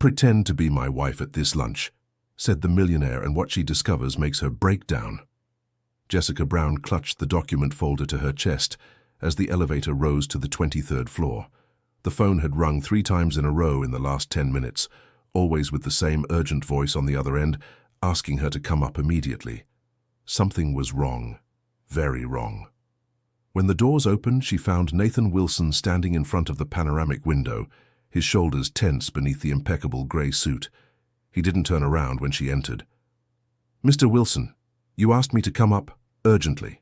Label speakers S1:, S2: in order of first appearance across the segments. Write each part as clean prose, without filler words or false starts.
S1: "Pretend to be my wife at this lunch," said the millionaire, and what she discovers makes her break down. Jessica Brown clutched the document folder to her chest as the elevator rose to the 23rd floor. The phone had rung 3 times in a row in the last 10 minutes, always with the same urgent voice on the other end, asking her to come up immediately. Something was wrong. Very wrong. When the doors opened, she found Nathan Wilson standing in front of the panoramic window, his shoulders tense beneath the impeccable grey suit. He didn't turn around when she entered. "Mr. Wilson, you asked me to come up urgently."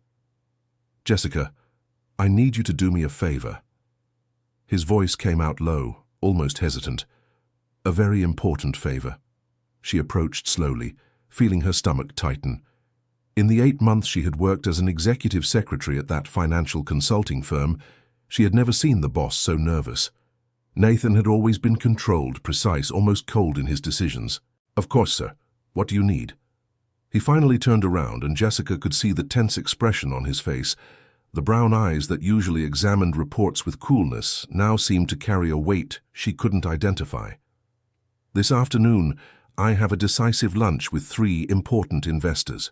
S1: "Jessica, I need you to do me a favor." His voice came out low, almost hesitant. "A very important favor." She approached slowly, feeling her stomach tighten. In the 8 months she had worked as an executive secretary at that financial consulting firm, she had never seen the boss so nervous. Nathan had always been controlled, precise, almost cold in his decisions. "Of course, sir. What do you need?" He finally turned around, and Jessica could see the tense expression on his face. The brown eyes that usually examined reports with coolness now seemed to carry a weight she couldn't identify. "This afternoon, I have a decisive lunch with 3 important investors."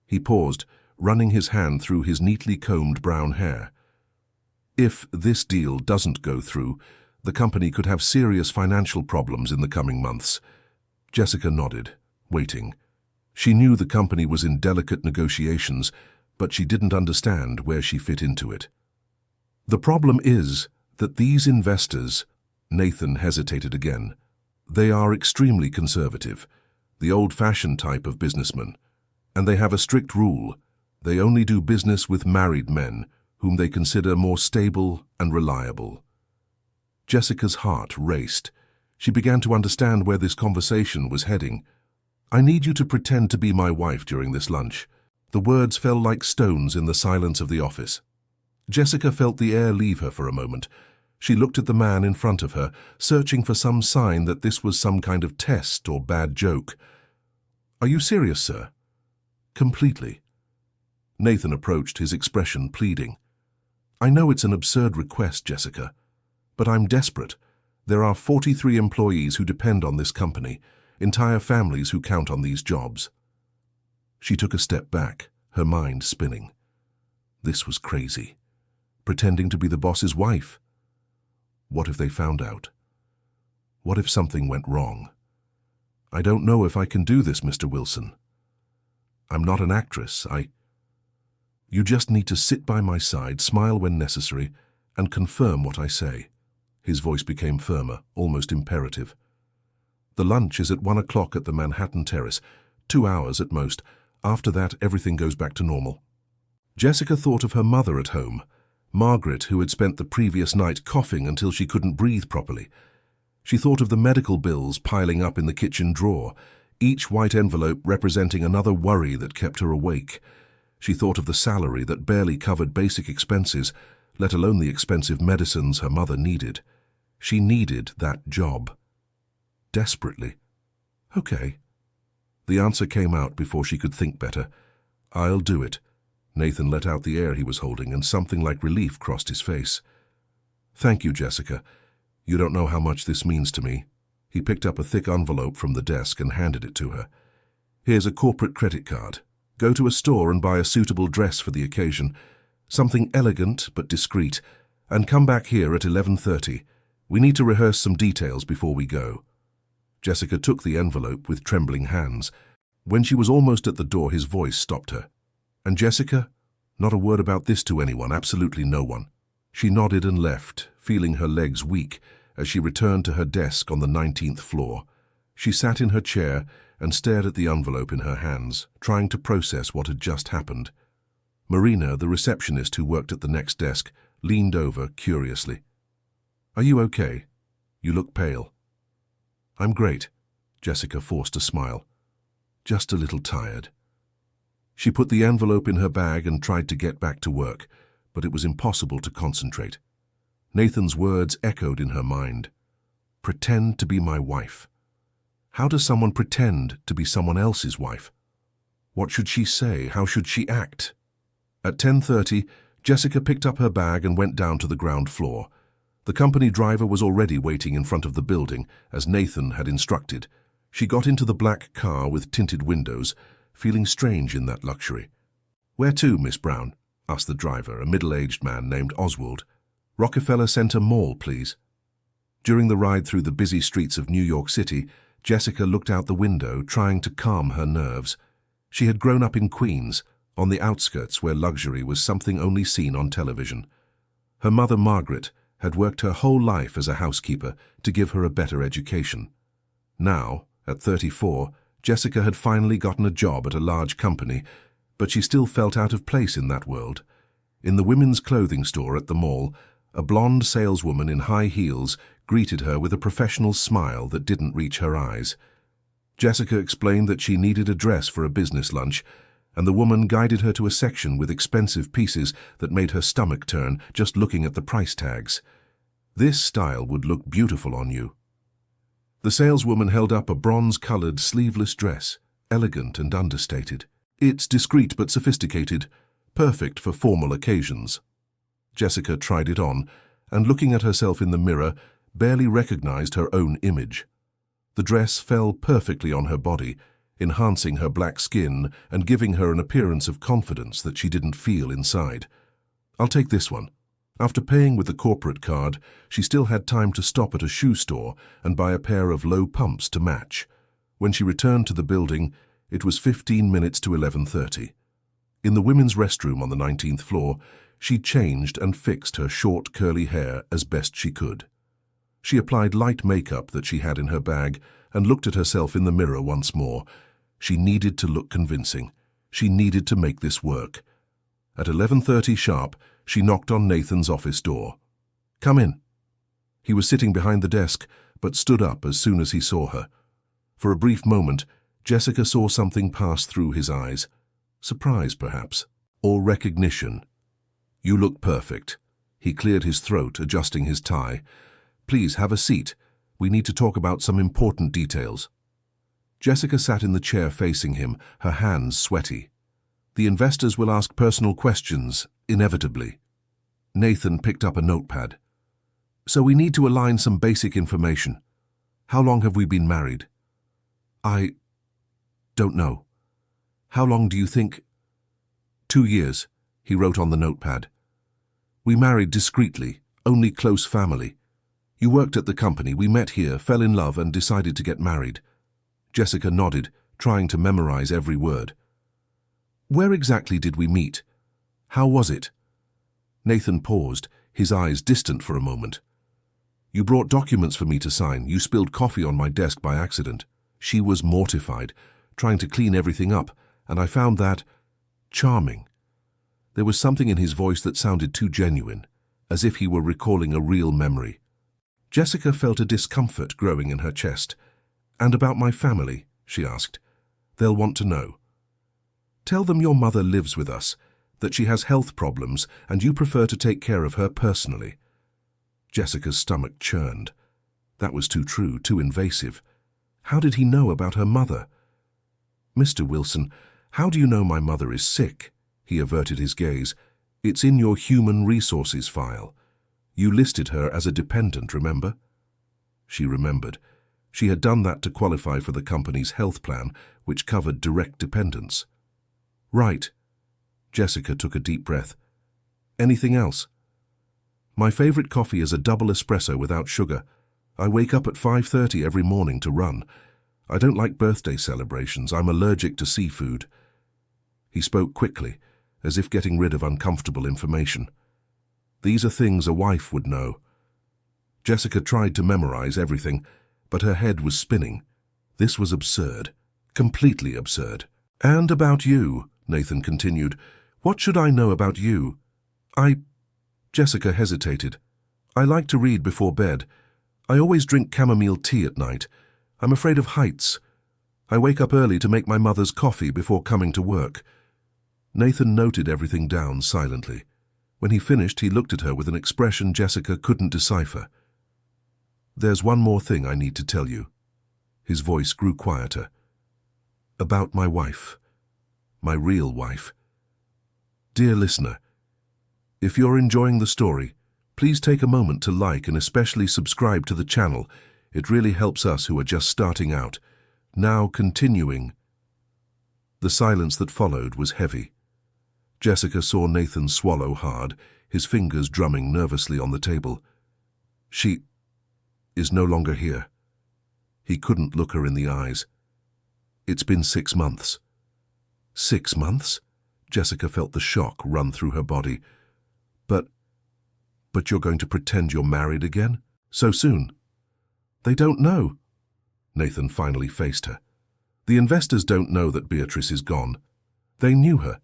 S1: He paused, running his hand through his neatly combed brown hair. "If this deal doesn't go through, the company could have serious financial problems in the coming months." Jessica nodded, waiting. She knew the company was in delicate negotiations, but she didn't understand where she fit into it. "The problem is that these investors," Nathan hesitated again, "they are extremely conservative, the old-fashioned type of businessman, and they have a strict rule. They only do business with married men, whom they consider more stable and reliable." Jessica's heart raced. She began to understand where this conversation was heading. "I need you to pretend to be my wife during this lunch." The words fell like stones in the silence of the office. Jessica felt the air leave her for a moment. She looked at the man in front of her, searching for some sign that this was some kind of test or bad joke. "Are you serious, sir?" "Completely." Nathan approached, his expression pleading. "I know it's an absurd request, Jessica, but I'm desperate. There are 43 employees who depend on this company, entire families who count on these jobs." She took a step back, her mind spinning. This was crazy. Pretending to be the boss's wife. What if they found out? What if something went wrong? "I don't know if I can do this, Mr. Wilson. I'm not an actress. You just need to sit by my side, smile when necessary, and confirm what I say." His voice became firmer, almost imperative. "The lunch is at 1 o'clock at the Manhattan Terrace, 2 hours at most. After that, everything goes back to normal." Jessica thought of her mother at home, Margaret, who had spent the previous night coughing until she couldn't breathe properly. She thought of the medical bills piling up in the kitchen drawer, each white envelope representing another worry that kept her awake. She thought of the salary that barely covered basic expenses, let alone the expensive medicines her mother needed. She needed that job. Desperately. "Okay." The answer came out before she could think better. "I'll do it." Nathan let out the air he was holding, and something like relief crossed his face. "Thank you, Jessica. You don't know how much this means to me." He picked up a thick envelope from the desk and handed it to her. "Here's a corporate credit card. Go to a store and buy a suitable dress for the occasion, something elegant but discreet, and come back here at 11:30. We need to rehearse some details before we go." Jessica took the envelope with trembling hands. When she was almost at the door, his voice stopped her. "And Jessica, not a word about this to anyone, absolutely no one." She nodded and left, feeling her legs weak as she returned to her desk on the 19th floor. She sat in her chair and stared at the envelope in her hands, trying to process what had just happened. Marina, the receptionist who worked at the next desk, leaned over curiously. "Are you okay? You look pale." "I'm great," Jessica forced a smile. "Just a little tired." She put the envelope in her bag and tried to get back to work, but it was impossible to concentrate. Nathan's words echoed in her mind. "Pretend to be my wife." How does someone pretend to be someone else's wife? What should she say? How should she act? At 10:30, Jessica picked up her bag and went down to the ground floor. The company driver was already waiting in front of the building, as Nathan had instructed. She got into the black car with tinted windows, feeling strange in that luxury. "Where to, Miss Brown?" asked the driver, a middle-aged man named Oswald. "Rockefeller Center Mall, please." During the ride through the busy streets of New York City, Jessica looked out the window, trying to calm her nerves. She had grown up in Queens, on the outskirts where luxury was something only seen on television. Her mother, Margaret, had worked her whole life as a housekeeper to give her a better education. Now, at 34, Jessica had finally gotten a job at a large company, but she still felt out of place in that world. In the women's clothing store at the mall, a blonde saleswoman in high heels greeted her with a professional smile that didn't reach her eyes. Jessica explained that she needed a dress for a business lunch, and the woman guided her to a section with expensive pieces that made her stomach turn just looking at the price tags. "This style would look beautiful on you." The saleswoman held up a bronze-colored sleeveless dress, elegant and understated. "It's discreet but sophisticated, perfect for formal occasions." Jessica tried it on, and looking at herself in the mirror, barely recognized her own image. The dress fell perfectly on her body, enhancing her black skin and giving her an appearance of confidence that she didn't feel inside. "I'll take this one." After paying with the corporate card, she still had time to stop at a shoe store and buy a pair of low pumps to match. When she returned to the building, it was 15 minutes to 11:30. In the women's restroom on the 19th floor, she changed and fixed her short, curly hair as best she could. She applied light makeup that she had in her bag and looked at herself in the mirror once more. She needed to look convincing. She needed to make this work. At 11:30 sharp, she knocked on Nathan's office door. "Come in." He was sitting behind the desk, but stood up as soon as he saw her. For a brief moment, Jessica saw something pass through his eyes. Surprise, perhaps, or recognition. "You look perfect." He cleared his throat, adjusting his tie. "Please have a seat. We need to talk about some important details." Jessica sat in the chair facing him, her hands sweaty. "The investors will ask personal questions, inevitably." Nathan picked up a notepad. "So we need to align some basic information. How long have we been married?" "I don't know." "How long do you think?" 2 years, he wrote on the notepad. "We married discreetly, only close family. You worked at the company, we met here, fell in love and decided to get married." Jessica nodded, trying to memorize every word. "Where exactly did we meet? How was it?" Nathan paused, his eyes distant for a moment. "You brought documents for me to sign. You spilled coffee on my desk by accident." She was mortified, trying to clean everything up, and I found that charming. There was something in his voice that sounded too genuine, as if he were recalling a real memory. Jessica felt a discomfort growing in her chest. "And about my family?" she asked. "They'll want to know." "Tell them your mother lives with us, that she has health problems and you prefer to take care of her personally." Jessica's stomach churned. That was too true, too invasive. How did he know about her mother? "Mr. Wilson, how do you know my mother is sick?" He averted his gaze. "It's in your human resources file. You listed her as a dependent, remember?" She remembered. She had done that to qualify for the company's health plan, which covered direct dependents. "Right." Jessica took a deep breath. "Anything else?" "My favorite coffee is a double espresso without sugar. I wake up at 5:30 every morning to run. I don't like birthday celebrations. I'm allergic to seafood." He spoke quickly, as if getting rid of uncomfortable information. These are things a wife would know. Jessica tried to memorize everything, but her head was spinning. This was absurd, completely absurd. "And about you," Nathan continued. "What should I know about you?" Jessica hesitated. "I like to read before bed. I always drink chamomile tea at night. I'm afraid of heights. I wake up early to make my mother's coffee before coming to work." Nathan noted everything down silently. When he finished, he looked at her with an expression Jessica couldn't decipher. "There's one more thing I need to tell you." His voice grew quieter. "About my wife. My real wife. Dear listener, if you're enjoying the story, Please take a moment to like and especially subscribe to the channel. It really helps us who are just starting out. Now continuing. The silence that followed was heavy. Jessica saw Nathan swallow hard, his fingers drumming nervously on the table. She is no longer here. He couldn't look her in the eyes. It's been 6 months. 6 months? Jessica felt the shock run through her body. But you're going to pretend you're married again? So soon? They don't know. Nathan finally faced her. The investors don't know that Beatrice is gone. They knew her,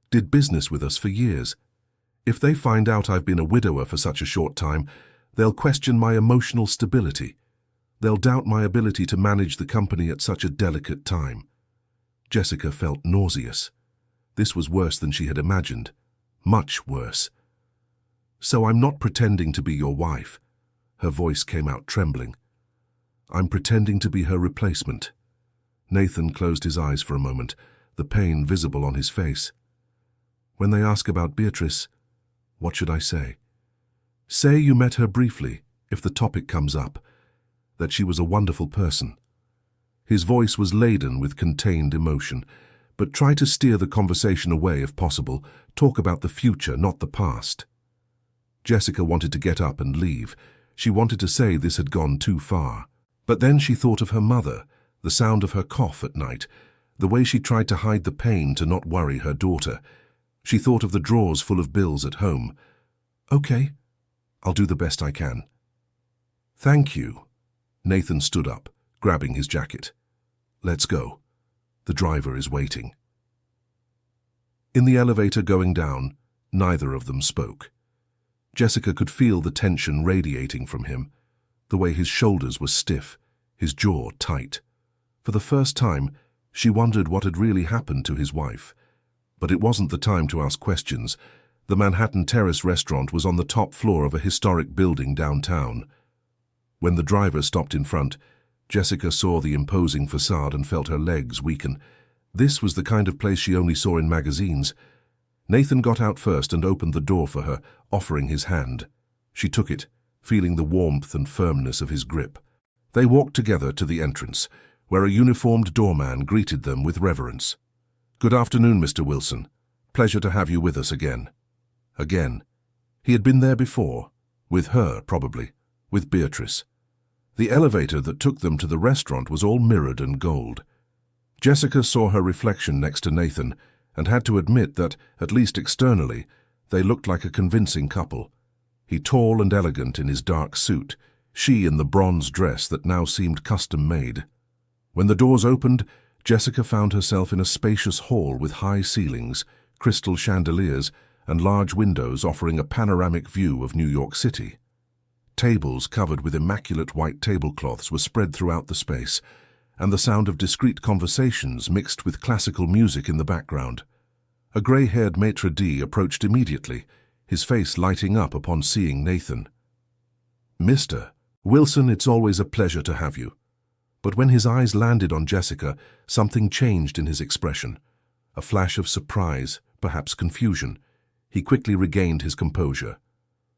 S1: did business with us for years. If they find out I've been a widower for such a short time, they'll question my emotional stability. They'll doubt my ability to manage the company at such a delicate time. Jessica felt nauseous. This was worse than she had imagined. Much worse. So I'm not pretending to be your wife. Her voice came out trembling. I'm pretending to be her replacement. Nathan closed his eyes for a moment, the pain visible on his face. When they ask about Beatrice, what should I say? Say you met her briefly, if the topic comes up, that she was a wonderful person. His voice was laden with contained emotion, but try to steer the conversation away if possible. Talk about the future, not the past. Jessica wanted to get up and leave. She wanted to say this had gone too far. But then she thought of her mother, the sound of her cough at night, the way she tried to hide the pain to not worry her daughter. She thought of the drawers full of bills at home. Okay, I'll do the best I can. Thank you. Nathan stood up, grabbing his jacket. Let's go. The driver is waiting. In the elevator going down, neither of them spoke. Jessica could feel the tension radiating from him, the way his shoulders were stiff, his jaw tight. For the first time, she wondered what had really happened to his wife. But it wasn't the time to ask questions. The Manhattan Terrace restaurant was on the top floor of a historic building downtown. When the driver stopped in front, Jessica saw the imposing facade and felt her legs weaken. This was the kind of place she only saw in magazines. Nathan got out first and opened the door for her, offering his hand. She took it, feeling the warmth and firmness of his grip. They walked together to the entrance, where a uniformed doorman greeted them with reverence. Good afternoon, Mr. Wilson. Pleasure to have you with us again. Again. He had been there before. With her, probably. With Beatrice. The elevator that took them to the restaurant was all mirrored and gold. Jessica saw her reflection next to Nathan and had to admit that, at least externally, they looked like a convincing couple. He tall and elegant in his dark suit, she in the bronze dress that now seemed custom-made. When the doors opened, Jessica found herself in a spacious hall with high ceilings, crystal chandeliers, and large windows offering a panoramic view of New York City. Tables covered with immaculate white tablecloths were spread throughout the space, and the sound of discreet conversations mixed with classical music in the background. A grey-haired maitre d' approached immediately, his face lighting up upon seeing Nathan. Mr. Wilson, it's always a pleasure to have you. But when his eyes landed on Jessica, something changed in his expression. A flash of surprise, perhaps confusion. He quickly regained his composure.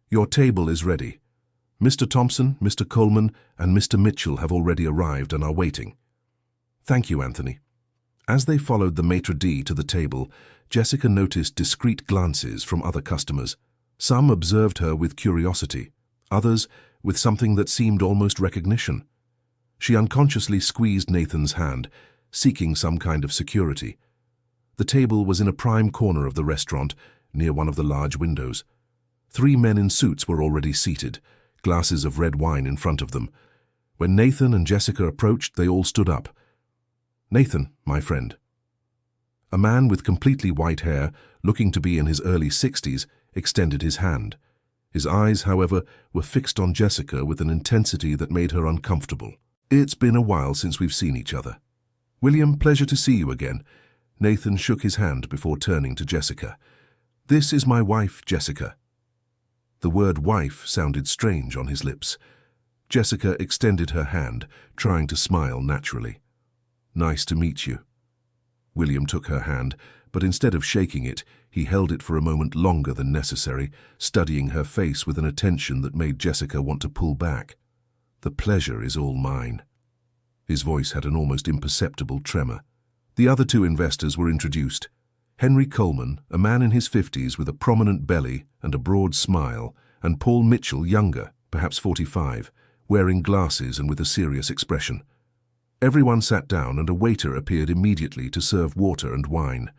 S1: Your table is ready. Mr. Thompson, Mr. Coleman, and Mr. Mitchell have already arrived and are waiting. Thank you, Anthony. As they followed the maitre d' to the table, Jessica noticed discreet glances from other customers. Some observed her with curiosity, others with something that seemed almost recognition. She unconsciously squeezed Nathan's hand, seeking some kind of security. The table was in a prime corner of the restaurant, near one of the large windows. 3 men in suits were already seated, glasses of red wine in front of them. When Nathan and Jessica approached, they all stood up. Nathan, my friend. A man with completely white hair, looking to be in his early 60s, extended his hand. His eyes, however, were fixed on Jessica with an intensity that made her uncomfortable. It's been a while since we've seen each other. William, pleasure to see you again. Nathan shook his hand before turning to Jessica. This is my wife, Jessica. The word wife sounded strange on his lips. Jessica extended her hand, trying to smile naturally. Nice to meet you. William took her hand, but instead of shaking it, he held it for a moment longer than necessary, studying her face with an attention that made Jessica want to pull back. "The pleasure is all mine." His voice had an almost imperceptible tremor. The other two investors were introduced. Henry Coleman, a man in his 50s with a prominent belly and a broad smile, and Paul Mitchell, younger, perhaps 45, wearing glasses and with a serious expression. Everyone sat down and a waiter appeared immediately to serve water and wine.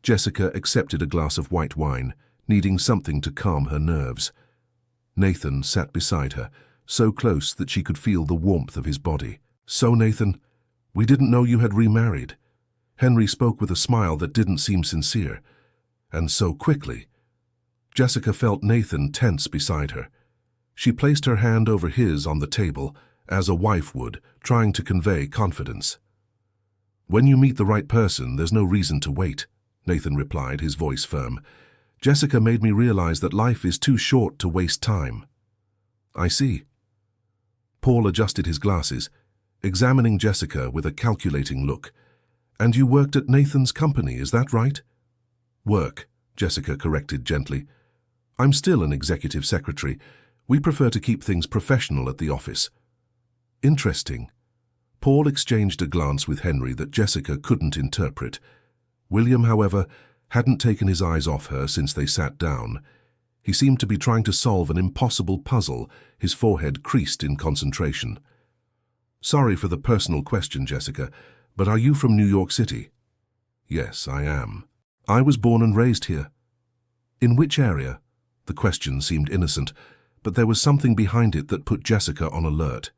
S1: Jessica accepted a glass of white wine, needing something to calm her nerves. Nathan sat beside her, so close that she could feel the warmth of his body. "So, Nathan, we didn't know you had remarried." Henry spoke with a smile that didn't seem sincere. "And so quickly." Jessica felt Nathan tense beside her. She placed her hand over his on the table, as a wife would, trying to convey confidence. "When you meet the right person, there's no reason to wait," Nathan replied, his voice firm. "Jessica made me realize that life is too short to waste time." "I see." Paul adjusted his glasses, examining Jessica with a calculating look. "And you worked at Nathan's company, is that right?" "Work," Jessica corrected gently. "I'm still an executive secretary. We prefer to keep things professional at the office." "Interesting." Paul exchanged a glance with Henry that Jessica couldn't interpret. William, however, hadn't taken his eyes off her since they sat down. He seemed to be trying to solve an impossible puzzle, his forehead creased in concentration. "Sorry for the personal question, Jessica, but are you from New York City?" "Yes, I am. I was born and raised here." "In which area?" The question seemed innocent, but there was something behind it that put Jessica on alert.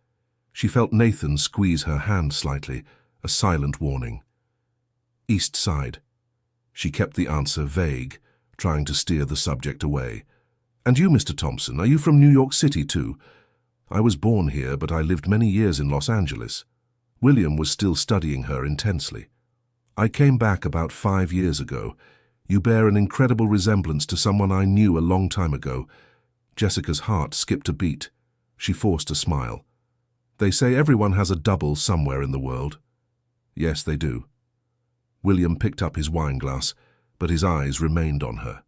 S1: She felt Nathan squeeze her hand slightly, a silent warning. "East Side." She kept the answer vague, trying to steer the subject away. "And you, Mr. Thompson, are you from New York City too?" "I was born here, but I lived many years in Los Angeles." William was still studying her intensely. "I came back about 5 years ago. You bear an incredible resemblance to someone I knew a long time ago." Jessica's heart skipped a beat. She forced a smile. "They say everyone has a double somewhere in the world." "Yes, they do." William picked up his wine glass, but his eyes remained on her.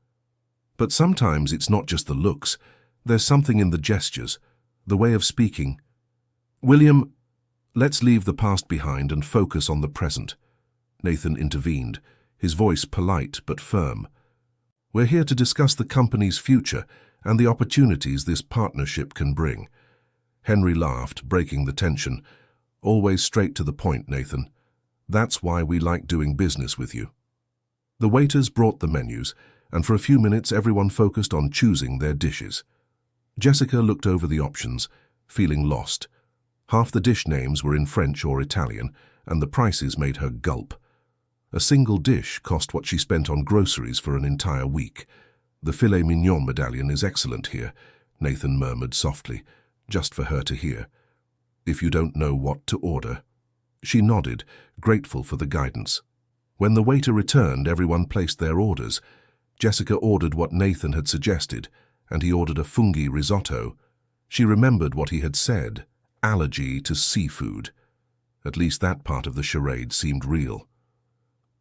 S1: "But sometimes it's not just the looks. There's something in the gestures, the way of speaking." "William, let's leave the past behind and focus on the present." Nathan intervened, his voice polite but firm. "We're here to discuss the company's future and the opportunities this partnership can bring." Henry laughed, breaking the tension. "Always straight to the point, Nathan. That's why we like doing business with you." The waiters brought the menus, and for a few minutes everyone focused on choosing their dishes. Jessica looked over the options, feeling lost. Half the dish names were in French or Italian, and the prices made her gulp. A single dish cost what she spent on groceries for an entire week. "The filet mignon medallion is excellent here," Nathan murmured softly, just for her to hear. "If you don't know what to order." She nodded, grateful for the guidance. When the waiter returned, everyone placed their orders. Jessica ordered what Nathan had suggested, and he ordered a fungi risotto. She remembered what he had said, allergy to seafood. At least that part of the charade seemed real.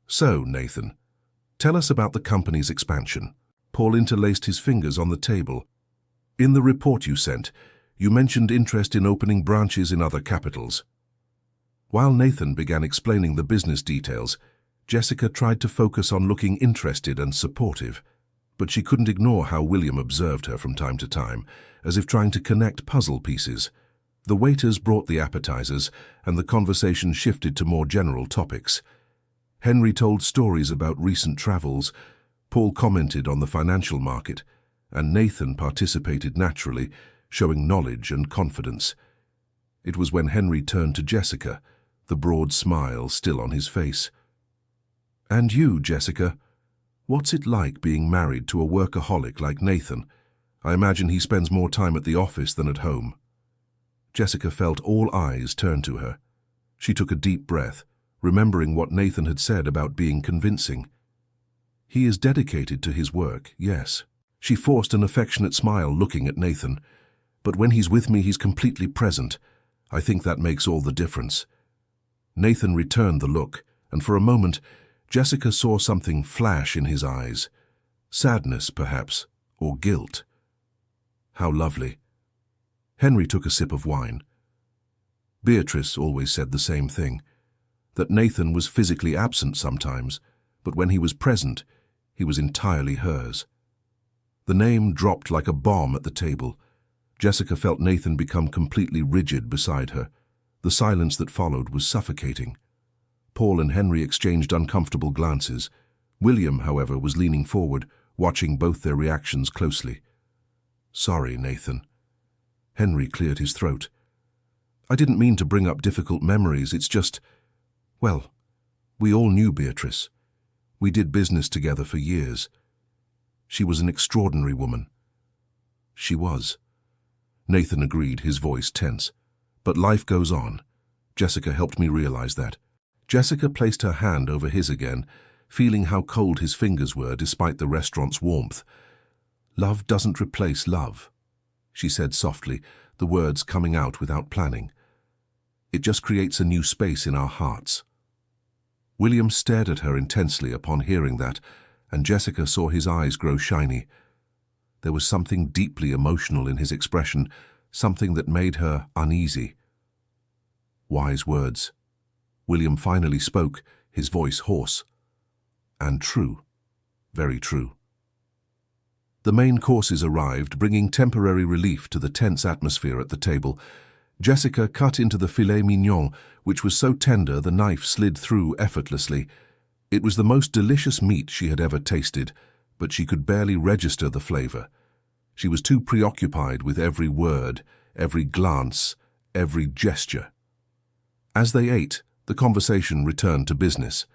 S1: "So, Nathan, tell us about the company's expansion." Paul interlaced his fingers on the table. "In the report you sent, you mentioned interest in opening branches in other capitals." While Nathan began explaining the business details, Jessica tried to focus on looking interested and supportive, but she couldn't ignore how William observed her from time to time, as if trying to connect puzzle pieces. The waiters brought the appetizers, and the conversation shifted to more general topics. Henry told stories about recent travels, Paul commented on the financial market, and Nathan participated naturally, showing knowledge and confidence. It was when Henry turned to Jessica, the broad smile still on his face. "And you, Jessica, what's it like being married to a workaholic like Nathan? I imagine he spends more time at the office than at home." Jessica felt all eyes turn to her. She took a deep breath, remembering what Nathan had said about being convincing. "He is dedicated to his work, yes." She forced an affectionate smile looking at Nathan. "But when he's with me, he's completely present. I think that makes all the difference." Nathan returned the look, and for a moment, Jessica saw something flash in his eyes. Sadness, perhaps, or guilt. How lovely. Henry took a sip of wine. Beatrice always said the same thing, that Nathan was physically absent sometimes, but when he was present, he was entirely hers. The name dropped like a bomb at the table. Jessica felt Nathan become completely rigid beside her. The silence that followed was suffocating. Paul and Henry exchanged uncomfortable glances. William, however, was leaning forward, watching both their reactions closely. "Sorry, Nathan." Henry cleared his throat. "I didn't mean to bring up difficult memories, it's just, well, we all knew Beatrice. We did business together for years. She was an extraordinary woman." "She was." Nathan agreed, his voice tense. "But life goes on. Jessica helped me realize that." Jessica placed her hand over his again, feeling how cold his fingers were despite the restaurant's warmth. "Love doesn't replace love," she said softly, the words coming out without planning. "It just creates a new space in our hearts." William stared at her intensely upon hearing that, and Jessica saw his eyes grow shiny. There was something deeply emotional in his expression, something that made her uneasy. Wise words. William finally spoke, his voice hoarse. And true. Very true. The main courses arrived, bringing temporary relief to the tense atmosphere at the table. Jessica cut into the filet mignon, which was so tender the knife slid through effortlessly. It was the most delicious meat she had ever tasted, but she could barely register the flavor. She was too preoccupied with every word, every glance, every gesture. As they ate, the conversation returned to business.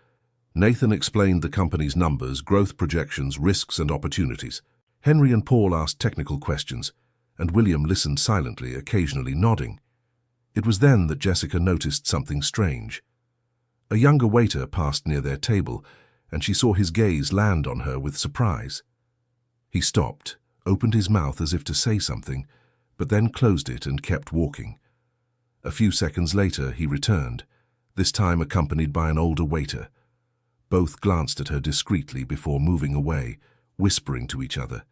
S1: Nathan explained the company's numbers, growth projections, risks and opportunities. Henry and Paul asked technical questions, and William listened silently, occasionally nodding. It was then that Jessica noticed something strange. A younger waiter passed near their table, and she saw his gaze land on her with surprise. He stopped, opened his mouth as if to say something, but then closed it and kept walking. A few seconds later, he returned, this time accompanied by an older waiter. Both glanced at her discreetly before moving away, whispering to each other.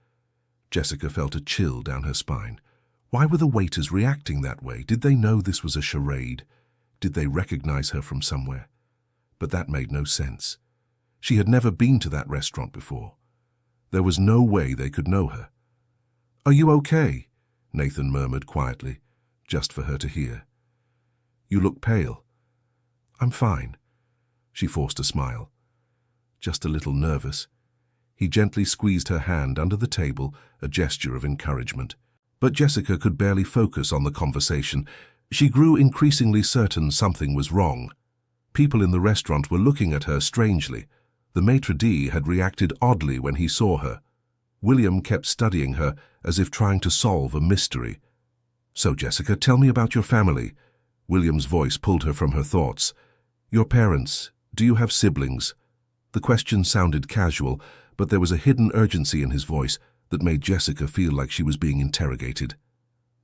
S1: Jessica felt a chill down her spine. Why were the waiters reacting that way? Did they know this was a charade? Did they recognize her from somewhere? But that made no sense. She had never been to that restaurant before. There was no way they could know her. "Are you okay?" Nathan murmured quietly, just for her to hear. "You look pale." "I'm fine." She forced a smile. "Just a little nervous." He gently squeezed her hand under the table, a gesture of encouragement. But Jessica could barely focus on the conversation. She grew increasingly certain something was wrong. People in the restaurant were looking at her strangely. The maitre d' had reacted oddly when he saw her. William kept studying her as if trying to solve a mystery. "So, Jessica, tell me about your family." William's voice pulled her from her thoughts. "Your parents, do you have siblings?" The question sounded casual, but there was a hidden urgency in his voice that made Jessica feel like she was being interrogated.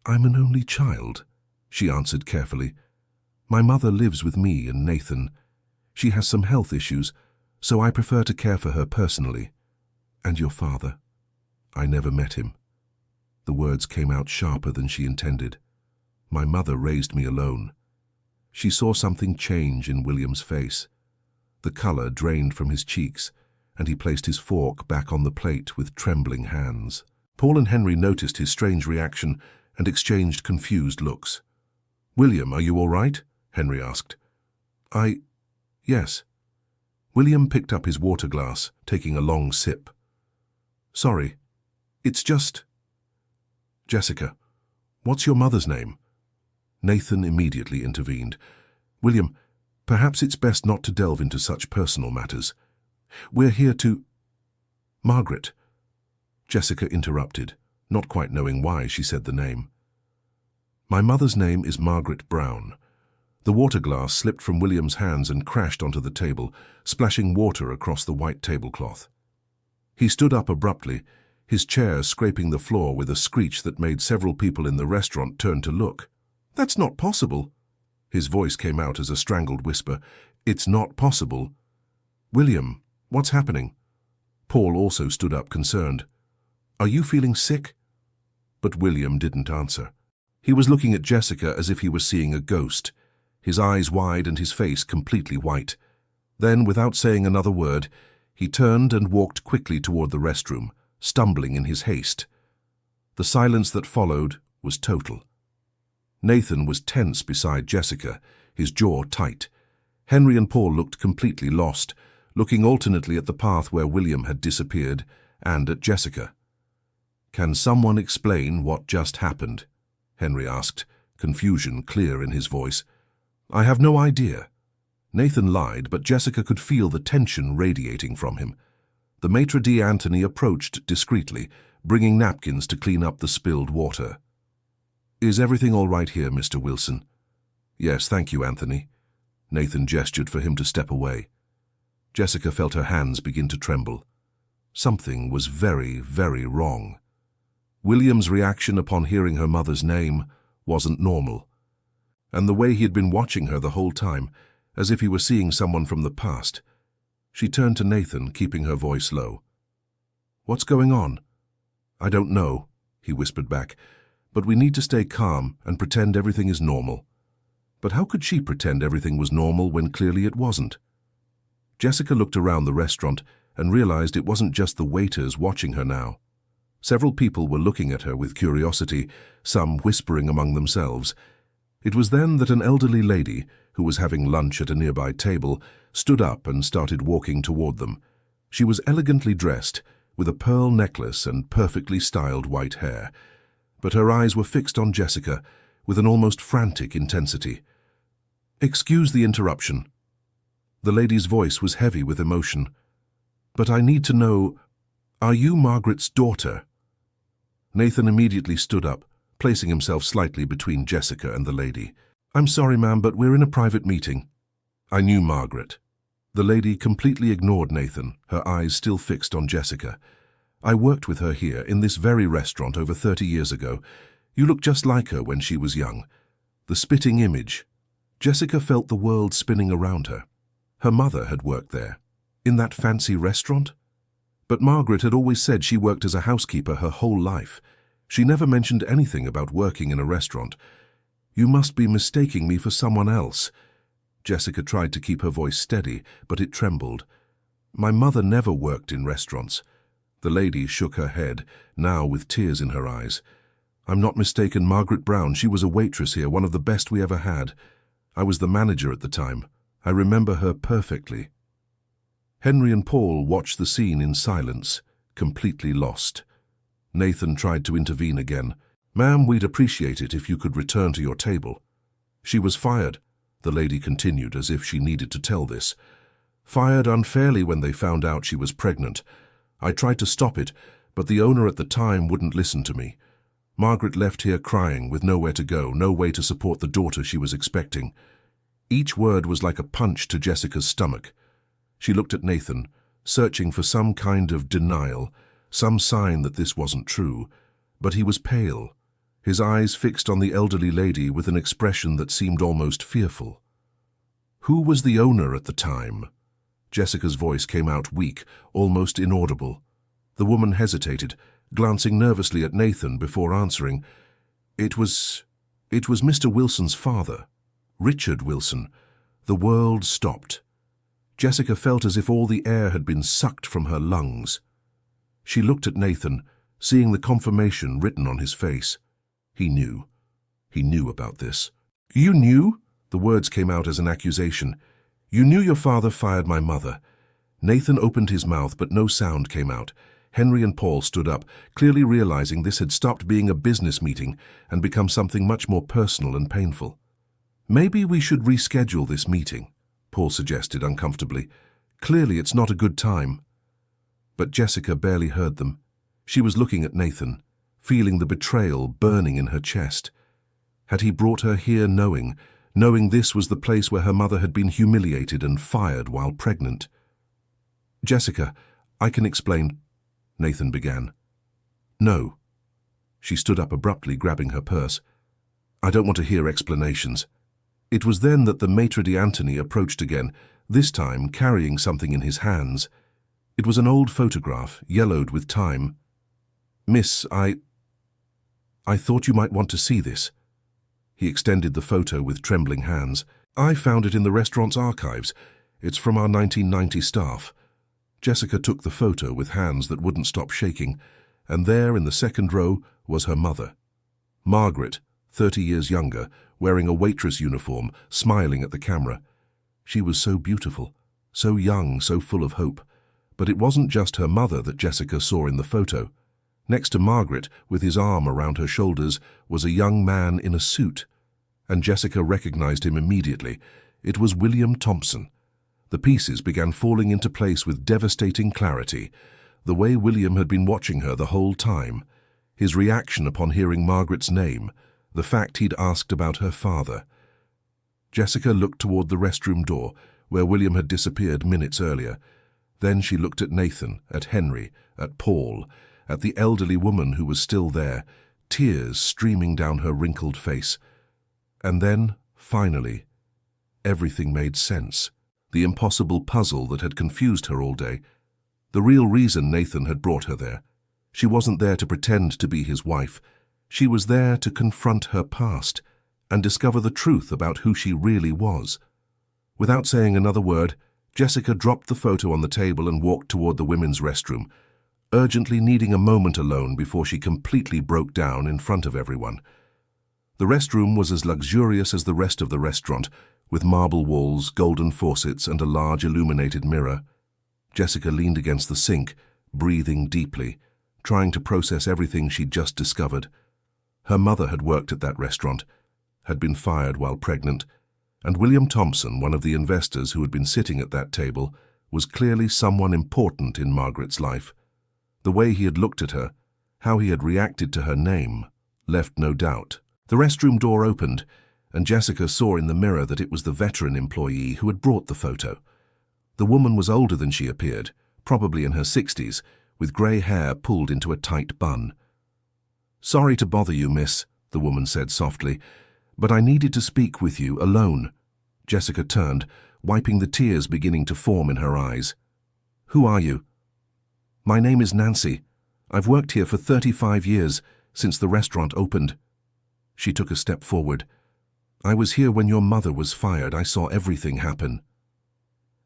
S1: "I'm an only child," she answered carefully. "My mother lives with me and Nathan. She has some health issues, so I prefer to care for her personally." "And your father?" "I never met him." The words came out sharper than she intended. "My mother raised me alone." She saw something change in William's face. The color drained from his cheeks, and he placed his fork back on the plate with trembling hands. Paul and Henry noticed his strange reaction and exchanged confused looks. "William, are you all right?" Henry asked. Yes." William picked up his water glass, taking a long sip. "Sorry, it's just—" "Jessica, what's your mother's name?" Nathan immediately intervened. "William, perhaps it's best not to delve into such personal matters. We're here to—" "Margaret." Jessica interrupted, not quite knowing why she said the name. "My mother's name is Margaret Brown." The water glass slipped from William's hands and crashed onto the table, splashing water across the white tablecloth. He stood up abruptly, his chair scraping the floor with a screech that made several people in the restaurant turn to look. "That's not possible." His voice came out as a strangled whisper. "It's not possible." William, what's happening? Paul also stood up, concerned. Are you feeling sick? But William didn't answer. He was looking at Jessica as if he was seeing a ghost, his eyes wide and his face completely white. Then, without saying another word, he turned and walked quickly toward the restroom, stumbling in his haste. The silence that followed was total. Nathan was tense beside Jessica, his jaw tight. Henry and Paul looked completely lost, looking alternately at the path where William had disappeared and at Jessica. "Can someone explain what just happened?" Henry asked, confusion clear in his voice. "I have no idea." Nathan lied, but Jessica could feel the tension radiating from him. The maitre d'Anthony approached discreetly, bringing napkins to clean up the spilled water. "Is everything all right here, Mr. Wilson?" "Yes, thank you, Anthony." Nathan gestured for him to step away. Jessica felt her hands begin to tremble. Something was very, very wrong. William's reaction upon hearing her mother's name wasn't normal. And the way he had been watching her the whole time, as if he were seeing someone from the past. She turned to Nathan, keeping her voice low. "What's going on?" "I don't know," he whispered back, "but we need to stay calm and pretend everything is normal." But how could she pretend everything was normal when clearly it wasn't? Jessica looked around the restaurant and realized it wasn't just the waiters watching her now. Several people were looking at her with curiosity, some whispering among themselves. It was then that an elderly lady, who was having lunch at a nearby table, stood up and started walking toward them. She was elegantly dressed, with a pearl necklace and perfectly styled white hair. But her eyes were fixed on Jessica with an almost frantic intensity. "Excuse the interruption." The lady's voice was heavy with emotion. "But I need to know, are you Margaret's daughter?" Nathan immediately stood up, placing himself slightly between Jessica and the lady. "I'm sorry, ma'am, but we're in a private meeting." "I knew Margaret." The lady completely ignored Nathan, her eyes still fixed on Jessica. "I worked with her here, in this very restaurant, over 30 years ago. You look just like her when she was young." The spitting image. Jessica felt the world spinning around her. Her mother had worked there, in that fancy restaurant. But Margaret had always said she worked as a housekeeper her whole life. She never mentioned anything about working in a restaurant. "You must be mistaking me for someone else." Jessica tried to keep her voice steady, but it trembled. "My mother never worked in restaurants." The lady shook her head, now with tears in her eyes. "I'm not mistaken, Margaret Brown. She was a waitress here, one of the best we ever had. I was the manager at the time. I remember her perfectly." Henry and Paul watched the scene in silence, completely lost. Nathan tried to intervene again. "Ma'am, we'd appreciate it if you could return to your table." "She was fired," the lady continued as if she needed to tell this. "Fired unfairly when they found out she was pregnant. I tried to stop it, but the owner at the time wouldn't listen to me. Margaret left here crying, with nowhere to go, no way to support the daughter she was expecting." Each word was like a punch to Jessica's stomach. She looked at Nathan, searching for some kind of denial, some sign that this wasn't true. But he was pale, his eyes fixed on the elderly lady with an expression that seemed almost fearful. "Who was the owner at the time?" Jessica's voice came out weak, almost inaudible. The woman hesitated, glancing nervously at Nathan before answering. It was Mr. Wilson's father, Richard Wilson." The world stopped. Jessica felt as if all the air had been sucked from her lungs. She looked at Nathan, seeing the confirmation written on his face. He knew. He knew about this. "You knew?" The words came out as an accusation. "You knew your father fired my mother." Nathan opened his mouth, but no sound came out. Henry and Paul stood up, clearly realizing this had stopped being a business meeting and become something much more personal and painful. "Maybe we should reschedule this meeting," Paul suggested uncomfortably. "Clearly it's not a good time." But Jessica barely heard them. She was looking at Nathan, feeling the betrayal burning in her chest. Had he brought her here knowing this was the place where her mother had been humiliated and fired while pregnant? "Jessica, I can explain," Nathan began. "No." She stood up abruptly, grabbing her purse. "I don't want to hear explanations." It was then that the maitre d'Anthony approached again, this time carrying something in his hands. It was an old photograph, yellowed with time. "Miss, I thought you might want to see this." He extended the photo with trembling hands. "I found it in the restaurant's archives. It's from our 1990 staff." Jessica took the photo with hands that wouldn't stop shaking, and there in the second row was her mother. Margaret, 30 years younger, wearing a waitress uniform, smiling at the camera. She was so beautiful, so young, so full of hope. But it wasn't just her mother that Jessica saw in the photo. Next to Margaret, with his arm around her shoulders, was a young man in a suit. And Jessica recognized him immediately. It was William Thompson. The pieces began falling into place with devastating clarity. The way William had been watching her the whole time, his reaction upon hearing Margaret's name, the fact he'd asked about her father. Jessica looked toward the restroom door, where William had disappeared minutes earlier. Then she looked at Nathan, at Henry, at Paul, at the elderly woman who was still there, tears streaming down her wrinkled face. And then, finally, everything made sense. The impossible puzzle that had confused her all day. The real reason Nathan had brought her there. She wasn't there to pretend to be his wife. She was there to confront her past and discover the truth about who she really was. Without saying another word, Jessica dropped the photo on the table and walked toward the women's restroom, urgently needing a moment alone before she completely broke down in front of everyone. The restroom was as luxurious as the rest of the restaurant, with marble walls, golden faucets, and a large illuminated mirror. Jessica leaned against the sink, breathing deeply, trying to process everything she'd just discovered. Her mother had worked at that restaurant, had been fired while pregnant, and William Thompson, one of the investors who had been sitting at that table, was clearly someone important in Margaret's life. The way he had looked at her, how he had reacted to her name, left no doubt. The restroom door opened, and Jessica saw in the mirror that it was the veteran employee who had brought the photo. The woman was older than she appeared, probably in her 60s, with grey hair pulled into a tight bun. "Sorry to bother you, miss," the woman said softly, "but I needed to speak with you alone." Jessica turned, wiping the tears beginning to form in her eyes. "Who are you?" "My name is Nancy. I've worked here for 35 years, since the restaurant opened." She took a step forward. "I was here when your mother was fired. I saw everything happen."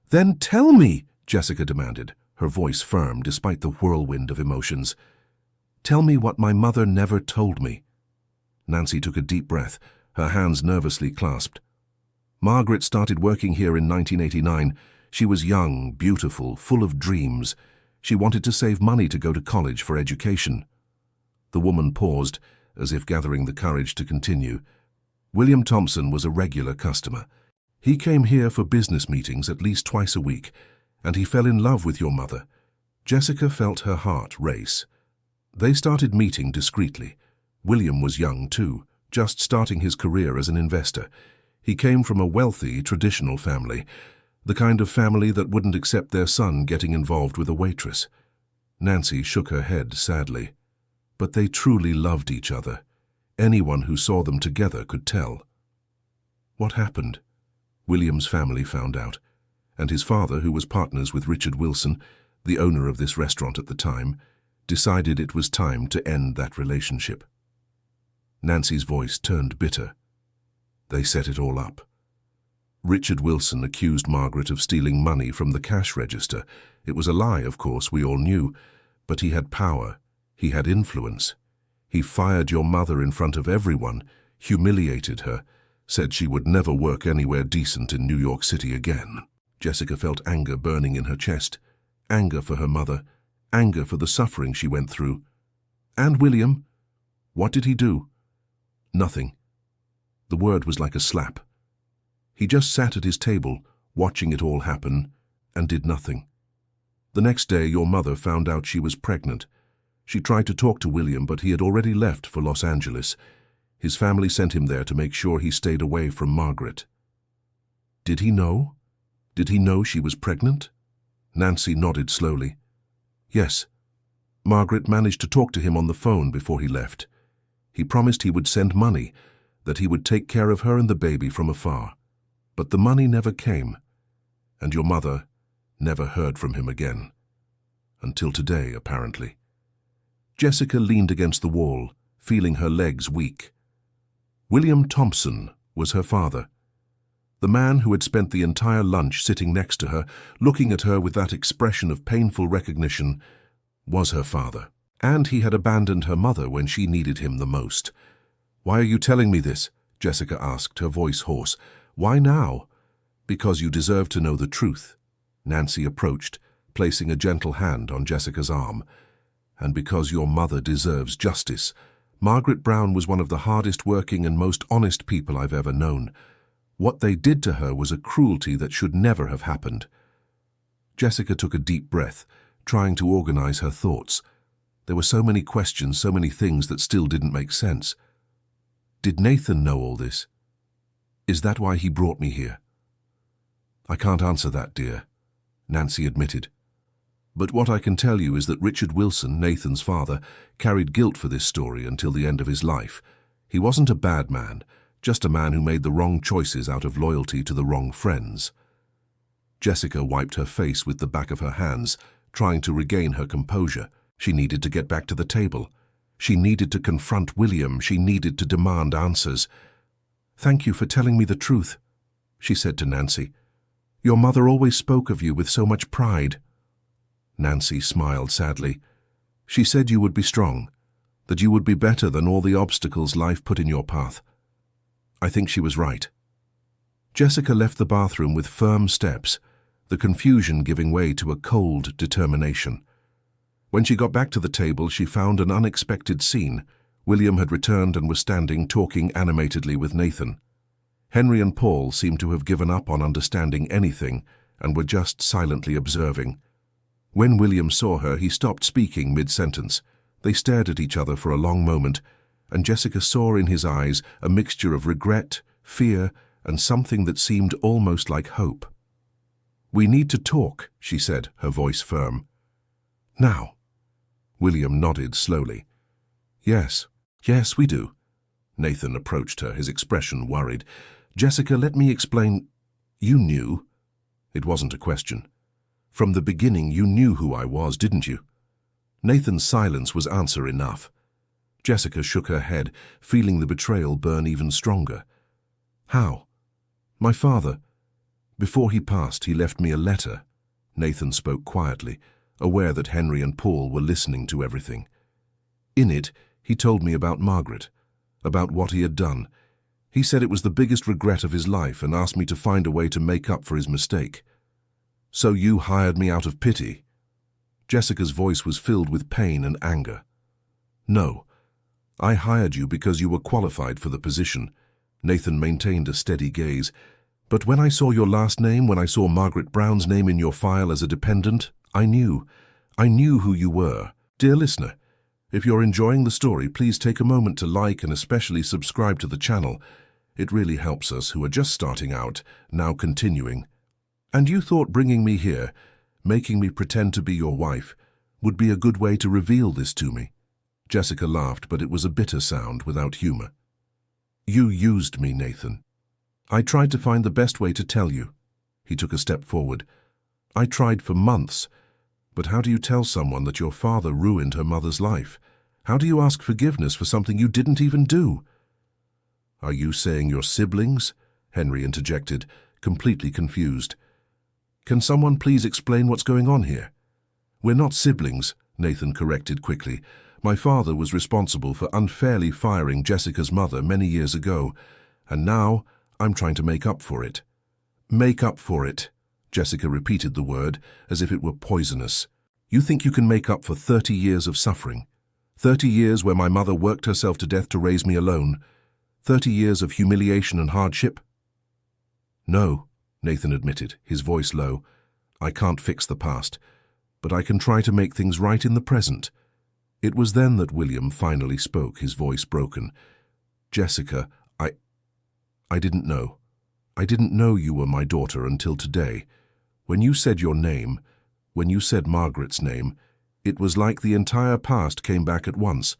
S1: "Then tell me," Jessica demanded, her voice firm despite the whirlwind of emotions. "Tell me what my mother never told me." Nancy took a deep breath, her hands nervously clasped. "Margaret started working here in 1989. She was young, beautiful, full of dreams. She wanted to save money to go to college for education." The woman paused, as if gathering the courage to continue. "William Thompson was a regular customer. He came here for business meetings at least twice a week, and he fell in love with your mother." Jessica felt her heart race. They started meeting discreetly. William was young too, just starting his career as an investor. He came from a wealthy, traditional family, the kind of family that wouldn't accept their son getting involved with a waitress. Nancy shook her head sadly. But they truly loved each other. Anyone who saw them together could tell. What happened? William's family found out, and his father, who was partners with Richard Wilson, the owner of this restaurant at the time, decided it was time to end that relationship. Nancy's voice turned bitter. They set it all up. Richard Wilson accused Margaret of stealing money from the cash register. It was a lie, of course, we all knew, but he had power, he had influence. He fired your mother in front of everyone, humiliated her, said she would never work anywhere decent in New York City again. Jessica felt anger burning in her chest. Anger for her mother, anger for the suffering she went through. And William? What did he do? Nothing. The word was like a slap. He just sat at his table, watching it all happen, and did nothing. The next day, your mother found out she was pregnant. She tried to talk to William, but he had already left for Los Angeles. His family sent him there to make sure he stayed away from Margaret. Did he know? Did he know she was pregnant? Nancy nodded slowly. Yes. Margaret managed to talk to him on the phone before he left. He promised he would send money, that he would take care of her and the baby from afar. But the money never came. And your mother never heard from him again. Until today, apparently. Jessica leaned against the wall, feeling her legs weak. William Thompson was her father. The man who had spent the entire lunch sitting next to her, looking at her with that expression of painful recognition, was her father. And he had abandoned her mother when she needed him the most. "Why are you telling me this?" Jessica asked, her voice hoarse. "Why now?" "Because you deserve to know the truth." Nancy approached, placing a gentle hand on Jessica's arm. "And because your mother deserves justice. Margaret Brown was one of the hardest working and most honest people I've ever known. What they did to her was a cruelty that should never have happened." Jessica took a deep breath, trying to organize her thoughts. There were so many questions, so many things that still didn't make sense. Did Nathan know all this? Is that why he brought me here? "I can't answer that, dear," Nancy admitted. "But what I can tell you is that Richard Wilson, Nathan's father, carried guilt for this story until the end of his life. He wasn't a bad man, just a man who made the wrong choices out of loyalty to the wrong friends." Jessica wiped her face with the back of her hands, trying to regain her composure. She needed to get back to the table. She needed to confront William. She needed to demand answers. "Thank you for telling me the truth," she said to Nancy. "Your mother always spoke of you with so much pride." Nancy smiled sadly. "She said you would be strong, that you would be better than all the obstacles life put in your path. I think she was right." Jessica left the bathroom with firm steps, the confusion giving way to a cold determination. When she got back to the table, she found an unexpected scene. William had returned and was standing talking animatedly with Nathan. Henry and Paul seemed to have given up on understanding anything and were just silently observing. When William saw her, he stopped speaking mid-sentence. They stared at each other for a long moment, and Jessica saw in his eyes a mixture of regret, fear, and something that seemed almost like hope. "We need to talk," she said, her voice firm. "Now." William nodded slowly. Yes, we do." Nathan approached her, his expression worried. "Jessica, let me explain. You knew." It wasn't a question. "From the beginning you knew who I was, didn't you?" Nathan's silence was answer enough. Jessica shook her head, feeling the betrayal burn even stronger. "How?" "My father. Before he passed, he left me a letter." Nathan spoke quietly, aware that Henry and Paul were listening to everything. "In it, he told me about Margaret, about what he had done. He said it was the biggest regret of his life and asked me to find a way to make up for his mistake." "So you hired me out of pity?" Jessica's voice was filled with pain and anger. "No, I hired you because you were qualified for the position." Nathan maintained a steady gaze. "But when I saw your last name, when I saw Margaret Brown's name in your file as a dependent, I knew who you were." Dear listener, if you're enjoying the story, please take a moment to like and especially subscribe to the channel. It really helps us who are just starting out, now continuing. And you thought bringing me here, making me pretend to be your wife, would be a good way to reveal this to me? Jessica laughed, but it was a bitter sound without humor. "You used me, Nathan. I tried to find the best way to tell you." He took a step forward. "I tried for months. But how do you tell someone that your father ruined her mother's life? How do you ask forgiveness for something you didn't even do?" "Are you saying your siblings?" Henry interjected, completely confused. "Can someone please explain what's going on here?" "We're not siblings," Nathan corrected quickly. "My father was responsible for unfairly firing Jessica's mother many years ago, and now I'm trying to make up for it." "Make up for it." Jessica repeated the word as if it were poisonous. "You think you can make up for 30 years of suffering? 30 years where my mother worked herself to death to raise me alone? 30 years of humiliation and hardship?" "No," Nathan admitted, his voice low. "I can't fix the past, but I can try to make things right in the present." It was then that William finally spoke, his voice broken. "Jessica, I didn't know. I didn't know you were my daughter until today. When you said your name, when you said Margaret's name, it was like the entire past came back at once."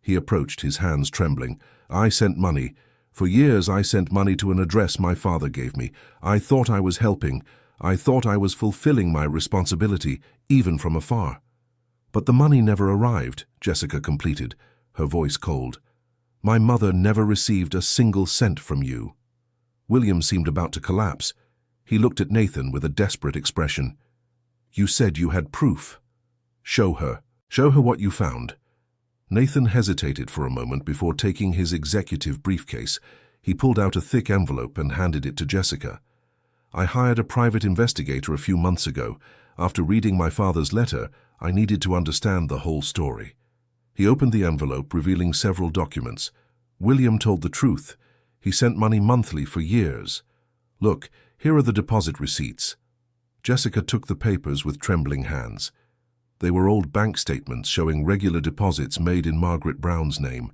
S1: He approached, his hands trembling. "I sent money. For years I sent money to an address my father gave me. I thought I was helping. I thought I was fulfilling my responsibility, even from afar. But the money never arrived, Jessica completed, her voice cold. My mother never received a single cent from you. William seemed about to collapse. He looked at Nathan with a desperate expression. You said you had proof. Show her. Show her what you found. Nathan hesitated for a moment before taking his executive briefcase. He pulled out a thick envelope and handed it to Jessica. I hired a private investigator a few months ago. After reading my father's letter, I needed to understand the whole story. He opened the envelope, revealing several documents. William told the truth. He sent money monthly for years. Look, here are the deposit receipts. Jessica took the papers with trembling hands. They were old bank statements showing regular deposits made in Margaret Brown's name.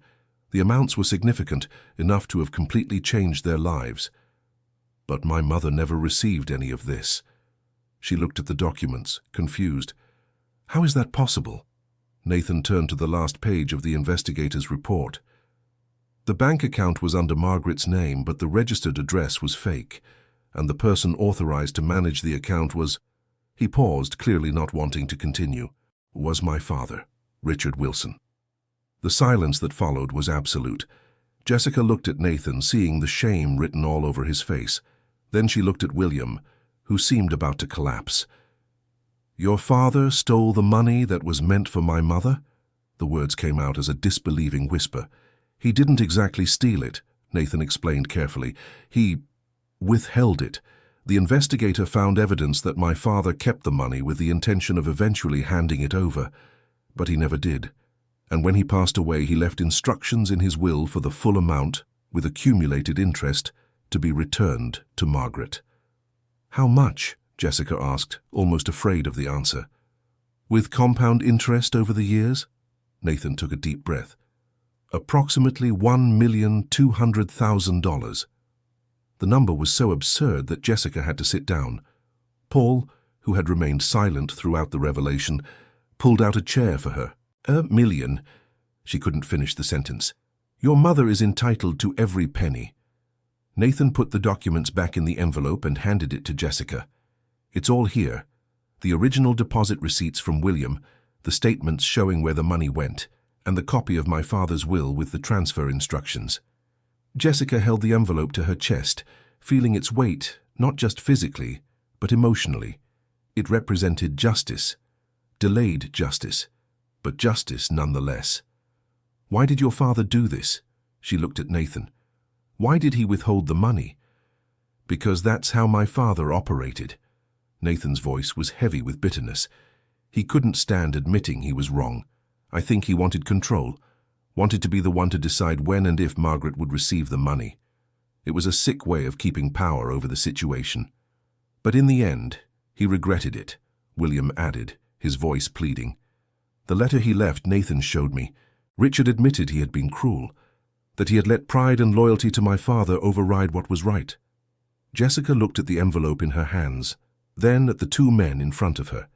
S1: The amounts were significant, enough to have completely changed their lives. But my mother never received any of this. She looked at the documents, confused. How is that possible? Nathan turned to the last page of the investigator's report. The bank account was under Margaret's name, but the registered address was fake, and the person authorized to manage the account was... He paused, clearly not wanting to continue. Was my father, Richard Wilson. The silence that followed was absolute. Jessica looked at Nathan, seeing the shame written all over his face. Then she looked at William, who seemed about to collapse. Your father stole the money that was meant for my mother? The words came out as a disbelieving whisper. He didn't exactly steal it, Nathan explained carefully. He withheld it. The investigator found evidence that my father kept the money with the intention of eventually handing it over, but he never did. And when he passed away, he left instructions in his will for the full amount, with accumulated interest, to be returned to Margaret. How much? Jessica asked, almost afraid of the answer. With compound interest over the years? Nathan took a deep breath. Approximately $1,200,000. The number was so absurd that Jessica had to sit down. Paul, who had remained silent throughout the revelation, pulled out a chair for her. $1 million. She couldn't finish the sentence. Your mother is entitled to every penny. Nathan put the documents back in the envelope and handed it to Jessica. It's all here. The original deposit receipts from William, the statements showing where the money went, and the copy of my father's will with the transfer instructions. Jessica held the envelope to her chest, feeling its weight, not just physically, but emotionally. It represented justice. Delayed justice, but justice nonetheless. Why did your father do this? She looked at Nathan. Why did he withhold the money? Because that's how my father operated. Nathan's voice was heavy with bitterness. He couldn't stand admitting he was wrong. I think he wanted control, wanted to be the one to decide when and if Margaret would receive the money. It was a sick way of keeping power over the situation. But in the end, he regretted it, William added, his voice pleading. The letter he left, Nathan showed me. Richard admitted he had been cruel, that he had let pride and loyalty to my father override what was right. Jessica looked at the envelope in her hands, then at the two men in front of her.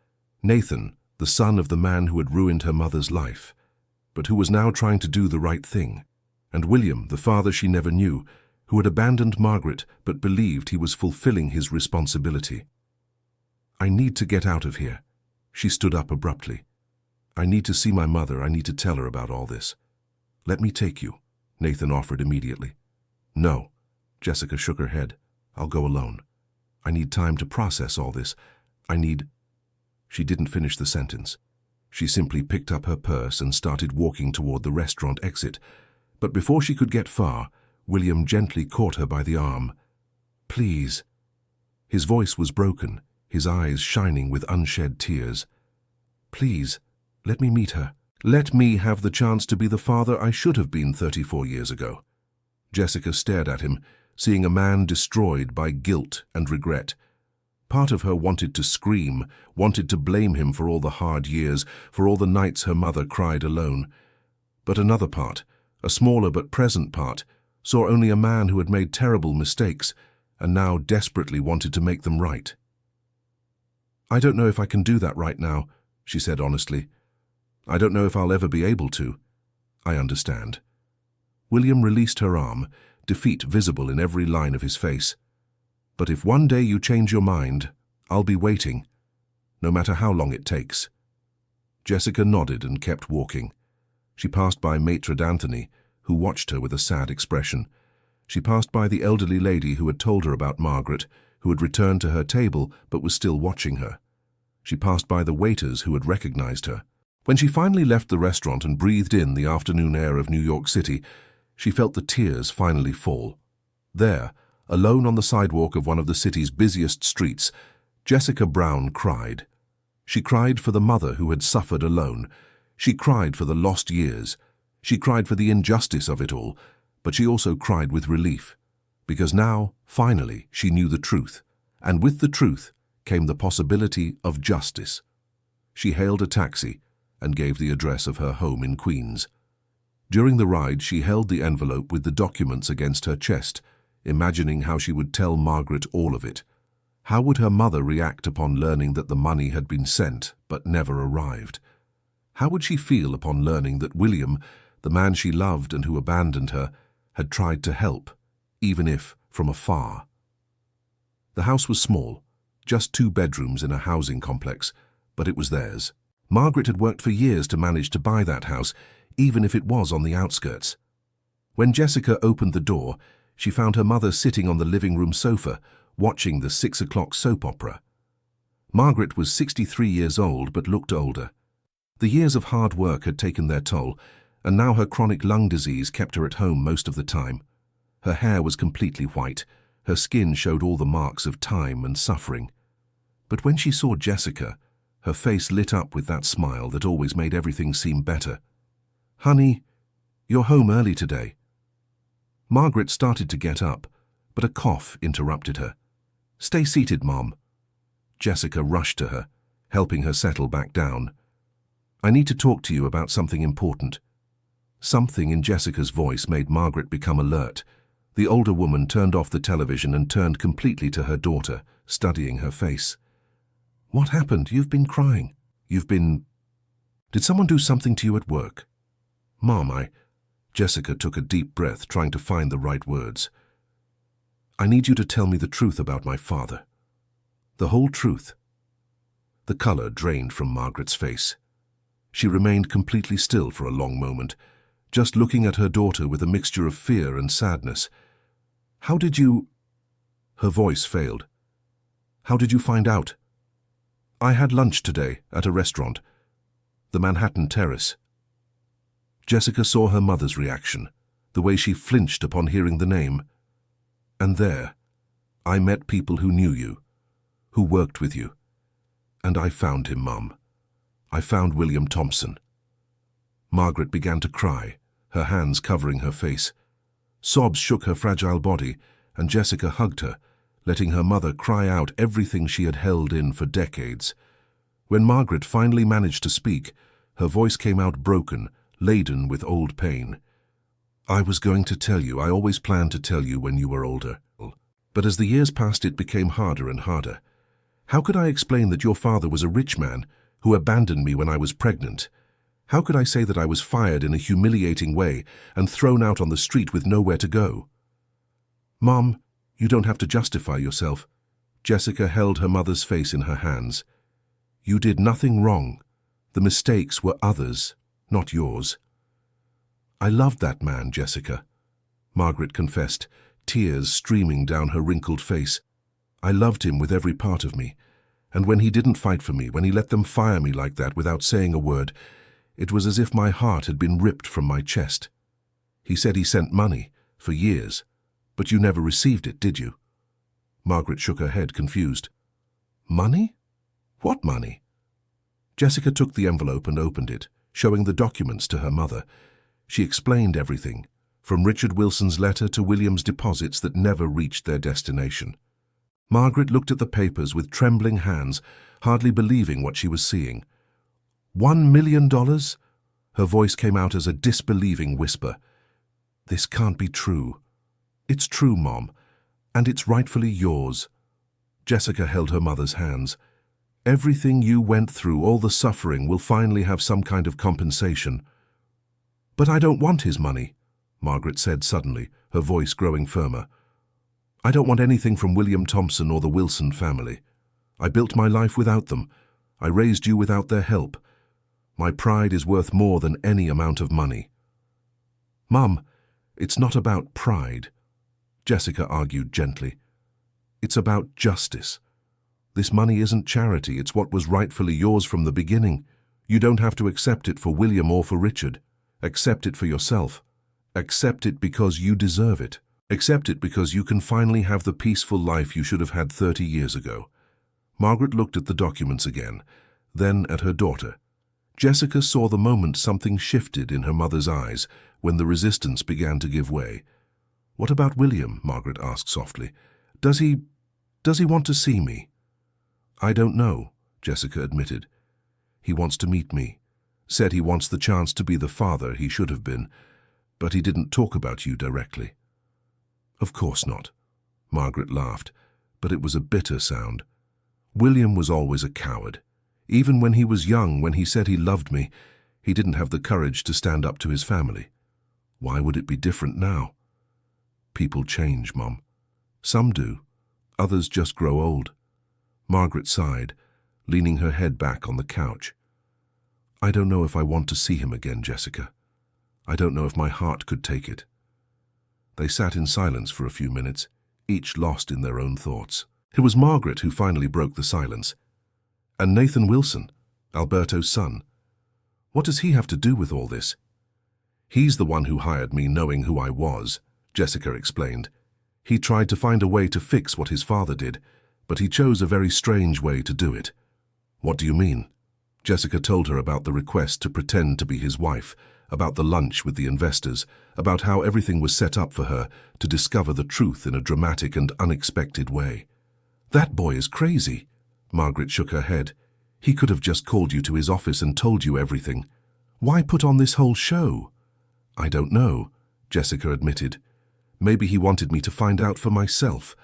S1: Nathan, the son of the man who had ruined her mother's life, but who was now trying to do the right thing, and William, the father she never knew, who had abandoned Margaret but believed he was fulfilling his responsibility. I need to get out of here. She stood up abruptly. I need to see my mother. I need to tell her about all this. Let me take you, Nathan offered immediately. No, Jessica shook her head. I'll go alone. I need time to process all this. She didn't finish the sentence. She simply picked up her purse and started walking toward the restaurant exit. But before she could get far, William gently caught her by the arm. Please. His voice was broken, his eyes shining with unshed tears. Please, let me meet her. Let me have the chance to be the father I should have been 34 years ago. Jessica stared at him, seeing a man destroyed by guilt and regret. Part of her wanted to scream, wanted to blame him for all the hard years, for all the nights her mother cried alone. But another part, a smaller but present part, saw only a man who had made terrible mistakes and now desperately wanted to make them right. I don't know if I can do that right now, she said honestly. I don't know if I'll ever be able to. I understand. William released her arm, defeat visible in every line of his face. But if one day you change your mind, I'll be waiting, no matter how long it takes. Jessica nodded and kept walking. She passed by Maitre d'Anthony, who watched her with a sad expression. She passed by the elderly lady who had told her about Margaret, who had returned to her table but was still watching her. She passed by the waiters who had recognized her. When she finally left the restaurant and breathed in the afternoon air of New York City, she felt the tears finally fall. There, alone on the sidewalk of one of the city's busiest streets, Jessica Brown cried. She cried for the mother who had suffered alone. She cried for the lost years. She cried for the injustice of it all, but she also cried with relief, because now, finally, she knew the truth, and with the truth came the possibility of justice. She hailed a taxi and gave the address of her home in Queens. During the ride, she held the envelope with the documents against her chest, imagining how she would tell Margaret all of it. How would her mother react upon learning that the money had been sent but never arrived? How would she feel upon learning that William, the man she loved and who abandoned her, had tried to help, even if from afar? The house was small, just 2 bedrooms in a housing complex, but it was theirs. Margaret had worked for years to manage to buy that house, even if it was on the outskirts. When Jessica opened the door, she found her mother sitting on the living room sofa, watching the 6 o'clock soap opera. Margaret was 63 years old but looked older. The years of hard work had taken their toll, and now her chronic lung disease kept her at home most of the time. Her hair was completely white. Her skin showed all the marks of time and suffering. But when she saw Jessica, her face lit up with that smile that always made everything seem better. "Honey, you're home early today." Margaret started to get up, but a cough interrupted her. "Stay seated, Mom." Jessica rushed to her, helping her settle back down. "I need to talk to you about something important." Something in Jessica's voice made Margaret become alert. The older woman turned off the television and turned completely to her daughter, studying her face. "What happened? You've been crying. Did someone do something to you at work?" "Mom, Jessica took a deep breath, trying to find the right words. "I need you to tell me the truth about my father. The whole truth." The color drained from Margaret's face. She remained completely still for a long moment, just looking at her daughter with a mixture of fear and sadness. "How did you—" Her voice failed. "How did you find out?" "I had lunch today at a restaurant. The Manhattan Terrace." Jessica saw her mother's reaction, the way she flinched upon hearing the name. "And there, I met people who knew you, who worked with you. And I found him, Mum. I found William Thompson." Margaret began to cry, her hands covering her face. Sobs shook her fragile body, and Jessica hugged her, letting her mother cry out everything she had held in for decades. When Margaret finally managed to speak, her voice came out broken, laden with old pain. "I was going to tell you. I always planned to tell you when you were older. But as the years passed, it became harder and harder. How could I explain that your father was a rich man who abandoned me when I was pregnant? How could I say that I was fired in a humiliating way and thrown out on the street with nowhere to go?" "Mom, you don't have to justify yourself." Jessica held her mother's face in her hands. "You did nothing wrong. The mistakes were others, not yours." "I loved that man, Jessica," Margaret confessed, tears streaming down her wrinkled face. "I loved him with every part of me. And when he didn't fight for me, when he let them fire me like that without saying a word, it was as if my heart had been ripped from my chest. He said he sent money, for years, but you never received it, did you?" Margaret shook her head, confused. "Money? What money?" Jessica took the envelope and opened it, showing the documents to her mother. She explained everything, from Richard Wilson's letter to William's deposits that never reached their destination. Margaret looked at the papers with trembling hands, hardly believing what she was seeing. $1 million? Her voice came out as a disbelieving whisper. "This can't be true." "It's true, Mom, and it's rightfully yours." Jessica held her mother's hands. "Everything you went through, all the suffering, will finally have some kind of compensation." "But I don't want his money," Margaret said suddenly, her voice growing firmer. "I don't want anything from William Thompson or the Wilson family. I built my life without them. I raised you without their help. My pride is worth more than any amount of money." "Mum, it's not about pride," Jessica argued gently. "It's about justice. This money isn't charity, it's what was rightfully yours from the beginning. You don't have to accept it for William or for Richard. Accept it for yourself. Accept it because you deserve it. Accept it because you can finally have the peaceful life you should have had 30 years ago." Margaret looked at the documents again, then at her daughter. Jessica saw the moment something shifted in her mother's eyes when the resistance began to give way. "What about William?" Margaret asked softly. Does he want to see me?" "I don't know," Jessica admitted. "He wants to meet me. Said he wants the chance to be the father he should have been, but he didn't talk about you directly." "Of course not." Margaret laughed, but it was a bitter sound. "William was always a coward. Even when he was young, when he said he loved me, he didn't have the courage to stand up to his family. Why would it be different now?" "People change, Mum. Some do. Others just grow old." Margaret sighed, leaning her head back on the couch. "I don't know if I want to see him again, Jessica. I don't know if my heart could take it." They sat in silence for a few minutes, each lost in their own thoughts. It was Margaret who finally broke the silence. "And Nathan Wilson, Alberto's son. What does he have to do with all this?" "He's the one who hired me knowing who I was," Jessica explained. "He tried to find a way to fix what his father did, but he chose a very strange way to do it." "What do you mean?" Jessica told her about the request to pretend to be his wife, about the lunch with the investors, about how everything was set up for her to discover the truth in a dramatic and unexpected way. "That boy is crazy." Margaret shook her head. "He could have just called you to his office and told you everything. Why put on this whole show?" "I don't know," Jessica admitted. "Maybe he wanted me to find out for myself.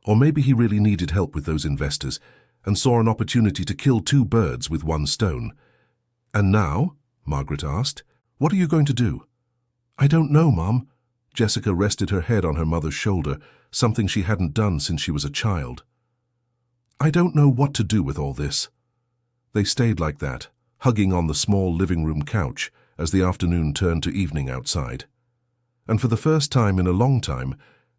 S1: Or maybe he really needed help with those investors and saw an opportunity to kill two birds with one stone." "And now?" Margaret asked. "What are you going to do?" "I don't know, Mum." Jessica rested her head on her mother's shoulder, something she hadn't done since she was a child. "I don't know what to do with all this." They stayed like that, hugging on the small living room couch as the afternoon turned to evening outside. And for the first time in a long time,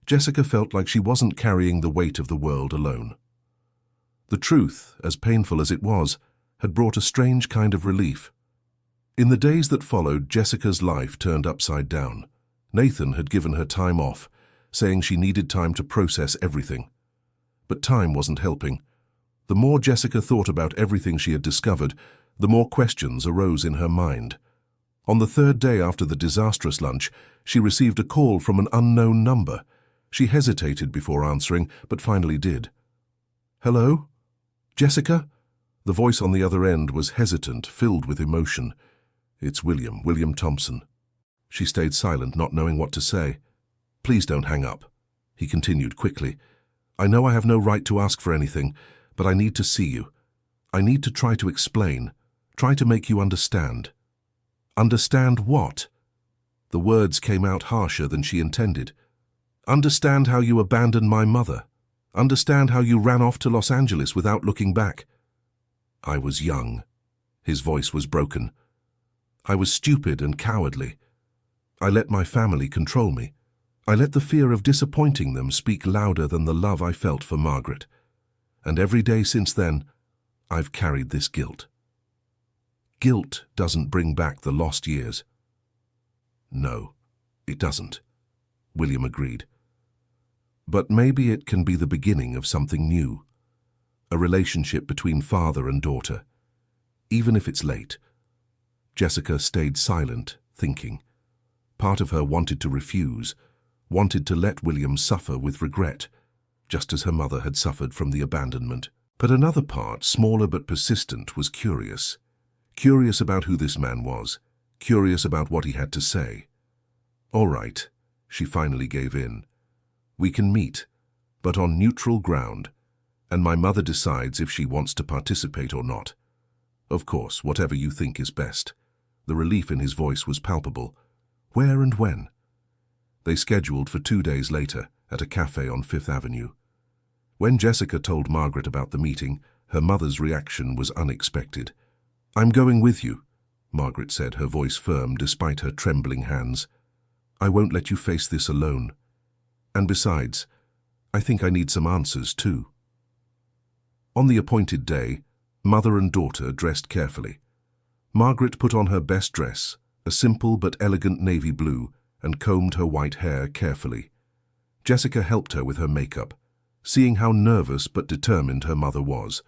S1: Jessica felt like she wasn't carrying the weight of the world alone. The truth, as painful as it was, had brought a strange kind of relief. In the days that followed, Jessica's life turned upside down. Nathan had given her time off, saying she needed time to process everything. But time wasn't helping. The more Jessica thought about everything she had discovered, the more questions arose in her mind. On the third day after the disastrous lunch, she received a call from an unknown number. She hesitated before answering, but finally did. "Hello? Jessica?" The voice on the other end was hesitant, filled with emotion. "It's William Thompson." She stayed silent, not knowing what to say. "Please don't hang up," he continued quickly. "I know I have no right to ask for anything, but I need to see you. I need to try to explain, try to make you understand." "Understand what?" The words came out harsher than she intended. "Understand how you abandoned my mother. Understand how you ran off to Los Angeles without looking back." "I was young." His voice was broken. "I was stupid and cowardly. I let my family control me. I let the fear of disappointing them speak louder than the love I felt for Margaret. And every day since then, I've carried this guilt." "Guilt doesn't bring back the lost years." "No, it doesn't," William agreed. "But maybe it can be the beginning of something new. A relationship between father and daughter. Even if it's late." Jessica stayed silent, thinking. Part of her wanted to refuse, wanted to let William suffer with regret, just as her mother had suffered from the abandonment. But another part, smaller but persistent, was curious. Curious about who this man was, curious about what he had to say. "All right," she finally gave in. "We can meet, but on neutral ground, and my mother decides if she wants to participate or not. Of course, whatever you think is best." The relief in his voice was palpable. "Where and when?" They scheduled for 2 days later at a cafe on Fifth Avenue. When Jessica told Margaret about the meeting, her mother's reaction was unexpected. "I'm going with you," Margaret said, her voice firm despite her trembling hands. "I won't let you face this alone. And besides, I think I need some answers too." On the appointed day, mother and daughter dressed carefully. Margaret put on her best dress, a simple but elegant navy blue, and combed her white hair carefully. Jessica helped her with her makeup, seeing how nervous but determined her mother was.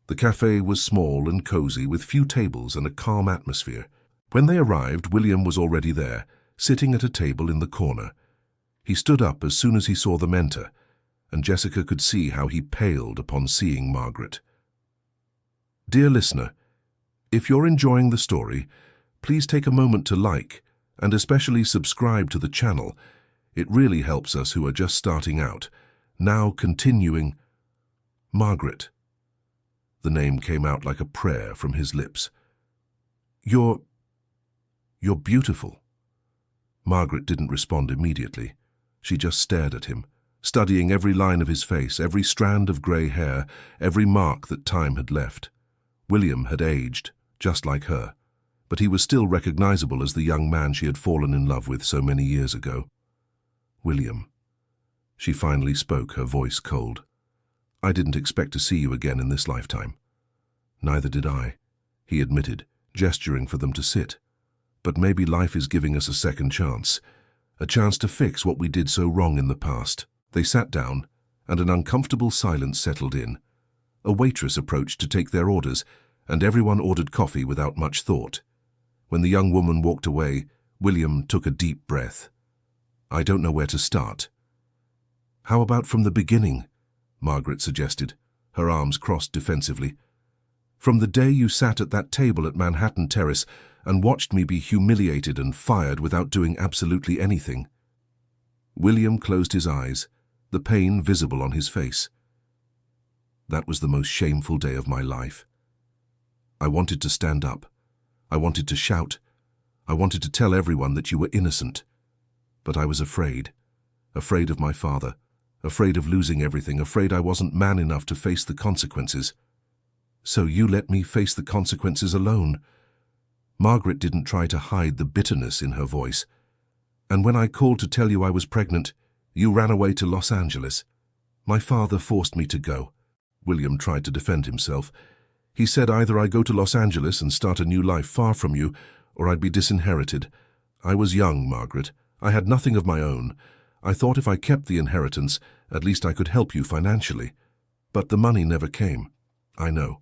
S1: The cafe was small and cozy, with few tables and a calm atmosphere. When they arrived, William was already there, sitting at a table in the corner. He stood up as soon as he saw them enter, and Jessica could see how he paled upon seeing Margaret. Dear listener, if you're enjoying the story, please take a moment to like and especially subscribe to the channel. It really helps us who are just starting out. Now continuing. Margaret. The name came out like a prayer from his lips. You're beautiful." Margaret didn't respond immediately. She just stared at him, studying every line of his face, every strand of grey hair, every mark that time had left. William had aged, just like her, but he was still recognizable as the young man she had fallen in love with so many years ago. "William." She finally spoke, her voice cold. "I didn't expect to see you again in this lifetime." "Neither did I," he admitted, gesturing for them to sit. "But maybe life is giving us a second chance, a chance to fix what we did so wrong in the past." They sat down, and an uncomfortable silence settled in. A waitress approached to take their orders, and everyone ordered coffee without much thought. When the young woman walked away, William took a deep breath. "I don't know where to start." "How about from the beginning?" Margaret suggested, her arms crossed defensively. "From the day you sat at that table at Manhattan Terrace and watched me be humiliated and fired without doing absolutely anything." William closed his eyes, the pain visible on his face. "That was the most shameful day of my life. I wanted to stand up. I wanted to shout. I wanted to tell everyone that you were innocent. But I was afraid. Afraid of my father. Afraid of losing everything. Afraid I wasn't man enough to face the consequences. So you let me face the consequences alone." Margaret didn't try to hide the bitterness in her voice. "And when I called to tell you I was pregnant, you ran away to Los Angeles. My father forced me to go." William tried to defend himself. "He said either I go to Los Angeles and start a new life far from you, or I'd be disinherited. I was young, Margaret. I had nothing of my own. I thought if I kept the inheritance, at least I could help you financially. But the money never came. I know."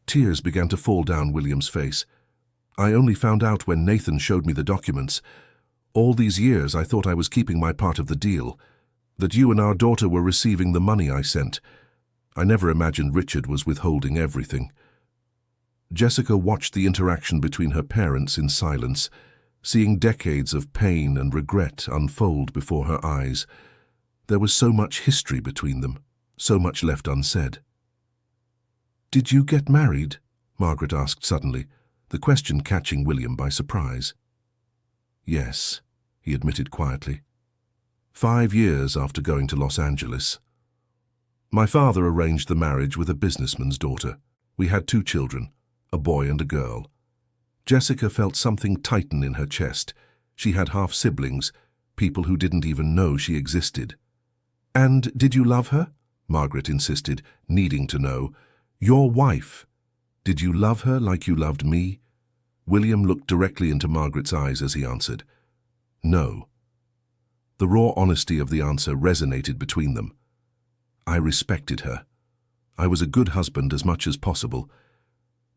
S1: Tears began to fall down William's face. "I only found out when Nathan showed me the documents. All these years I thought I was keeping my part of the deal, that you and our daughter were receiving the money I sent. I never imagined Richard was withholding everything." Jessica watched the interaction between her parents in silence, seeing decades of pain and regret unfold before her eyes. There was so much history between them, so much left unsaid. "Did you get married?" Margaret asked suddenly, the question catching William by surprise. "Yes," he admitted quietly. 5 years after going to Los Angeles. My father arranged the marriage with a businessman's daughter. We had 2 children, a boy and a girl. Jessica felt something tighten in her chest. She had half-siblings, people who didn't even know she existed. "And did you love her?" Margaret insisted, needing to know. "Your wife. Did you love her like you loved me?" William looked directly into Margaret's eyes as he answered, "No." The raw honesty of the answer resonated between them. "I respected her. I was a good husband as much as possible,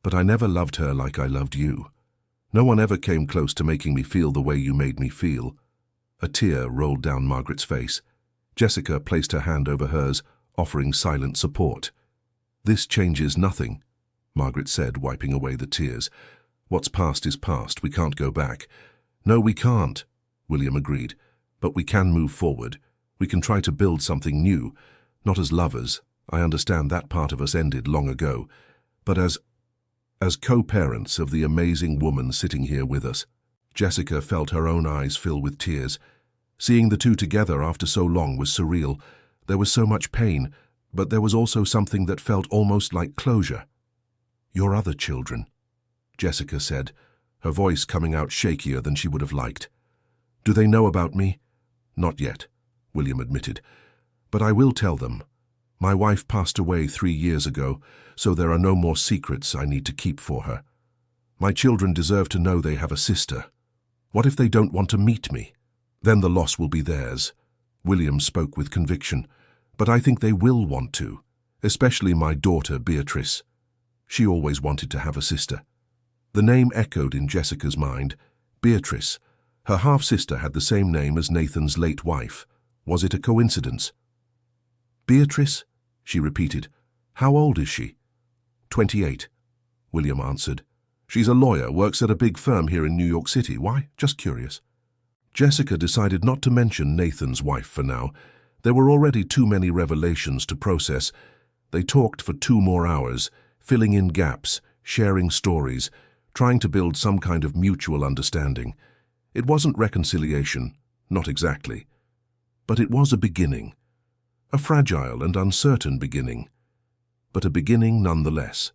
S1: but I never loved her like I loved you. No one ever came close to making me feel the way you made me feel." A tear rolled down Margaret's face. Jessica placed her hand over hers, offering silent support. "This changes nothing," Margaret said, wiping away the tears. "What's past is past. We can't go back." "No, we can't," William agreed. "But we can move forward. We can try to build something new. Not as lovers. I understand that part of us ended long ago. But as co-parents of the amazing woman sitting here with us." Jessica felt her own eyes fill with tears. Seeing the two together after so long was surreal. There was so much pain, But there was also something that felt almost like closure. "Your other children," Jessica said, her voice coming out shakier than she would have liked. "Do they know about me?" "Not yet," William admitted. "But I will tell them. My wife passed away 3 years ago, so there are no more secrets I need to keep for her. My children deserve to know they have a sister. What if they don't want to meet me? Then the loss will be theirs." William spoke with conviction. "But I think they will want to, especially my daughter Beatrice. She always wanted to have a sister." The name echoed in Jessica's mind. Beatrice. Her half-sister had the same name as Nathan's late wife. Was it a coincidence? "Beatrice?" she repeated. "How old is she?" 28, William answered. "She's a lawyer, works at a big firm here in New York City. Why? Just curious." Jessica decided not to mention Nathan's wife for now. There were already too many revelations to process. They talked for 2 more hours, filling in gaps, sharing stories, trying to build some kind of mutual understanding. It wasn't reconciliation, not exactly. But it was a beginning. A fragile and uncertain beginning. But a beginning nonetheless.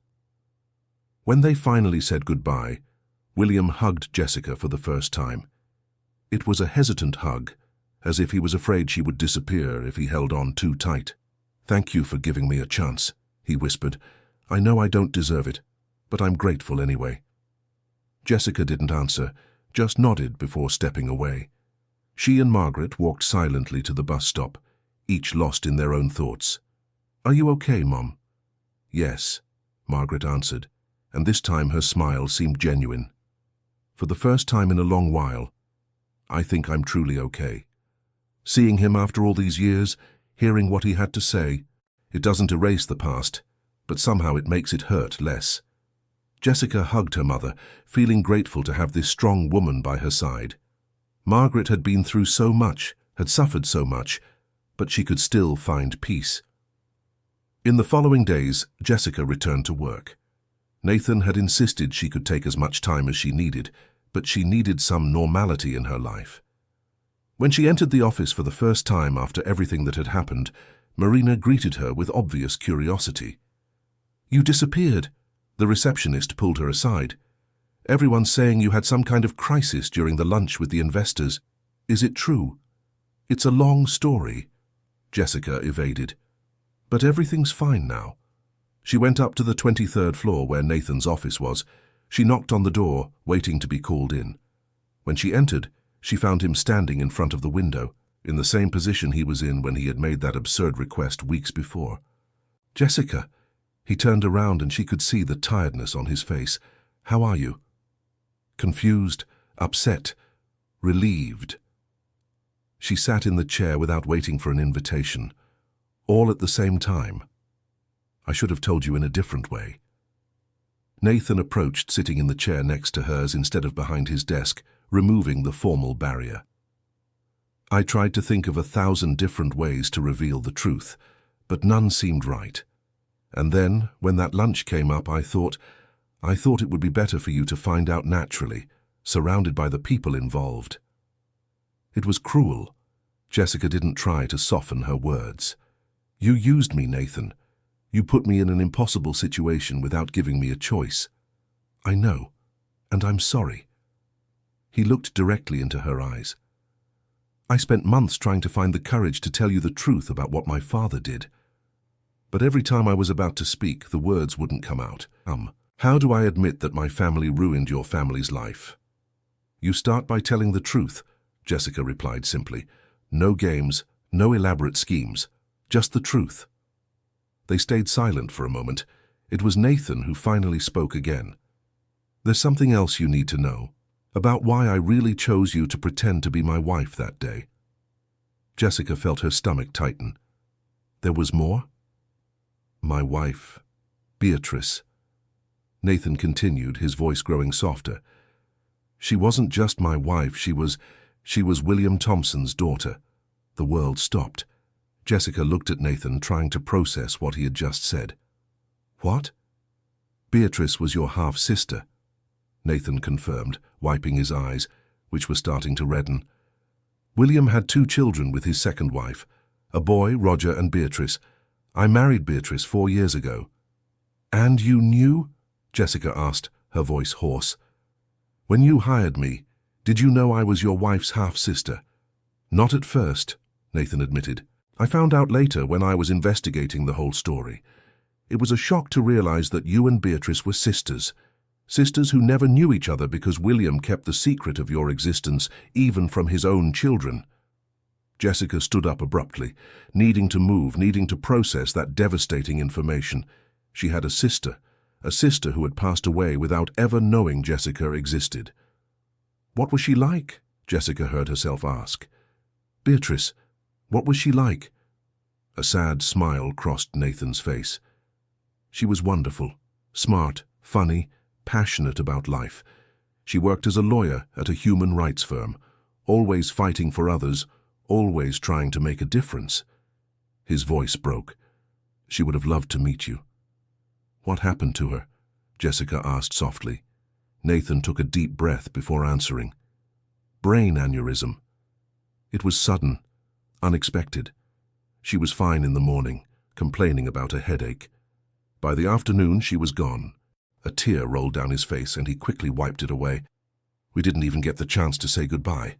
S1: When they finally said goodbye, William hugged Jessica for the first time. It was a hesitant hug, as if he was afraid she would disappear if he held on too tight. "Thank you for giving me a chance," he whispered. "I know I don't deserve it, but I'm grateful anyway." Jessica didn't answer, just nodded before stepping away. She and Margaret walked silently to the bus stop, each lost in their own thoughts. "Are you okay, Mom?" "Yes," Margaret answered, and this time her smile seemed genuine. "For the first time in a long while, I think I'm truly okay." Seeing him after all these years, hearing what he had to say, it doesn't erase the past, but somehow it makes it hurt less. Jessica hugged her mother, feeling grateful to have this strong woman by her side. Margaret had been through so much, had suffered so much, but she could still find peace. In the following days, Jessica returned to work. Nathan had insisted she could take as much time as she needed, but she needed some normality in her life. When she entered the office for the first time after everything that had happened, Marina greeted her with obvious curiosity. "You disappeared," the receptionist pulled her aside. "Everyone's saying you had some kind of crisis during the lunch with the investors. Is it true?" "It's a long story," Jessica evaded. "But everything's fine now." She went up to the 23rd floor where Nathan's office was. She knocked on the door, waiting to be called in. When she entered, she found him standing in front of the window, in the same position he was in when he had made that absurd request weeks before. "Jessica." He turned around and she could see the tiredness on his face. "How are you?" Confused, upset, relieved. She sat in the chair without waiting for an invitation. All at the same time. "I should have told you in a different way." Nathan approached, sitting in the chair next to hers instead of behind his desk, removing the formal barrier. "I tried to think of 1,000 different ways to reveal the truth, but none seemed right. And then, when that lunch came up, I thought it would be better for you to find out naturally, surrounded by the people involved." It was cruel. Jessica didn't try to soften her words. "You used me, Nathan. You put me in an impossible situation without giving me a choice. I know, and I'm sorry." He looked directly into her eyes. "I spent months trying to find the courage to tell you the truth about what my father did. But every time I was about to speak, the words wouldn't come out. How do I admit that my family ruined your family's life?" "You start by telling the truth," Jessica replied simply. "No games, no elaborate schemes, just the truth." They stayed silent for a moment. It was Nathan who finally spoke again. "There's something else you need to know, about why I really chose you to pretend to be my wife that day." Jessica felt her stomach tighten. "There was more?" "My wife, Beatrice," Nathan continued, his voice growing softer. "She wasn't just my wife, she was William Thompson's daughter." The world stopped. Jessica looked at Nathan, trying to process what he had just said. "What?" "Beatrice was your half-sister," Nathan confirmed, wiping his eyes, which were starting to redden. "William had 2 children with his second wife, a boy, Roger, and Beatrice. I married Beatrice 4 years ago. And you knew? Jessica asked, her voice hoarse. When you hired me, did you know I was your wife's half-sister? Not at first, Nathan admitted. I found out later when I was investigating the whole story. It was a shock to realize that you and Beatrice were sisters. Sisters who never knew each other because William kept the secret of your existence even from his own children. Jessica stood up abruptly, needing to move, needing to process that devastating information. She had a sister who had passed away without ever knowing Jessica existed. What was she like? Jessica heard herself ask. Beatrice, what was she like? A sad smile crossed Nathan's face. She was wonderful, smart, funny, passionate about life. She worked as a lawyer at a human rights firm, always fighting for others, always trying to make a difference. His voice broke. She would have loved to meet you. What happened to her? Jessica asked softly. Nathan took a deep breath before answering. Brain aneurysm. It was sudden, unexpected. She was fine in the morning, complaining about a headache. By the afternoon, she was gone. A tear rolled down his face and he quickly wiped it away. We didn't even get the chance to say goodbye.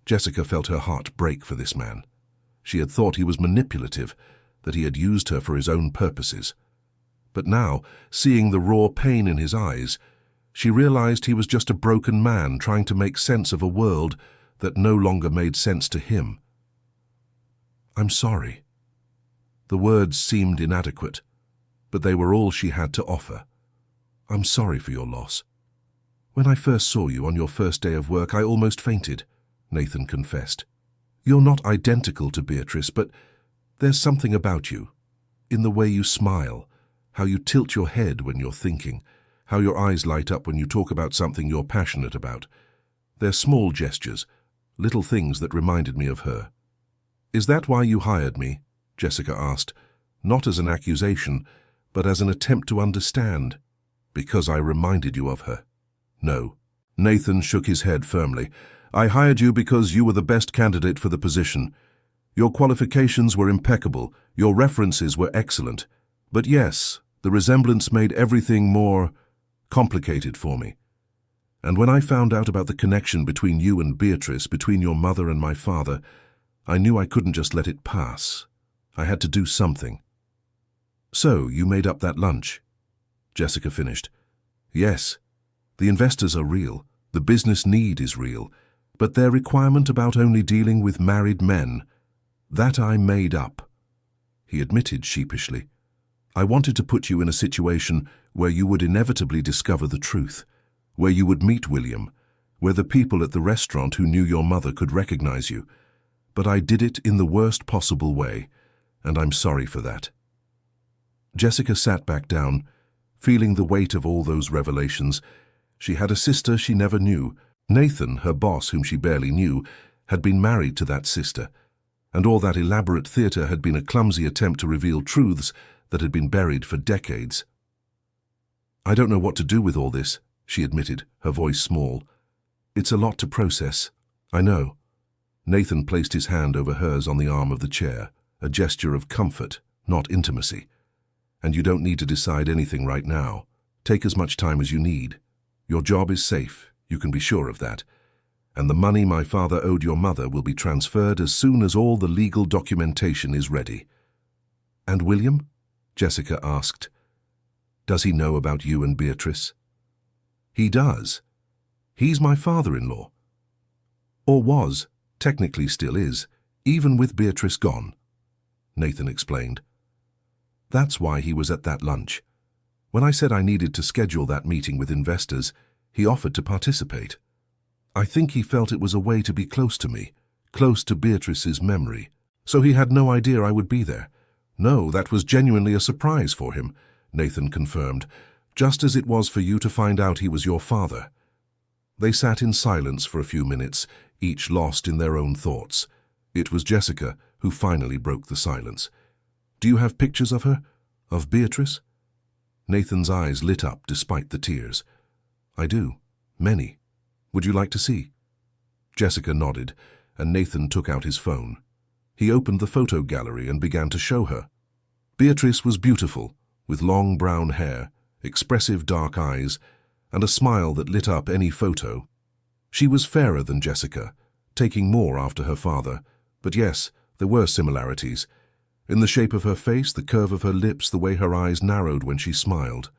S1: Jessica felt her heart break for this man. She had thought he was manipulative, that he had used her for his own purposes. But now, seeing the raw pain in his eyes, she realized he was just a broken man trying to make sense of a world that no longer made sense to him. I'm sorry. The words seemed inadequate, but they were all she had to offer. I'm sorry for your loss. When I first saw you on your first day of work, I almost fainted, Nathan confessed. You're not identical to Beatrice, but there's something about you, in the way you smile, how you tilt your head when you're thinking, how your eyes light up when you talk about something you're passionate about. They're small gestures, little things that reminded me of her. Is that why you hired me? Jessica asked, not as an accusation, but as an attempt to understand. Because I reminded you of her. No. Nathan shook his head firmly. I hired you because you were the best candidate for the position. Your qualifications were impeccable, your references were excellent. But yes, the resemblance made everything more complicated for me. And when I found out about the connection between you and Beatrice, between your mother and my father, I knew I couldn't just let it pass. I had to do something. So, you made up that lunch? Jessica finished. Yes. The investors are real. The business need is real. But their requirement about only dealing with married men, that I made up. He admitted sheepishly. I wanted to put you in a situation where you would inevitably discover the truth, where you would meet William, where the people at the restaurant who knew your mother could recognize you. But I did it in the worst possible way, and I'm sorry for that. Jessica sat back down, feeling the weight of all those revelations. She had a sister she never knew. Nathan, her boss, whom she barely knew, had been married to that sister, and all that elaborate theater had been a clumsy attempt to reveal truths that had been buried for decades. I don't know what to do with all this, she admitted, her voice small. It's a lot to process. I know. Nathan placed his hand over hers on the arm of the chair, a gesture of comfort, not intimacy. And you don't need to decide anything right now. Take as much time as you need. Your job is safe, you can be sure of that. And the money my father owed your mother will be transferred as soon as all the legal documentation is ready. And William? Jessica asked. Does he know about you and Beatrice? He does. He's my father-in-law. Or was, technically still is, even with Beatrice gone, Nathan explained. That's why he was at that lunch. When I said I needed to schedule that meeting with investors, he offered to participate. I think he felt it was a way to be close to me, close to Beatrice's memory. So he had no idea I would be there. No, that was genuinely a surprise for him, Nathan confirmed, just as it was for you to find out he was your father. They sat in silence for a few minutes, each lost in their own thoughts. It was Jessica who finally broke the silence. Do you have pictures of her? Of Beatrice? Nathan's eyes lit up despite the tears. I do. Many. Would you like to see? Jessica nodded, and Nathan took out his phone. He opened the photo gallery and began to show her. Beatrice was beautiful, with long brown hair, expressive dark eyes, and a smile that lit up any photo. She was fairer than Jessica, taking more after her father, but yes, there were similarities. In the shape of her face, the curve of her lips, the way her eyes narrowed when she smiled.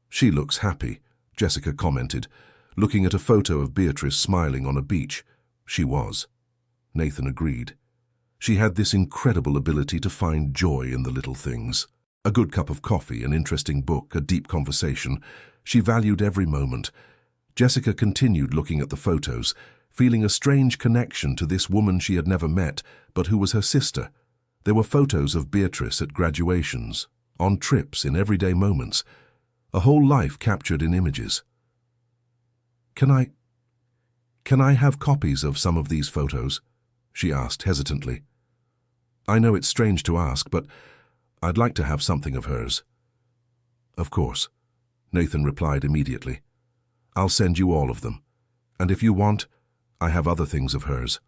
S1: "She looks happy," Jessica commented, looking at a photo of Beatrice smiling on a beach. She was. Nathan agreed. She had this incredible ability to find joy in the little things. A good cup of coffee, an interesting book, a deep conversation. She valued every moment. Jessica continued looking at the photos, feeling a strange connection to this woman she had never met, but who was her sister. There were photos of Beatrice at graduations, on trips, in everyday moments. A whole life captured in images. Can I have copies of some of these photos?" she asked hesitantly. "I know it's strange to ask, but I'd like to have something of hers." "Of course," Nathan replied immediately. "I'll send you all of them. And if you want, I have other things of hers.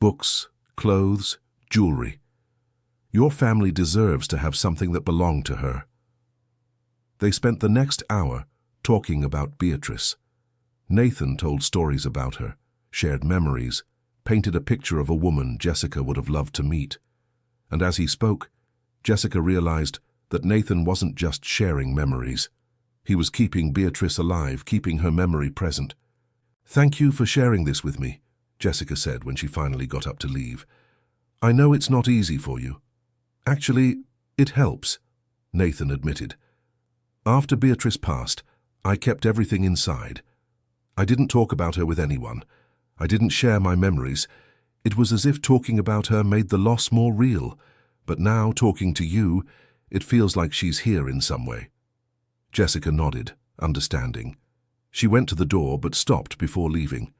S1: Books, clothes, jewelry. Your family deserves to have something that belonged to her." They spent the next hour talking about Beatrice. Nathan told stories about her, shared memories, painted a picture of a woman Jessica would have loved to meet. And as he spoke, Jessica realized that Nathan wasn't just sharing memories. He was keeping Beatrice alive, keeping her memory present. "Thank you for sharing this with me," Jessica said when she finally got up to leave. "I know it's not easy for you." "Actually, it helps," Nathan admitted. "After Beatrice passed, I kept everything inside. I didn't talk about her with anyone. I didn't share my memories. It was as if talking about her made the loss more real. But now, talking to you, it feels like she's here in some way." Jessica nodded, understanding. She went to the door but stopped before leaving.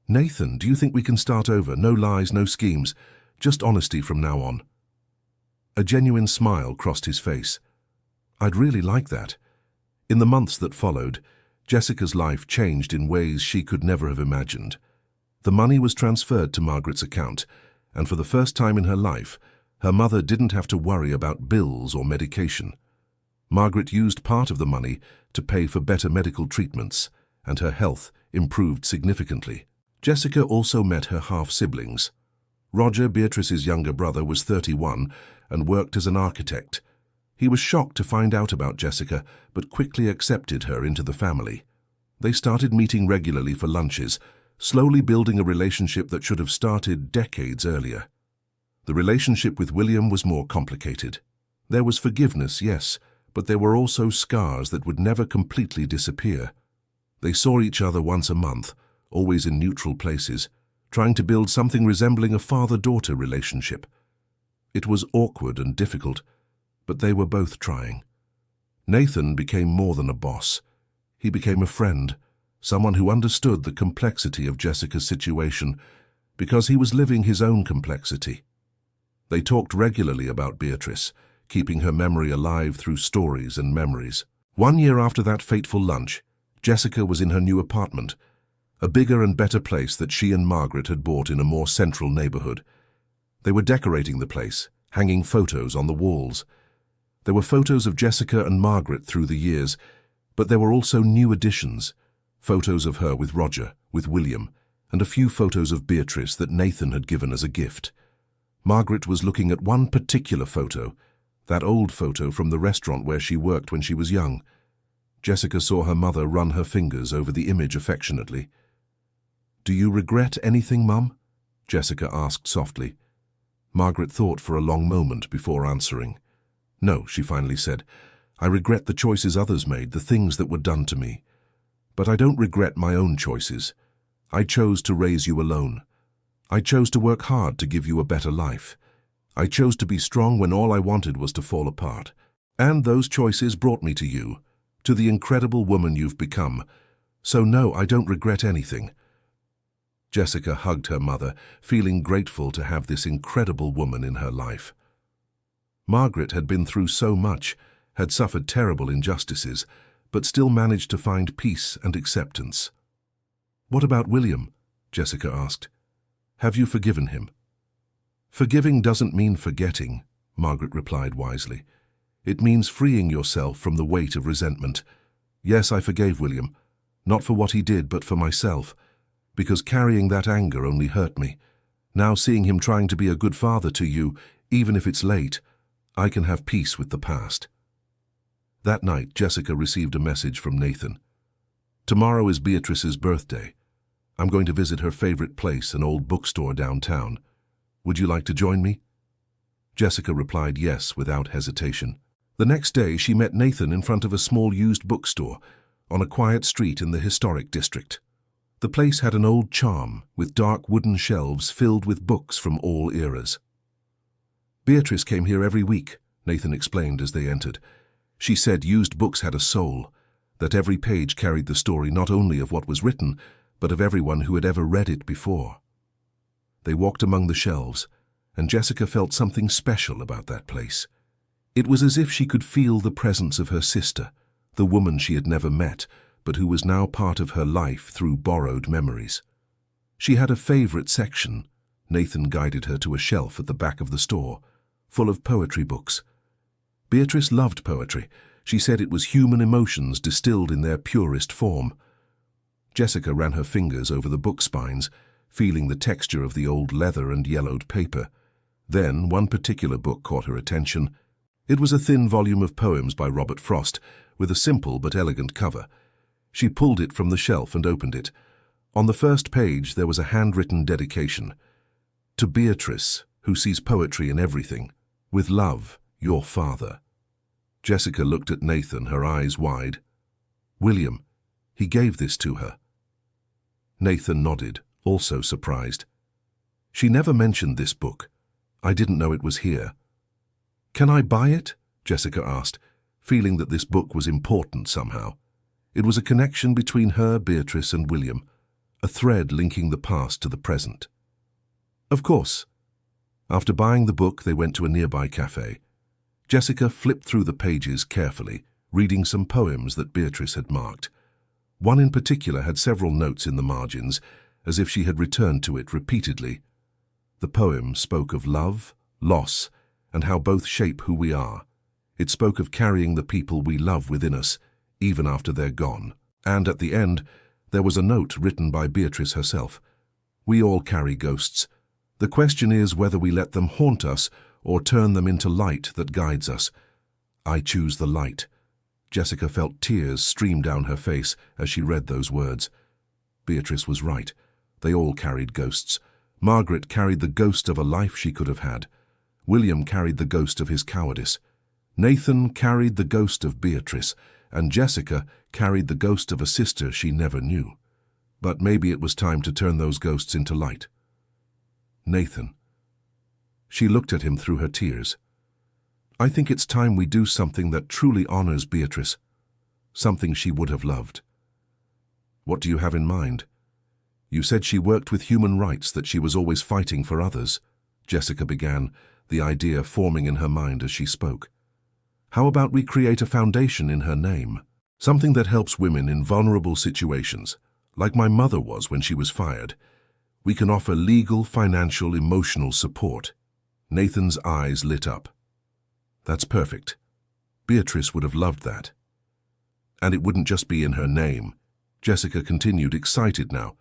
S1: "Nathan, do you think we can start over? No lies, no schemes. Just honesty from now on." A genuine smile crossed his face. "I'd really like that." In the months that followed, Jessica's life changed in ways she could never have imagined. The money was transferred to Margaret's account, and for the first time in her life, her mother didn't have to worry about bills or medication. Margaret used part of the money to pay for better medical treatments, and her health improved significantly. Jessica also met her half-siblings. Roger, Beatrice's younger brother, was 31 and worked as an architect. He was shocked to find out about Jessica, but quickly accepted her into the family. They started meeting regularly for lunches, slowly building a relationship that should have started decades earlier. The relationship with William was more complicated. There was forgiveness, yes, but there were also scars that would never completely disappear. They saw each other once a month, always in neutral places, trying to build something resembling a father-daughter relationship. It was awkward and difficult, but they were both trying. Nathan became more than a boss. He became a friend, someone who understood the complexity of Jessica's situation because he was living his own complexity. They talked regularly about Beatrice, keeping her memory alive through stories and memories. 1 year after that fateful lunch, Jessica was in her new apartment, a bigger and better place that she and Margaret had bought in a more central neighborhood. They were decorating the place, hanging photos on the walls. There were photos of Jessica and Margaret through the years, but there were also new additions, photos of her with Roger, with William, and a few photos of Beatrice that Nathan had given as a gift. Margaret was looking at one particular photo, that old photo from the restaurant where she worked when she was young. Jessica saw her mother run her fingers over the image affectionately. "Do you regret anything, Mum?" Jessica asked softly. Margaret thought for a long moment before answering. "No," she finally said. "I regret the choices others made, the things that were done to me. But I don't regret my own choices. I chose to raise you alone. I chose to work hard to give you a better life. I chose to be strong when all I wanted was to fall apart. And those choices brought me to you, to the incredible woman you've become. So no, I don't regret anything." Jessica hugged her mother, feeling grateful to have this incredible woman in her life. Margaret had been through so much, had suffered terrible injustices, but still managed to find peace and acceptance. "What about William?" Jessica asked. "Have you forgiven him?" "Forgiving doesn't mean forgetting," Margaret replied wisely. It means freeing yourself from the weight of resentment. Yes, I forgave William, not for what he did, but for myself, because carrying that anger only hurt me. Now seeing him trying to be a good father to you, even if it's late, I can have peace with the past." That night, Jessica received a message from Nathan. "Tomorrow is Beatrice's birthday. I'm going to visit her favorite place, an old bookstore downtown. Would you like to join me?" Jessica replied yes without hesitation. The next day, she met Nathan in front of a small used bookstore on a quiet street in the historic district. The place had an old charm, with dark wooden shelves filled with books from all eras. "Beatrice came here every week," Nathan explained as they entered. "She said used books had a soul, that every page carried the story not only of what was written, but of everyone who had ever read it before." They walked among the shelves, and Jessica felt something special about that place. It was as if she could feel the presence of her sister, the woman she had never met, but who was now part of her life through borrowed memories. She had a favorite section. Nathan guided her to a shelf at the back of the store, full of poetry books. Beatrice loved poetry. She said it was human emotions distilled in their purest form. Jessica ran her fingers over the book spines, feeling the texture of the old leather and yellowed paper. Then one particular book caught her attention. It was a thin volume of poems by Robert Frost, with a simple but elegant cover. She pulled it from the shelf and opened it. On the first page there was a handwritten dedication. "To Beatrice, who sees poetry in everything. With love, your father." Jessica looked at Nathan, her eyes wide. "William, he gave this to her." Nathan nodded, also surprised. "She never mentioned this book. I didn't know it was here." "Can I buy it?" Jessica asked, feeling that this book was important somehow. It was a connection between her, Beatrice, and William, a thread linking the past to the present. "Of course." After buying the book, they went to a nearby cafe. Jessica flipped through the pages carefully, reading some poems that Beatrice had marked. One in particular had several notes in the margins, as if she had returned to it repeatedly. The poem spoke of love, loss, and how both shape who we are. It spoke of carrying the people we love within us, even after they're gone. And at the end, there was a note written by Beatrice herself. "We all carry ghosts. The question is whether we let them haunt us or turn them into light that guides us. I choose the light." Jessica felt tears stream down her face as she read those words. Beatrice was right. They all carried ghosts. Margaret carried the ghost of a life she could have had. William carried the ghost of his cowardice. Nathan carried the ghost of Beatrice, and Jessica carried the ghost of a sister she never knew. But maybe it was time to turn those ghosts into light. "Nathan." She looked at him through her tears. "I think it's time we do something that truly honors Beatrice, something she would have loved." "What do you have in mind?" "You said she worked with human rights, that she was always fighting for others," Jessica began, the idea forming in her mind as she spoke. "How about we create a foundation in her name? Something that helps women in vulnerable situations, like my mother was when she was fired. We can offer legal, financial, emotional support." Nathan's eyes lit up. "That's perfect. Beatrice would have loved that. And it wouldn't just be in her name," Jessica continued, excited now.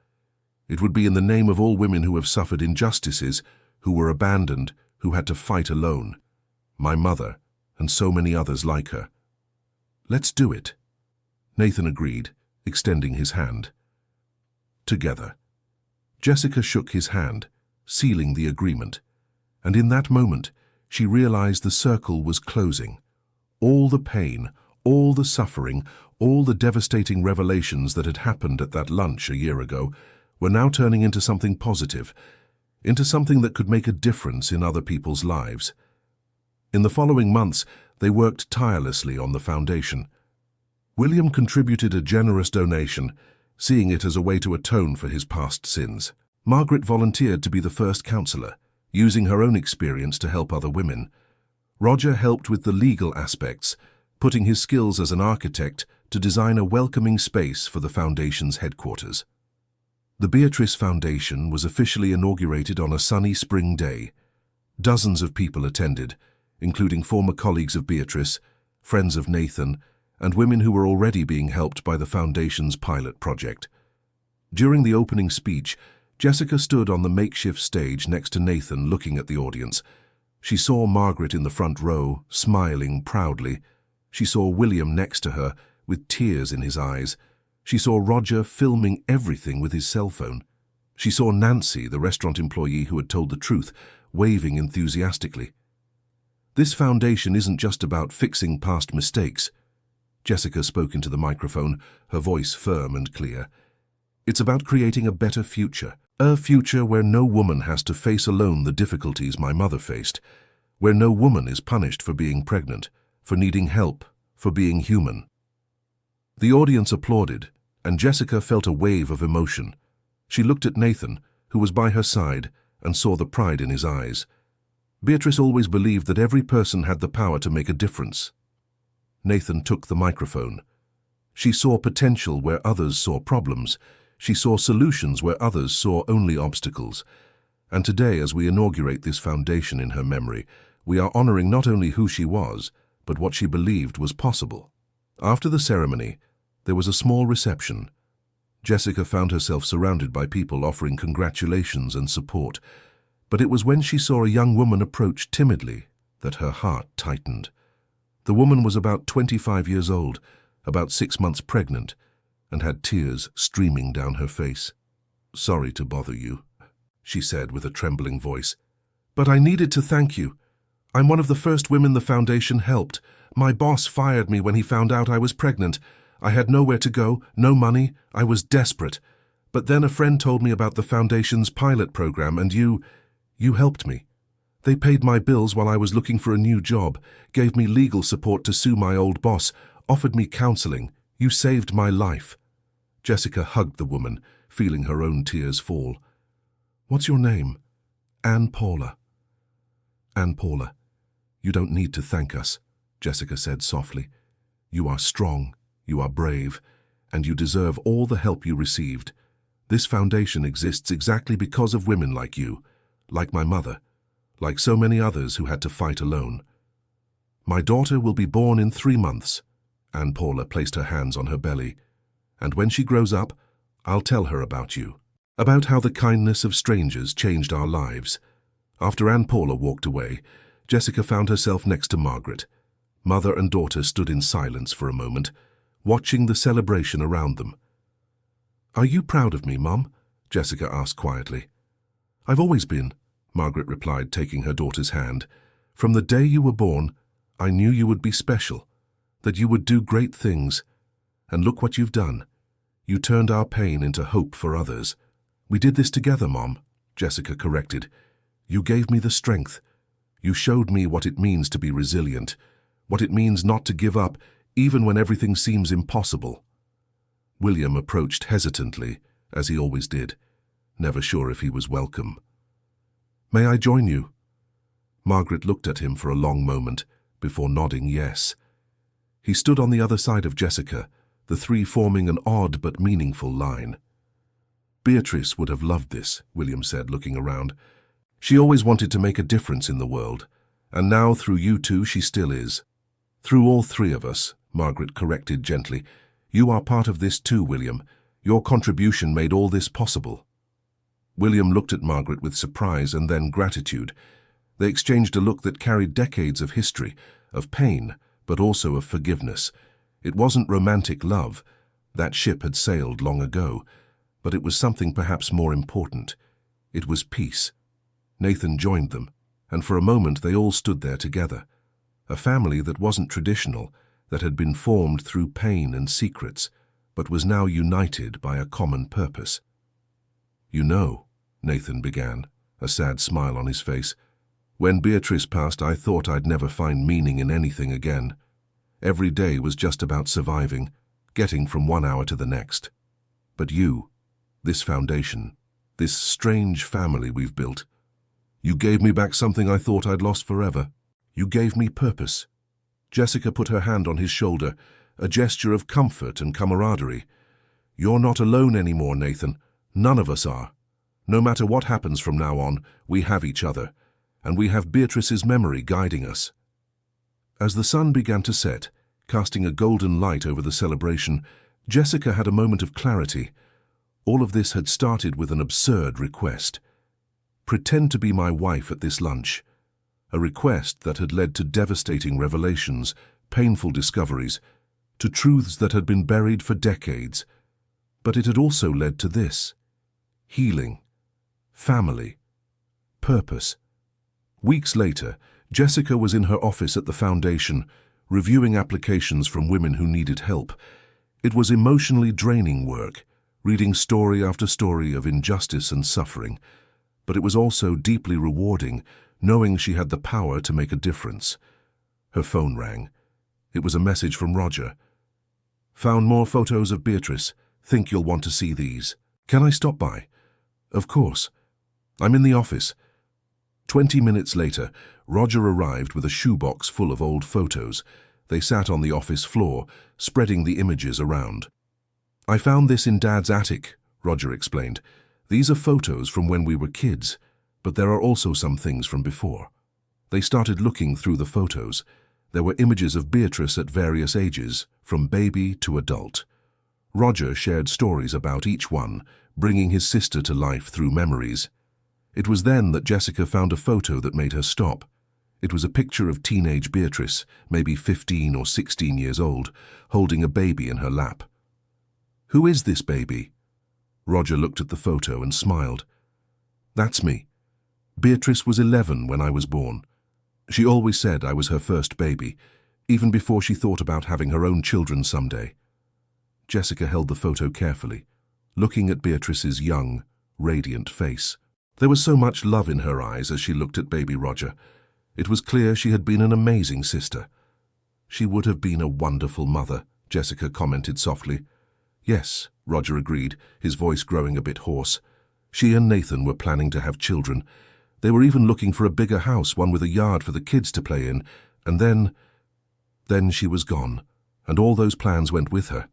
S1: "It would be in the name of all women who have suffered injustices, who were abandoned, who had to fight alone. My mother, and so many others like her." "Let's do it." Nathan agreed, extending his hand. Together. Jessica shook his hand, sealing the agreement. And in that moment, she realized the circle was closing. All the pain, all the suffering, all the devastating revelations that had happened at that lunch a year ago were now turning into something positive, into something that could make a difference in other people's lives. In the following months, they worked tirelessly on the foundation. William contributed a generous donation, seeing it as a way to atone for his past sins. Margaret volunteered to be the first counselor, using her own experience to help other women. Roger helped with the legal aspects, putting his skills as an architect to design a welcoming space for the Foundation's headquarters. The Beatrice Foundation was officially inaugurated on a sunny spring day. Dozens of people attended, including former colleagues of Beatrice, friends of Nathan, and women who were already being helped by the Foundation's pilot project. During the opening speech, Jessica stood on the makeshift stage next to Nathan, looking at the audience. She saw Margaret in the front row, smiling proudly. She saw William next to her, with tears in his eyes. She saw Roger filming everything with his cell phone. She saw Nancy, the restaurant employee who had told the truth, waving enthusiastically. This foundation isn't just about fixing past mistakes. Jessica spoke into the microphone, her voice firm and clear. It's about creating a better future. A future where no woman has to face alone the difficulties my mother faced, where no woman is punished for being pregnant, for needing help, for being human. The audience applauded, and Jessica felt a wave of emotion. She looked at Nathan, who was by her side, and saw the pride in his eyes. Beatrice always believed that every person had the power to make a difference. Nathan took the microphone. She saw potential where others saw problems. She saw solutions where others saw only obstacles. And today, as we inaugurate this foundation in her memory, we are honoring not only who she was, but what she believed was possible. After the ceremony, there was a small reception. Jessica found herself surrounded by people offering congratulations and support, but it was when she saw a young woman approach timidly that her heart tightened. The woman was about 25 years old, about 6 months pregnant, and had tears streaming down her face. "Sorry to bother you," she said with a trembling voice, "but I needed to thank you. I'm one of the first women the foundation helped. My boss fired me when he found out I was pregnant. I had nowhere to go, no money, I was desperate. But then a friend told me about the foundation's pilot program, and you helped me. They paid my bills while I was looking for a new job, gave me legal support to sue my old boss, offered me counseling. You saved my life." Jessica hugged the woman, feeling her own tears fall. "What's your name?" "Anne Paula." "Anne Paula, you don't need to thank us," Jessica said softly. "You are strong, you are brave, and you deserve all the help you received. This foundation exists exactly because of women like you, like my mother, like so many others who had to fight alone. My daughter will be born in 3 months." Anne Paula placed her hands on her belly. "And when she grows up, I'll tell her about you, about how the kindness of strangers changed our lives." After Anne Paula walked away, Jessica found herself next to Margaret. Mother and daughter stood in silence for a moment, watching the celebration around them. "Are you proud of me, Mum?" Jessica asked quietly. "I've always been," Margaret replied, taking her daughter's hand. "From the day you were born, I knew you would be special, that you would do great things. And look what you've done. You turned our pain into hope for others." "We did this together, Mom," Jessica corrected. "You gave me the strength. You showed me what it means to be resilient, what it means not to give up, even when everything seems impossible." William approached hesitantly, as he always did, never sure if he was welcome. "May I join you?" Margaret looked at him for a long moment, before nodding yes. He stood on the other side of Jessica, the three forming an odd but meaningful line. "Beatrice would have loved this," William said, looking around. "She always wanted to make a difference in the world, and now through you two she still is." "Through all three of us," Margaret corrected gently. "You are part of this too, William. Your contribution made all this possible." William looked at Margaret with surprise and then gratitude. They exchanged a look that carried decades of history, of pain, but also of forgiveness. It wasn't romantic love. That ship had sailed long ago. But it was something perhaps more important. It was peace. Nathan joined them, and for a moment they all stood there together. A family that wasn't traditional, that had been formed through pain and secrets, but was now united by a common purpose. "You know," Nathan began, a sad smile on his face, "when Beatrice passed, I thought I'd never find meaning in anything again. Every day was just about surviving, getting from one hour to the next. But you, this foundation, this strange family we've built, you gave me back something I thought I'd lost forever. You gave me purpose." Jessica put her hand on his shoulder, a gesture of comfort and camaraderie. "You're not alone anymore, Nathan. None of us are. No matter what happens from now on, we have each other, and we have Beatrice's memory guiding us." As the sun began to set, casting a golden light over the celebration, Jessica had a moment of clarity. All of this had started with an absurd request. Pretend to be my wife at this lunch. A request that had led to devastating revelations, painful discoveries, to truths that had been buried for decades. But it had also led to this: healing, family, purpose. Weeks later, Jessica was in her office at the foundation, reviewing applications from women who needed help. It was emotionally draining work, reading story after story of injustice and suffering, but it was also deeply rewarding, knowing she had the power to make a difference. Her phone rang. It was a message from Roger. "Found more photos of Beatrice. Think you'll want to see these. Can I stop by?" "Of course. I'm in the office." 20 minutes later, Roger arrived with a shoebox full of old photos. They sat on the office floor, spreading the images around. "I found this in Dad's attic," Roger explained. "These are photos from when we were kids, but there are also some things from before." They started looking through the photos. There were images of Beatrice at various ages, from baby to adult. Roger shared stories about each one, bringing his sister to life through memories. It was then that Jessica found a photo that made her stop. It was a picture of teenage Beatrice, maybe 15 or 16 years old, holding a baby in her lap. "Who is this baby?" Roger looked at the photo and smiled. "That's me. Beatrice was 11 when I was born. She always said I was her first baby, even before she thought about having her own children someday." Jessica held the photo carefully, looking at Beatrice's young, radiant face. There was so much love in her eyes as she looked at baby Roger. It was clear she had been an amazing sister. "She would have been a wonderful mother," Jessica commented softly. "Yes," Roger agreed, his voice growing a bit hoarse. "She and Nathan were planning to have children. They were even looking for a bigger house, one with a yard for the kids to play in, and then she was gone, and all those plans went with her."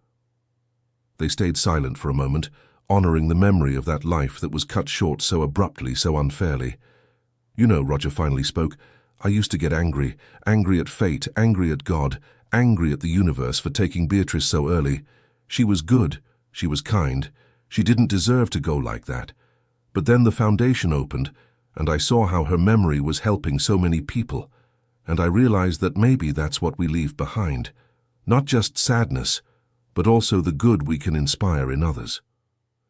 S1: They stayed silent for a moment, honoring the memory of that life that was cut short so abruptly, so unfairly. "You know," Roger finally spoke, "I used to get angry at fate, angry at God, angry at the universe for taking Beatrice so early. She was good, she was kind, she didn't deserve to go like that. But then the foundation opened, and I saw how her memory was helping so many people, and I realized that maybe that's what we leave behind. Not just sadness, but also the good we can inspire in others."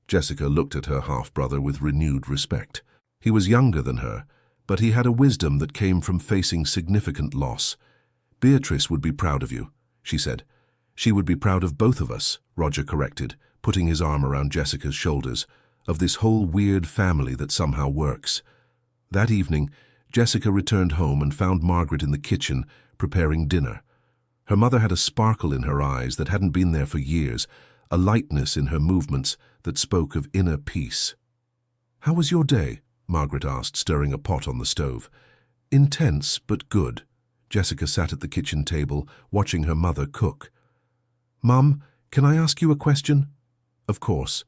S1: Jessica looked at her half-brother with renewed respect. He was younger than her, but he had a wisdom that came from facing significant loss. "Beatrice would be proud of you," she said. "She would be proud of both of us," Roger corrected, putting his arm around Jessica's shoulders, "of this whole weird family that somehow works." That evening, Jessica returned home and found Margaret in the kitchen, preparing dinner. Her mother had a sparkle in her eyes that hadn't been there for years, a lightness in her movements that spoke of inner peace. "How was your day?" Margaret asked, stirring a pot on the stove. "Intense, but good." Jessica sat at the kitchen table, watching her mother cook. "Mum, can I ask you a question?" "Of course.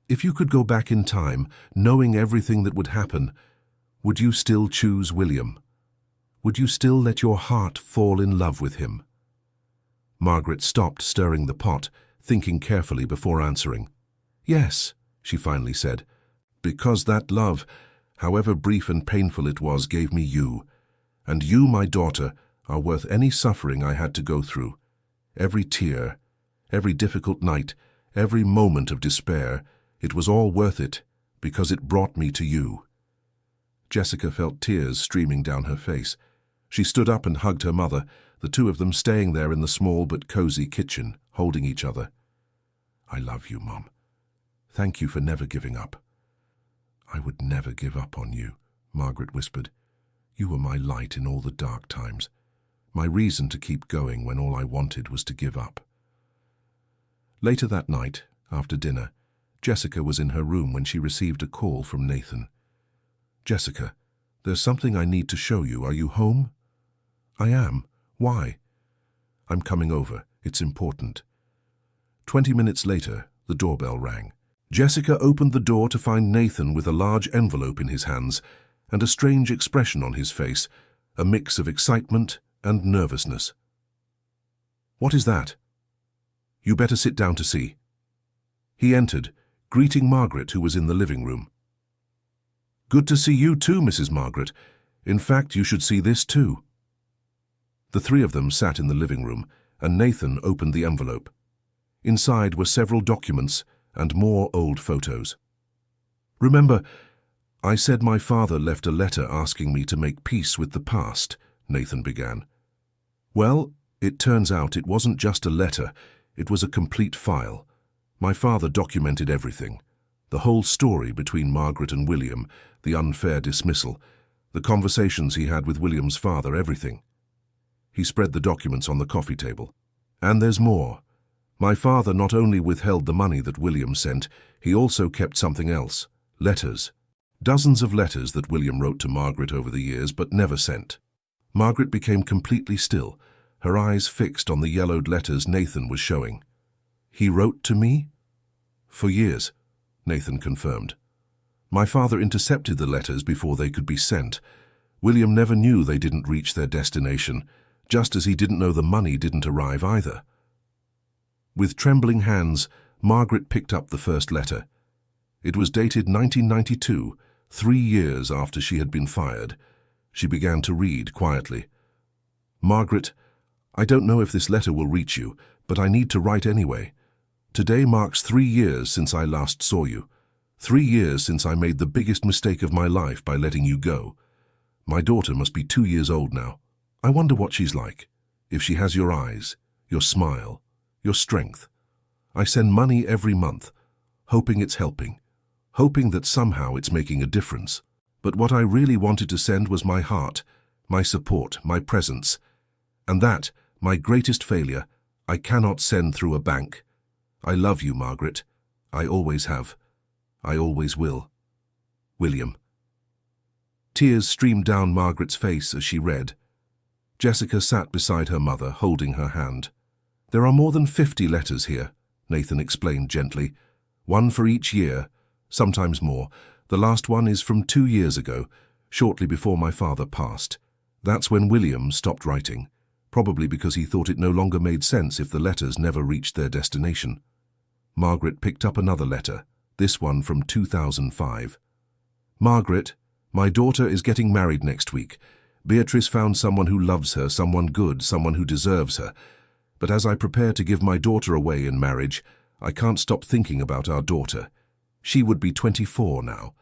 S1: If you could go back in time, knowing everything that would happen, would you still choose William? Would you still let your heart fall in love with him?" Margaret stopped stirring the pot, thinking carefully before answering. "Yes," she finally said, "because that love, however brief and painful it was, gave me you. And you, my daughter, are worth any suffering I had to go through. Every tear, every difficult night, every moment of despair, it was all worth it, because it brought me to you." Jessica felt tears streaming down her face. She stood up and hugged her mother, the two of them staying there in the small but cozy kitchen, holding each other. "I love you, Mom. Thank you for never giving up." "I would never give up on you," Margaret whispered. "You were my light in all the dark times, my reason to keep going when all I wanted was to give up." Later that night, after dinner, Jessica was in her room when she received a call from Nathan. "Jessica, there's something I need to show you. Are you home?" "I am. Why?" "I'm coming over. It's important." 20 minutes later, the doorbell rang. Jessica opened the door to find Nathan with a large envelope in his hands and a strange expression on his face, a mix of excitement and nervousness. "What is that?" "You better sit down to see." He entered, greeting Margaret, who was in the living room. "Good to see you too, Mrs. Margaret. In fact, you should see this too." The three of them sat in the living room, and Nathan opened the envelope. Inside were several documents and more old photos. "Remember, I said my father left a letter asking me to make peace with the past," Nathan began. "Well, it turns out it wasn't just a letter, it was a complete file. My father documented everything. The whole story between Margaret and William, the unfair dismissal, the conversations he had with William's father, everything." He spread the documents on the coffee table. "And there's more. My father not only withheld the money that William sent, he also kept something else. Letters. Dozens of letters that William wrote to Margaret over the years but never sent." Margaret became completely still, her eyes fixed on the yellowed letters Nathan was showing. "He wrote to me?" "For years," Nathan confirmed. "My father intercepted the letters before they could be sent. William never knew they didn't reach their destination, just as he didn't know the money didn't arrive either." With trembling hands, Margaret picked up the first letter. It was dated 1992, 3 years after she had been fired. She began to read quietly. "Margaret, I don't know if this letter will reach you, but I need to write anyway. Today marks 3 years since I last saw you. 3 years since I made the biggest mistake of my life by letting you go. My daughter must be 2 years old now. I wonder what she's like, if she has your eyes, your smile, your strength. I send money every month, hoping it's helping, hoping that somehow it's making a difference. But what I really wanted to send was my heart, my support, my presence. And that, my greatest failure, I cannot send through a bank. I love you, Margaret. I always have. I always will. William." Tears streamed down Margaret's face as she read. Jessica sat beside her mother, holding her hand. "There are more than 50 letters here," Nathan explained gently. "One for each year, sometimes more. The last one is from 2 years ago, shortly before my father passed. That's when William stopped writing, probably because he thought it no longer made sense if the letters never reached their destination." Margaret picked up another letter, this one from 2005. "Margaret, my daughter is getting married next week. Beatrice found someone who loves her, someone good, someone who deserves her. But as I prepare to give my daughter away in marriage, I can't stop thinking about our daughter. She would be 24 now.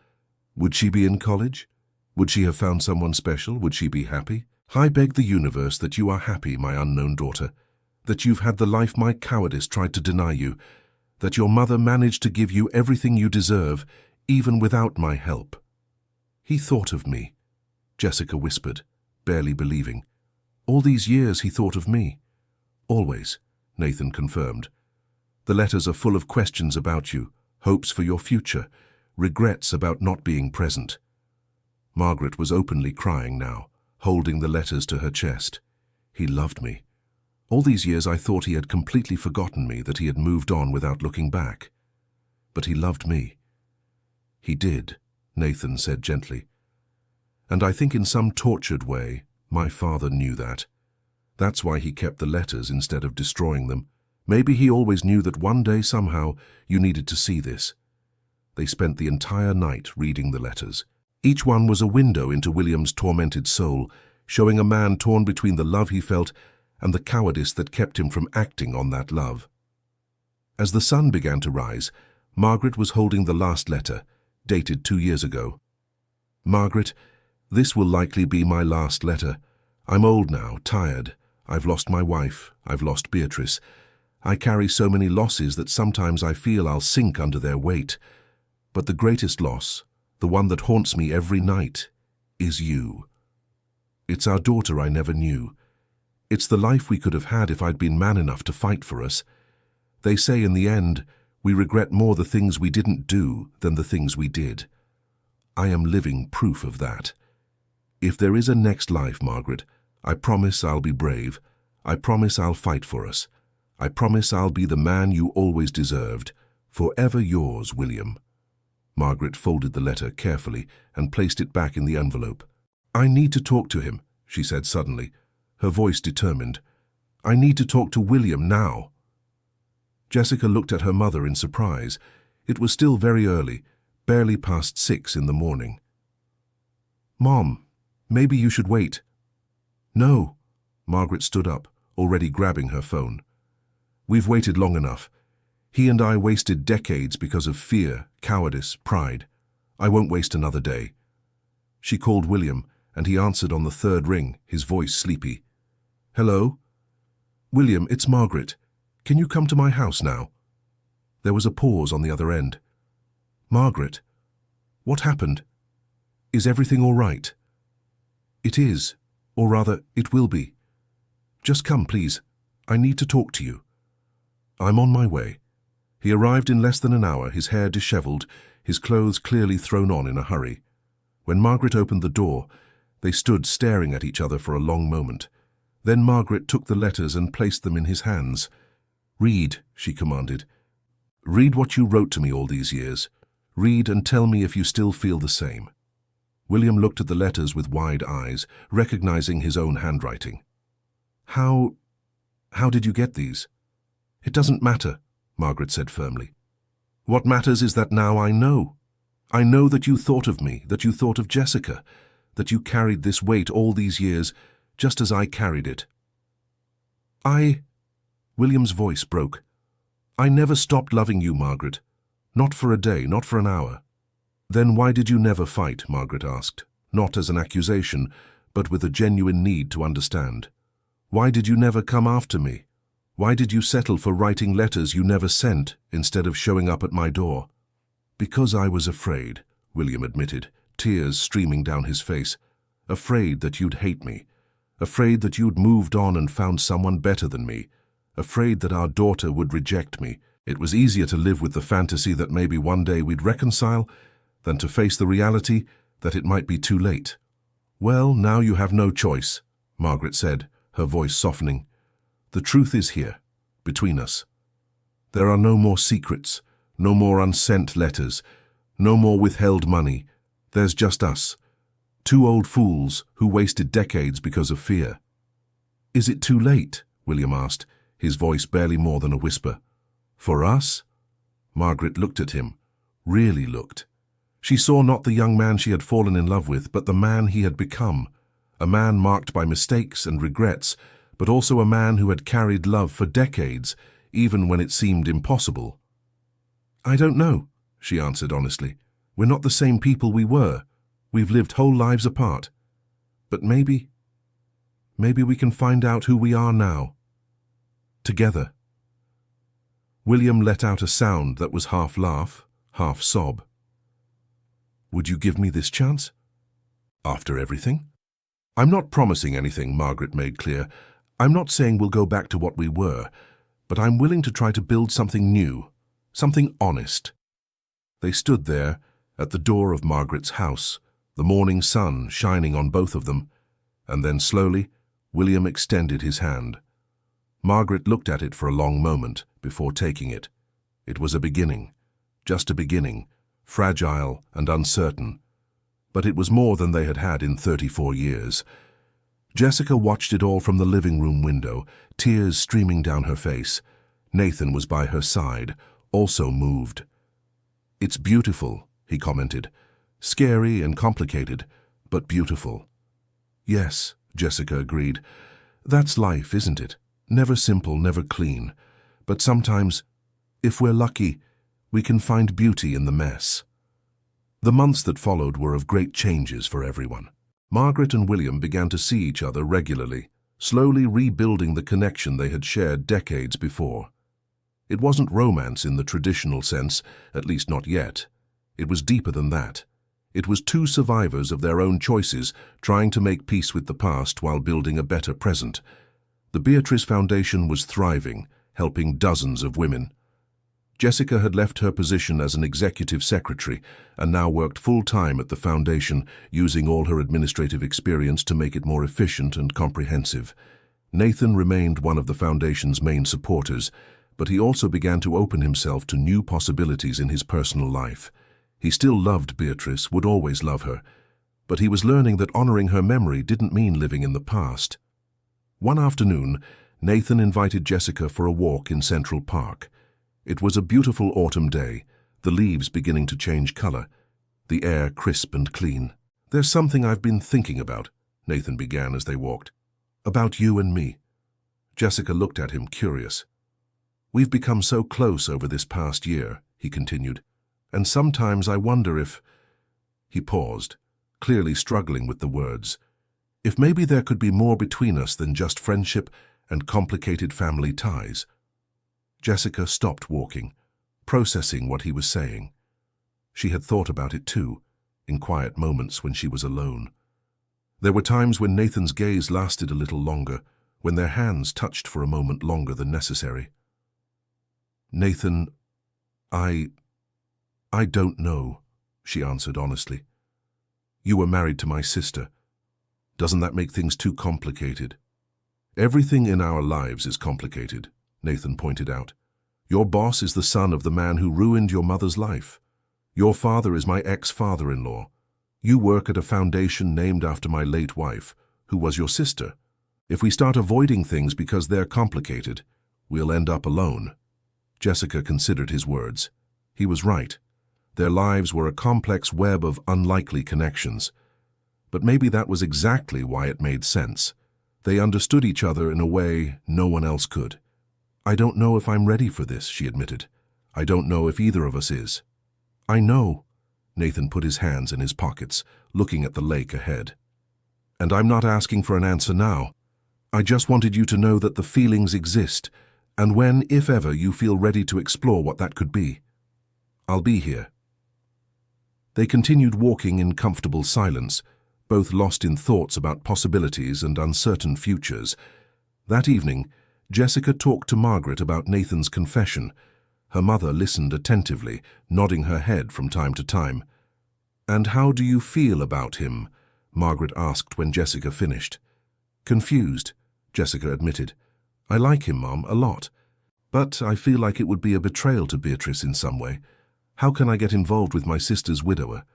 S1: Would she be in college? Would she have found someone special? Would she be happy? I beg the universe that you are happy, my unknown daughter, that you've had the life my cowardice tried to deny you, that your mother managed to give you everything you deserve, even without my help." "He thought of me," Jessica whispered, barely believing. "All these years he thought of me." "Always," Nathan confirmed. "The letters are full of questions about you, hopes for your future, regrets about not being present." Margaret was openly crying now, holding the letters to her chest. "He loved me. All these years I thought he had completely forgotten me, that he had moved on without looking back. But he loved me." "He did," Nathan said gently. "And I think in some tortured way, my father knew that. That's why he kept the letters instead of destroying them. Maybe he always knew that one day somehow you needed to see this." They spent the entire night reading the letters. Each one was a window into William's tormented soul, showing a man torn between the love he felt and the cowardice that kept him from acting on that love. As the sun began to rise, Margaret was holding the last letter, dated 2 years ago. "Margaret, this will likely be my last letter. I'm old now, tired. I've lost my wife. I've lost Beatrice. I carry so many losses that sometimes I feel I'll sink under their weight. But the greatest loss, the one that haunts me every night, is you. It's our daughter I never knew. It's the life we could have had if I'd been man enough to fight for us. They say in the end, we regret more the things we didn't do than the things we did. I am living proof of that. If there is a next life, Margaret, I promise I'll be brave. I promise I'll fight for us. I promise I'll be the man you always deserved. Forever yours, William." Margaret folded the letter carefully and placed it back in the envelope. "I need to talk to him," she said suddenly. her voice determined. "I need to talk to William now." Jessica looked at her mother in surprise. It was still very early, barely past 6 in the morning. "Mom, maybe you should wait." "No." Margaret stood up, already grabbing her phone. "We've waited long enough. He and I wasted decades because of fear, cowardice, pride. I won't waste another day." She called William, and he answered on the third ring, his voice sleepy. "Hello?" "William, it's Margaret. Can you come to my house now?" There was a pause on the other end. "Margaret, what happened? Is everything all right?" "It is, or rather, it will be. Just come, please. I need to talk to you." "I'm on my way." He arrived in less than an hour, his hair disheveled, his clothes clearly thrown on in a hurry. When Margaret opened the door, they stood staring at each other for a long moment. Then Margaret took the letters and placed them in his hands. "Read," she commanded. "Read what you wrote to me all these years. Read and tell me if you still feel the same." William looked at the letters with wide eyes, recognizing his own handwriting. How did you get these?" "It doesn't matter," Margaret said firmly. "What matters is that now I know. I know that you thought of me, that you thought of Jessica, that you carried this weight all these years, just as I carried it." William's voice broke. "I never stopped loving you, Margaret. Not for a day, not for an hour." "Then why did you never fight?" Margaret asked, not as an accusation, but with a genuine need to understand. "Why did you never come after me? Why did you settle for writing letters you never sent instead of showing up at my door?" "Because I was afraid," William admitted, tears streaming down his face. "Afraid that you'd hate me. Afraid that you'd moved on and found someone better than me. Afraid that our daughter would reject me. It was easier to live with the fantasy that maybe one day we'd reconcile than to face the reality that it might be too late." "Well, now you have no choice," Margaret said, her voice softening. "The truth is here, between us. There are no more secrets, no more unsent letters, no more withheld money. There's just us, two old fools who wasted decades because of fear." "Is it too late?" William asked, his voice barely more than a whisper. "For us?" Margaret looked at him, really looked. She saw not the young man she had fallen in love with, but the man he had become, a man marked by mistakes and regrets, but also a man who had carried love for decades, even when it seemed impossible. "I don't know," she answered honestly. "We're not the same people we were. We've lived whole lives apart. But maybe we can find out who we are now. Together." William let out a sound that was half laugh, half sob. "Would you give me this chance? After everything?" "I'm not promising anything," Margaret made clear. "I'm not saying we'll go back to what we were, but I'm willing to try to build something new, something honest." They stood there, at the door of Margaret's house, the morning sun shining on both of them, and then slowly, William extended his hand. Margaret looked at it for a long moment before taking it. It was a beginning, just a beginning, fragile and uncertain, but it was more than they had had in 34 years. Jessica watched it all from the living room window, tears streaming down her face. Nathan was by her side, also moved. "It's beautiful," he commented. "Scary and complicated, but beautiful." "Yes," Jessica agreed. "That's life, isn't it? Never simple, never clean. But sometimes, if we're lucky, we can find beauty in the mess." The months that followed were of great changes for everyone. Margaret and William began to see each other regularly, slowly rebuilding the connection they had shared decades before. It wasn't romance in the traditional sense, at least not yet. It was deeper than that. It was two survivors of their own choices trying to make peace with the past while building a better present. The Beatrice Foundation was thriving, helping dozens of women. Jessica had left her position as an executive secretary and now worked full-time at the foundation, using all her administrative experience to make it more efficient and comprehensive. Nathan remained one of the foundation's main supporters, but he also began to open himself to new possibilities in his personal life. He still loved Beatrice, would always love her, but he was learning that honoring her memory didn't mean living in the past. One afternoon, Nathan invited Jessica for a walk in Central Park. It was a beautiful autumn day, the leaves beginning to change color, the air crisp and clean. "There's something I've been thinking about," Nathan began as they walked. "About you and me." Jessica looked at him, curious. "We've become so close over this past year," he continued, "and sometimes I wonder if—" He paused, clearly struggling with the words. "If maybe there could be more between us than just friendship and complicated family ties." Jessica stopped walking, processing what he was saying. She had thought about it too, in quiet moments when she was alone. There were times when Nathan's gaze lasted a little longer, when their hands touched for a moment longer than necessary. "Nathan, I don't know," she answered honestly. "You were married to my sister. Doesn't that make things too complicated?" "Everything in our lives is complicated," Nathan pointed out. "Your boss is the son of the man who ruined your mother's life. Your father is my ex-father-in-law. You work at a foundation named after my late wife, who was your sister. If we start avoiding things because they're complicated, we'll end up alone." Jessica considered his words. He was right. Their lives were a complex web of unlikely connections. But maybe that was exactly why it made sense. They understood each other in a way no one else could. "I don't know if I'm ready for this," she admitted. "I don't know if either of us is." "I know." Nathan put his hands in his pockets, looking at the lake ahead. "And I'm not asking for an answer now. I just wanted you to know that the feelings exist, and when, if ever, you feel ready to explore what that could be, I'll be here." They continued walking in comfortable silence, both lost in thoughts about possibilities and uncertain futures. That evening, Jessica talked to Margaret about Nathan's confession. Her mother listened attentively, nodding her head from time to time. "And how do you feel about him?" Margaret asked when Jessica finished. "Confused," Jessica admitted. "I like him, Mom, a lot. But I feel like it would be a betrayal to Beatrice in some way. How can I get involved with my sister's widower?"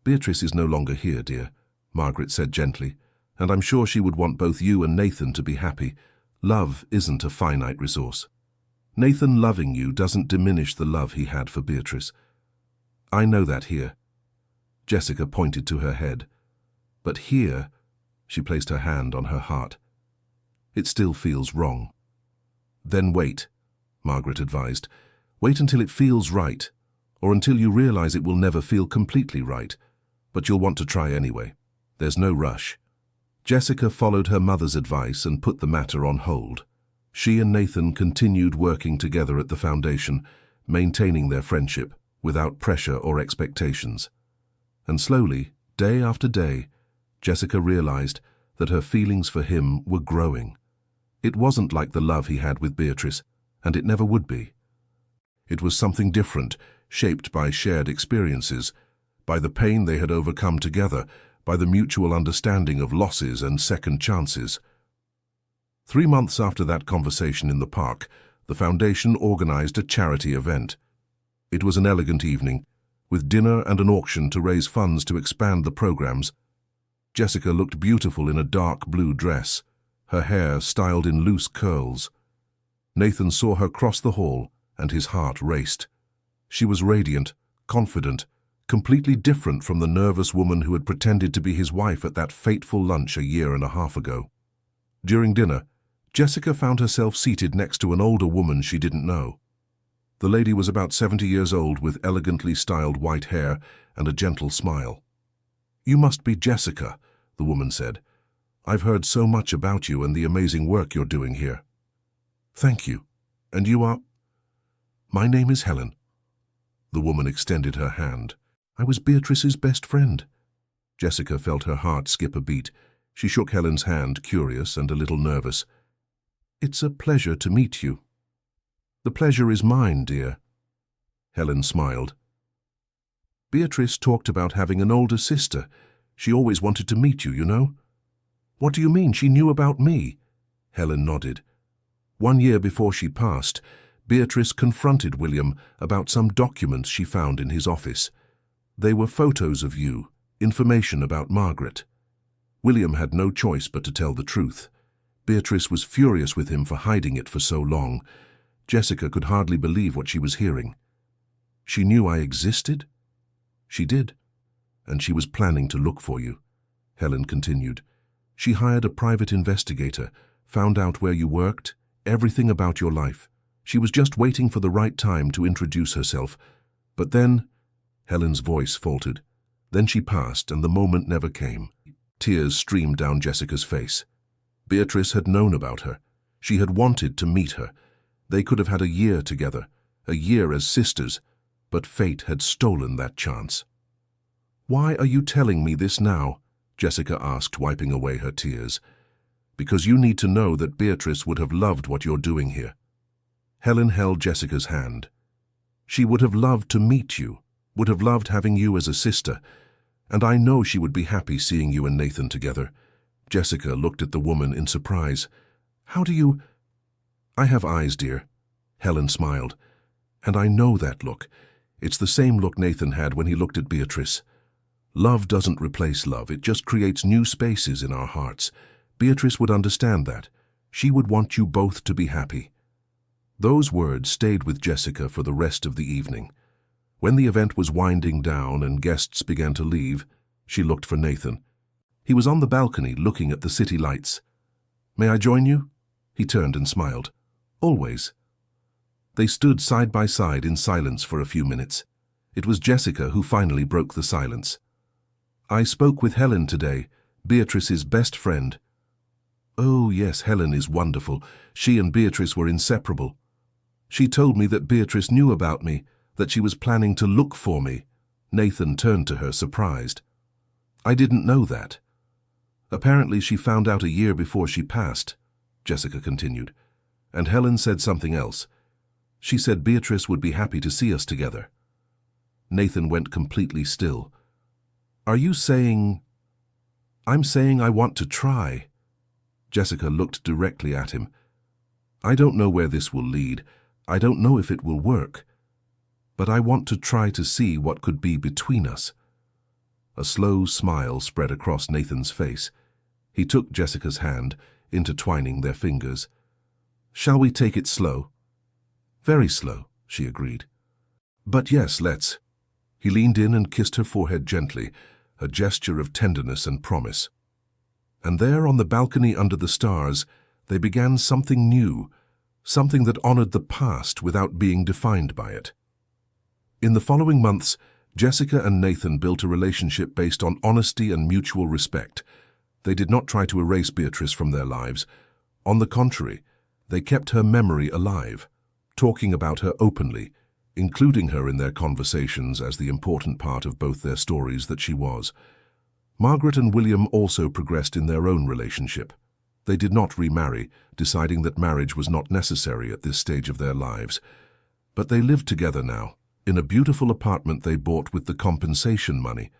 S1: "Beatrice is no longer here, dear," Margaret said gently, "and I'm sure she would want both you and Nathan to be happy. Love isn't a finite resource. Nathan loving you doesn't diminish the love he had for Beatrice. I know that here." Jessica pointed to her head. "But here," she placed her hand on her heart, "it still feels wrong." "Then wait," Margaret advised. "Wait until it feels right, or until you realize it will never feel completely right, but you'll want to try anyway. There's no rush." Jessica followed her mother's advice and put the matter on hold. She and Nathan continued working together at the foundation, maintaining their friendship without pressure or expectations. And slowly, day after day, Jessica realized that her feelings for him were growing. It wasn't like the love he had with Beatrice, and it never would be. It was something different, shaped by shared experiences, by the pain they had overcome together, by the mutual understanding of losses and second chances. 3 months after that conversation in the park, the foundation organized a charity event. It was an elegant evening, with dinner and an auction to raise funds to expand the programs. Jessica looked beautiful in a dark blue dress, her hair styled in loose curls. Nathan saw her cross the hall, and his heart raced. She was radiant, confident, completely different from the nervous woman who had pretended to be his wife at that fateful lunch a year and a half ago. During dinner, Jessica found herself seated next to an older woman she didn't know. The lady was about 70 years old with elegantly styled white hair and a gentle smile. "You must be Jessica," the woman said. "I've heard so much about you and the amazing work you're doing here." "Thank you. And you are—" "My name is Helen." The woman extended her hand. "I was Beatrice's best friend." Jessica felt her heart skip a beat. She shook Helen's hand, curious and a little nervous. "It's a pleasure to meet you." "The pleasure is mine, dear." Helen smiled. "Beatrice talked about having an older sister. She always wanted to meet you, you know." "What do you mean she knew about me?" Helen nodded. "1 year before she passed, Beatrice confronted William about some documents she found in his office. They were photos of you, information about Margaret. William had no choice but to tell the truth. Beatrice was furious with him for hiding it for so long. Jessica could hardly believe what she was hearing. She knew I existed? She did. And she was planning to look for you, Helen continued. She hired a private investigator, found out where you worked, everything about your life. She was just waiting for the right time to introduce herself. But then, Helen's voice faltered. Then she passed, and the moment never came. Tears streamed down Jessica's face. Beatrice had known about her. She had wanted to meet her. They could have had a year together, a year as sisters, but fate had stolen that chance. "Why are you telling me this now?" Jessica asked, wiping away her tears. "Because you need to know that Beatrice would have loved what you're doing here." Helen held Jessica's hand. "She would have loved to meet you, would have loved having you as a sister, and I know she would be happy seeing you and Nathan together." Jessica looked at the woman in surprise. "How do you—" "I have eyes, dear," Helen smiled. "And I know that look. It's the same look Nathan had when he looked at Beatrice. Love doesn't replace love, it just creates new spaces in our hearts. Beatrice would understand that. She would want you both to be happy." Those words stayed with Jessica for the rest of the evening. When the event was winding down and guests began to leave, she looked for Nathan. He was on the balcony looking at the city lights. "May I join you?" He turned and smiled. "Always." They stood side by side in silence for a few minutes. It was Jessica who finally broke the silence. "I spoke with Helen today, Beatrice's best friend." "Oh, yes, Helen is wonderful. She and Beatrice were inseparable. She told me that Beatrice knew about me, that she was planning to look for me." Nathan turned to her, surprised. "I didn't know that." "Apparently she found out a year before she passed," Jessica continued. "And Helen said something else. She said Beatrice would be happy to see us together." Nathan went completely still. "Are you saying—" "I'm saying I want to try." Jessica looked directly at him. "I don't know where this will lead. I don't know if it will work. But I want to try to see what could be between us." A slow smile spread across Nathan's face. He took Jessica's hand, intertwining their fingers. "Shall we take it slow?" "Very slow," she agreed. "But yes, let's." He leaned in and kissed her forehead gently, a gesture of tenderness and promise. And there on the balcony under the stars, they began something new, something that honored the past without being defined by it. In the following months, Jessica and Nathan built a relationship based on honesty and mutual respect. They did not try to erase Beatrice from their lives. On the contrary, they kept her memory alive, talking about her openly, including her in their conversations as the important part of both their stories that she was. Margaret and William also progressed in their own relationship. They did not remarry, deciding that marriage was not necessary at this stage of their lives. But they lived together now, in a beautiful apartment they bought with the compensation money.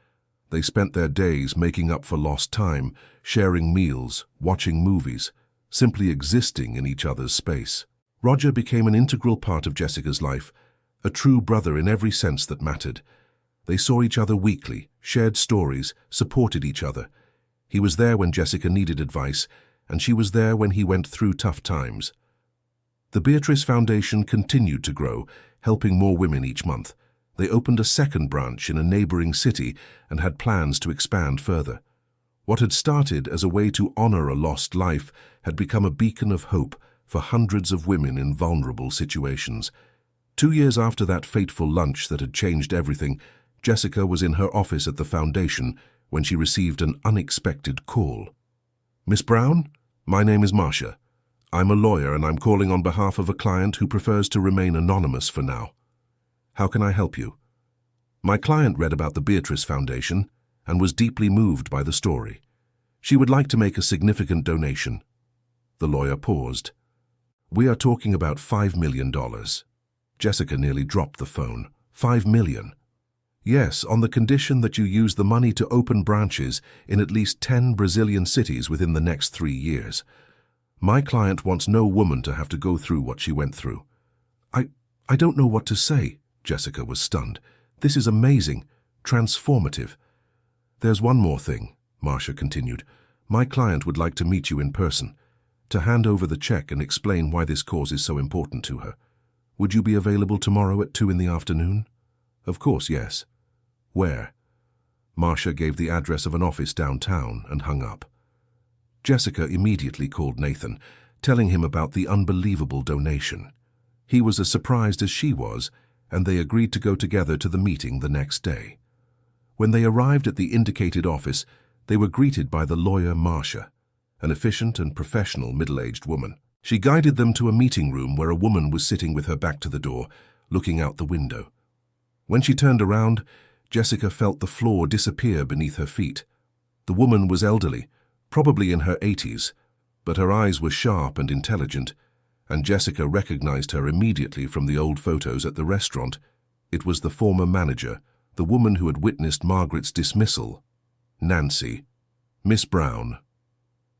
S1: They spent their days making up for lost time, sharing meals, watching movies, simply existing in each other's space. Roger became an integral part of Jessica's life, a true brother in every sense that mattered. They saw each other weekly, shared stories, supported each other. He was there when Jessica needed advice, and she was there when he went through tough times. The Beatrice Foundation continued to grow, helping more women each month. They opened a second branch in a neighboring city and had plans to expand further. What had started as a way to honor a lost life had become a beacon of hope for hundreds of women in vulnerable situations. 2 years after that fateful lunch that had changed everything, Jessica was in her office at the foundation when she received an unexpected call. "Miss Brown, my name is Marcia. I'm a lawyer and I'm calling on behalf of a client who prefers to remain anonymous for now. How can I help you?" My client read about the Beatrice Foundation and was deeply moved by the story. She would like to make a significant donation. The lawyer paused. "We are talking about $5 million. Jessica nearly dropped the phone. $5 million. "Yes, on the condition that you use the money to open branches in at least 10 Brazilian cities within the next 3 years. My client wants no woman to have to go through what she went through." I don't know what to say." Jessica was stunned. "This is amazing, transformative." "There's one more thing," Marcia continued. "My client would like to meet you in person. to hand over the check and explain why this cause is so important to her. Would you be available tomorrow at 2 in the afternoon? Of course, yes. Where? Marcia gave the address of an office downtown and hung up. Jessica immediately called Nathan, telling him about the unbelievable donation. He was as surprised as she was, and they agreed to go together to the meeting the next day. When they arrived at the indicated office, they were greeted by the lawyer Marcia, an efficient and professional middle-aged woman. She guided them to a meeting room where a woman was sitting with her back to the door, looking out the window. When she turned around, Jessica felt the floor disappear beneath her feet. The woman was elderly, probably in her 80s, but her eyes were sharp and intelligent, and Jessica recognized her immediately from the old photos at the restaurant. It was the former manager, the woman who had witnessed Margaret's dismissal. Nancy. Miss Brown.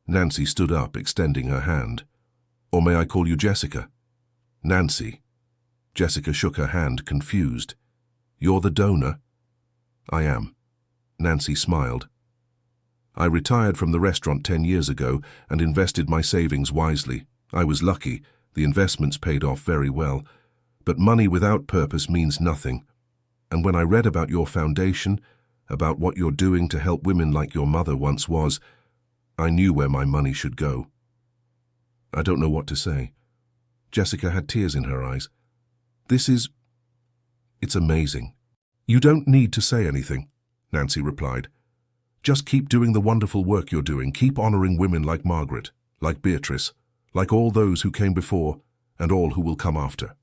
S1: Nancy stood up, extending her hand. Or may I call you Jessica? Nancy. Jessica shook her hand, confused. You're the donor? I am. Nancy smiled. I retired from the restaurant 10 years ago and invested my savings wisely. I was lucky. The investments paid off very well. But money without purpose means nothing. And when I read about your foundation, about what you're doing to help women like your mother once was, I knew where my money should go. I don't know what to say. Jessica had tears in her eyes. It's amazing. You don't need to say anything, Nancy replied. Just keep doing the wonderful work you're doing. Keep honoring women like Margaret, like Beatrice, like all those who came before and all who will come after.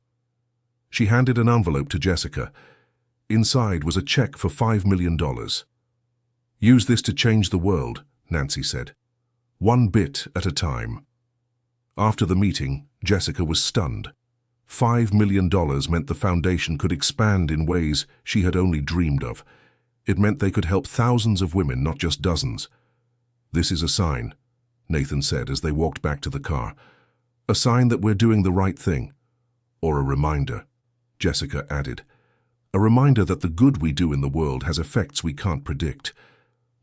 S1: She handed an envelope to Jessica. Inside was a check for $5 million. Use this to change the world, Nancy said. One bit at a time. After the meeting, Jessica was stunned. $5 million meant the foundation could expand in ways she had only dreamed of. It meant they could help thousands of women, not just dozens. This is a sign, Nathan said as they walked back to the car. A sign that we're doing the right thing. Or a reminder, Jessica added. A reminder that the good we do in the world has effects we can't predict.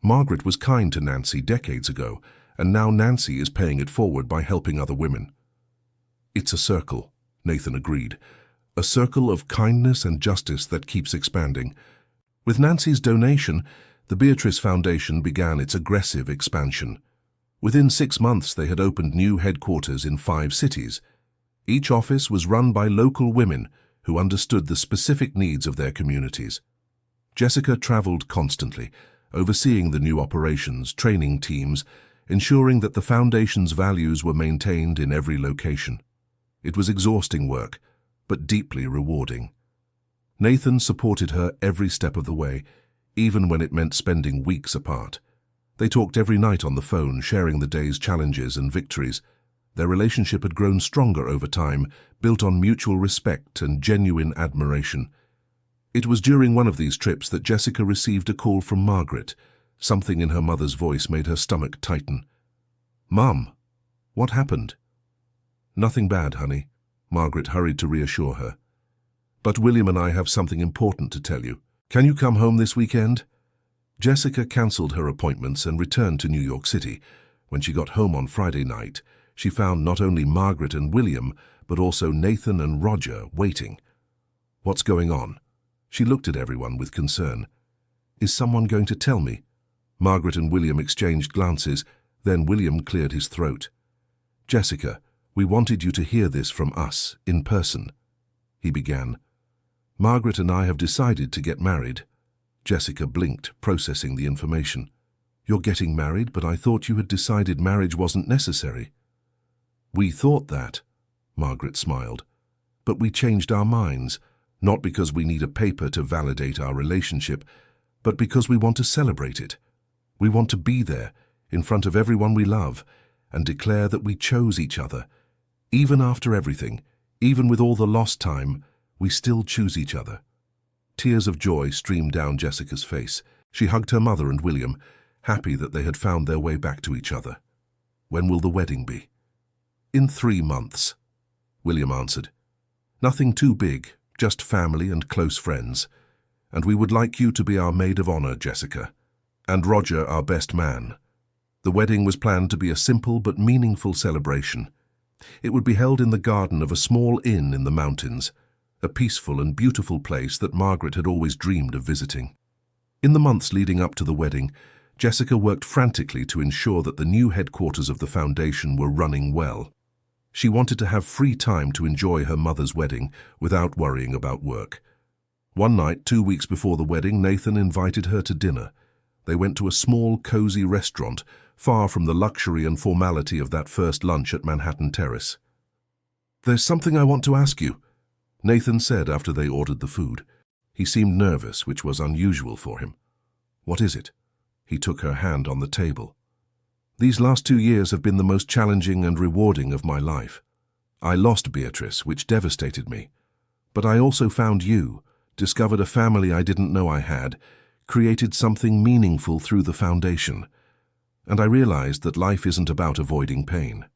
S1: Margaret was kind to Nancy decades ago, and now Nancy is paying it forward by helping other women. It's a circle, Nathan agreed. A circle of kindness and justice that keeps expanding. With Nancy's donation, the Beatrice Foundation began its aggressive expansion. Within 6 months, they had opened new headquarters in 5 cities. Each office was run by local women who understood the specific needs of their communities. Jessica traveled constantly, overseeing the new operations, training teams, ensuring that the foundation's values were maintained in every location. It was exhausting work, but deeply rewarding. Nathan supported her every step of the way, even when it meant spending weeks apart. They talked every night on the phone, sharing the day's challenges and victories. Their relationship had grown stronger over time, built on mutual respect and genuine admiration. It was during one of these trips that Jessica received a call from Margaret. Something in her mother's voice made her stomach tighten. Mum, what happened? Nothing bad, honey, Margaret hurried to reassure her. But William and I have something important to tell you. Can you come home this weekend? Jessica cancelled her appointments and returned to New York City. When she got home on Friday night, she found not only Margaret and William, but also Nathan and Roger waiting. What's going on? She looked at everyone with concern. Is someone going to tell me? Margaret and William exchanged glances, then William cleared his throat. Jessica, we wanted you to hear this from us, in person, he began. Margaret and I have decided to get married. Jessica blinked, processing the information. You're getting married, but I thought you had decided marriage wasn't necessary. We thought that, Margaret smiled. But we changed our minds, not because we need a paper to validate our relationship, but because we want to celebrate it. We want to be there, in front of everyone we love, and declare that we chose each other. Even after everything, even with all the lost time, we still choose each other. Tears of joy streamed down Jessica's face. She hugged her mother and William, happy that they had found their way back to each other. When will the wedding be? In 3 months, William answered. Nothing too big, just family and close friends. And we would like you to be our maid of honor, Jessica, and Roger our best man. The wedding was planned to be a simple but meaningful celebration. It would be held in the garden of a small inn in the mountains, a peaceful and beautiful place that Margaret had always dreamed of visiting. In the months leading up to the wedding, Jessica worked frantically to ensure that the new headquarters of the foundation were running well. She wanted to have free time to enjoy her mother's wedding without worrying about work. One night, 2 weeks before the wedding, Nathan invited her to dinner. They went to a small, cozy restaurant, far from the luxury and formality of that first lunch at Manhattan Terrace. "There's something I want to ask you," Nathan said after they ordered the food. He seemed nervous, which was unusual for him. "What is it?" He took her hand on the table. "These last 2 years have been the most challenging and rewarding of my life. I lost Beatrice, which devastated me. But I also found you, discovered a family I didn't know I had, created something meaningful through the foundation. And I realized that life isn't about avoiding pain.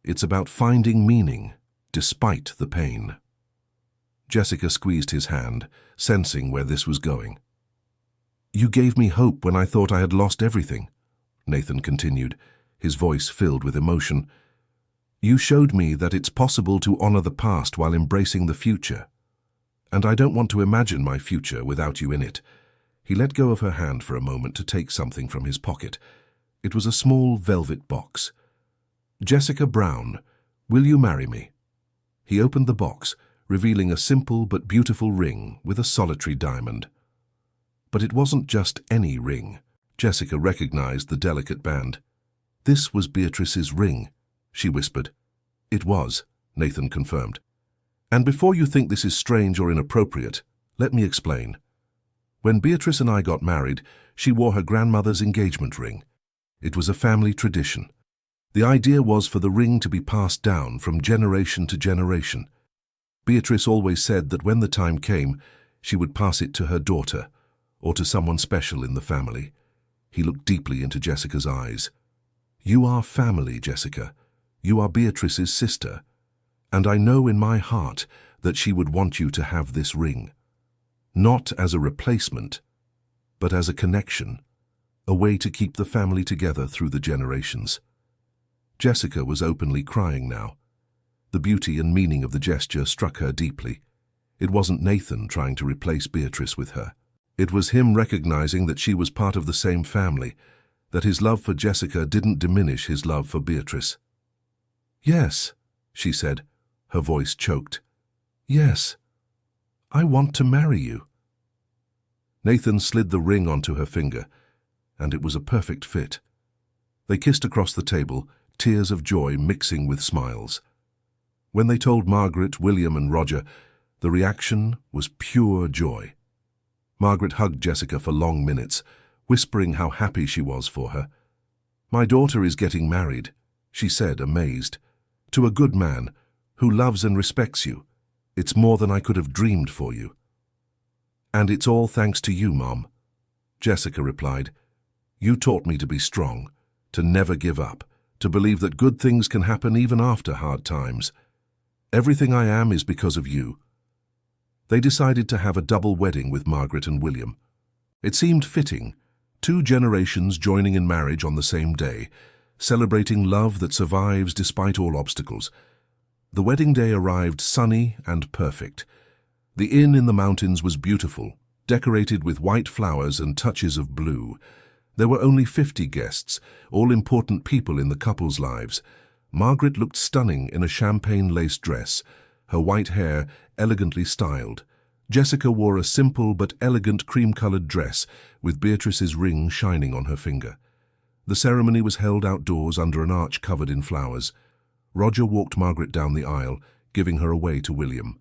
S1: It's about finding meaning, despite the pain." Jessica squeezed his hand, sensing where this was going. "You gave me hope when I thought I had lost everything," Nathan continued, his voice filled with emotion. "You showed me that it's possible to honor the past while embracing the future. And I don't want to imagine my future without you in it." He let go of her hand for a moment to take something from his pocket. It was a small velvet box. "Jessica Brown, will you marry me?" He opened the box, revealing a simple but beautiful ring with a solitary diamond. But it wasn't just any ring. Jessica recognized the delicate band. "This was Beatrice's ring," she whispered. "It was," Nathan confirmed. "And before you think this is strange or inappropriate, let me explain. When Beatrice and I got married, she wore her grandmother's engagement ring. It was a family tradition. The idea was for the ring to be passed down from generation to generation. Beatrice always said that when the time came, she would pass it to her daughter, or to someone special in the family." He looked deeply into Jessica's eyes. "You are family, Jessica. You are Beatrice's sister. And I know in my heart that she would want you to have this ring. Not as a replacement, but as a connection, a way to keep the family together through the generations." Jessica was openly crying now. The beauty and meaning of the gesture struck her deeply. It wasn't Nathan trying to replace Beatrice with her. It was him recognizing that she was part of the same family, that his love for Jessica didn't diminish his love for Beatrice. "Yes," she said, her voice choked. "Yes, I want to marry you." Nathan slid the ring onto her finger, and it was a perfect fit. They kissed across the table, tears of joy mixing with smiles. When they told Margaret, William, and Roger, the reaction was pure joy. Margaret hugged Jessica for long minutes, whispering how happy she was for her. "My daughter is getting married," she said, amazed, "to a good man who loves and respects you. It's more than I could have dreamed for you." "And it's all thanks to you, Mom," Jessica replied. "You taught me to be strong, to never give up, to believe that good things can happen even after hard times. Everything I am is because of you." They decided to have a double wedding with Margaret and William. It seemed fitting, 2 generations joining in marriage on the same day, celebrating love that survives despite all obstacles. The wedding day arrived sunny and perfect. The inn in the mountains was beautiful, decorated with white flowers and touches of blue. There were only 50 guests, all important people in the couple's lives. Margaret looked stunning in a champagne lace dress, her white hair elegantly styled. Jessica wore a simple but elegant cream-colored dress with Beatrice's ring shining on her finger. The ceremony was held outdoors under an arch covered in flowers. Roger walked Margaret down the aisle, giving her away to William.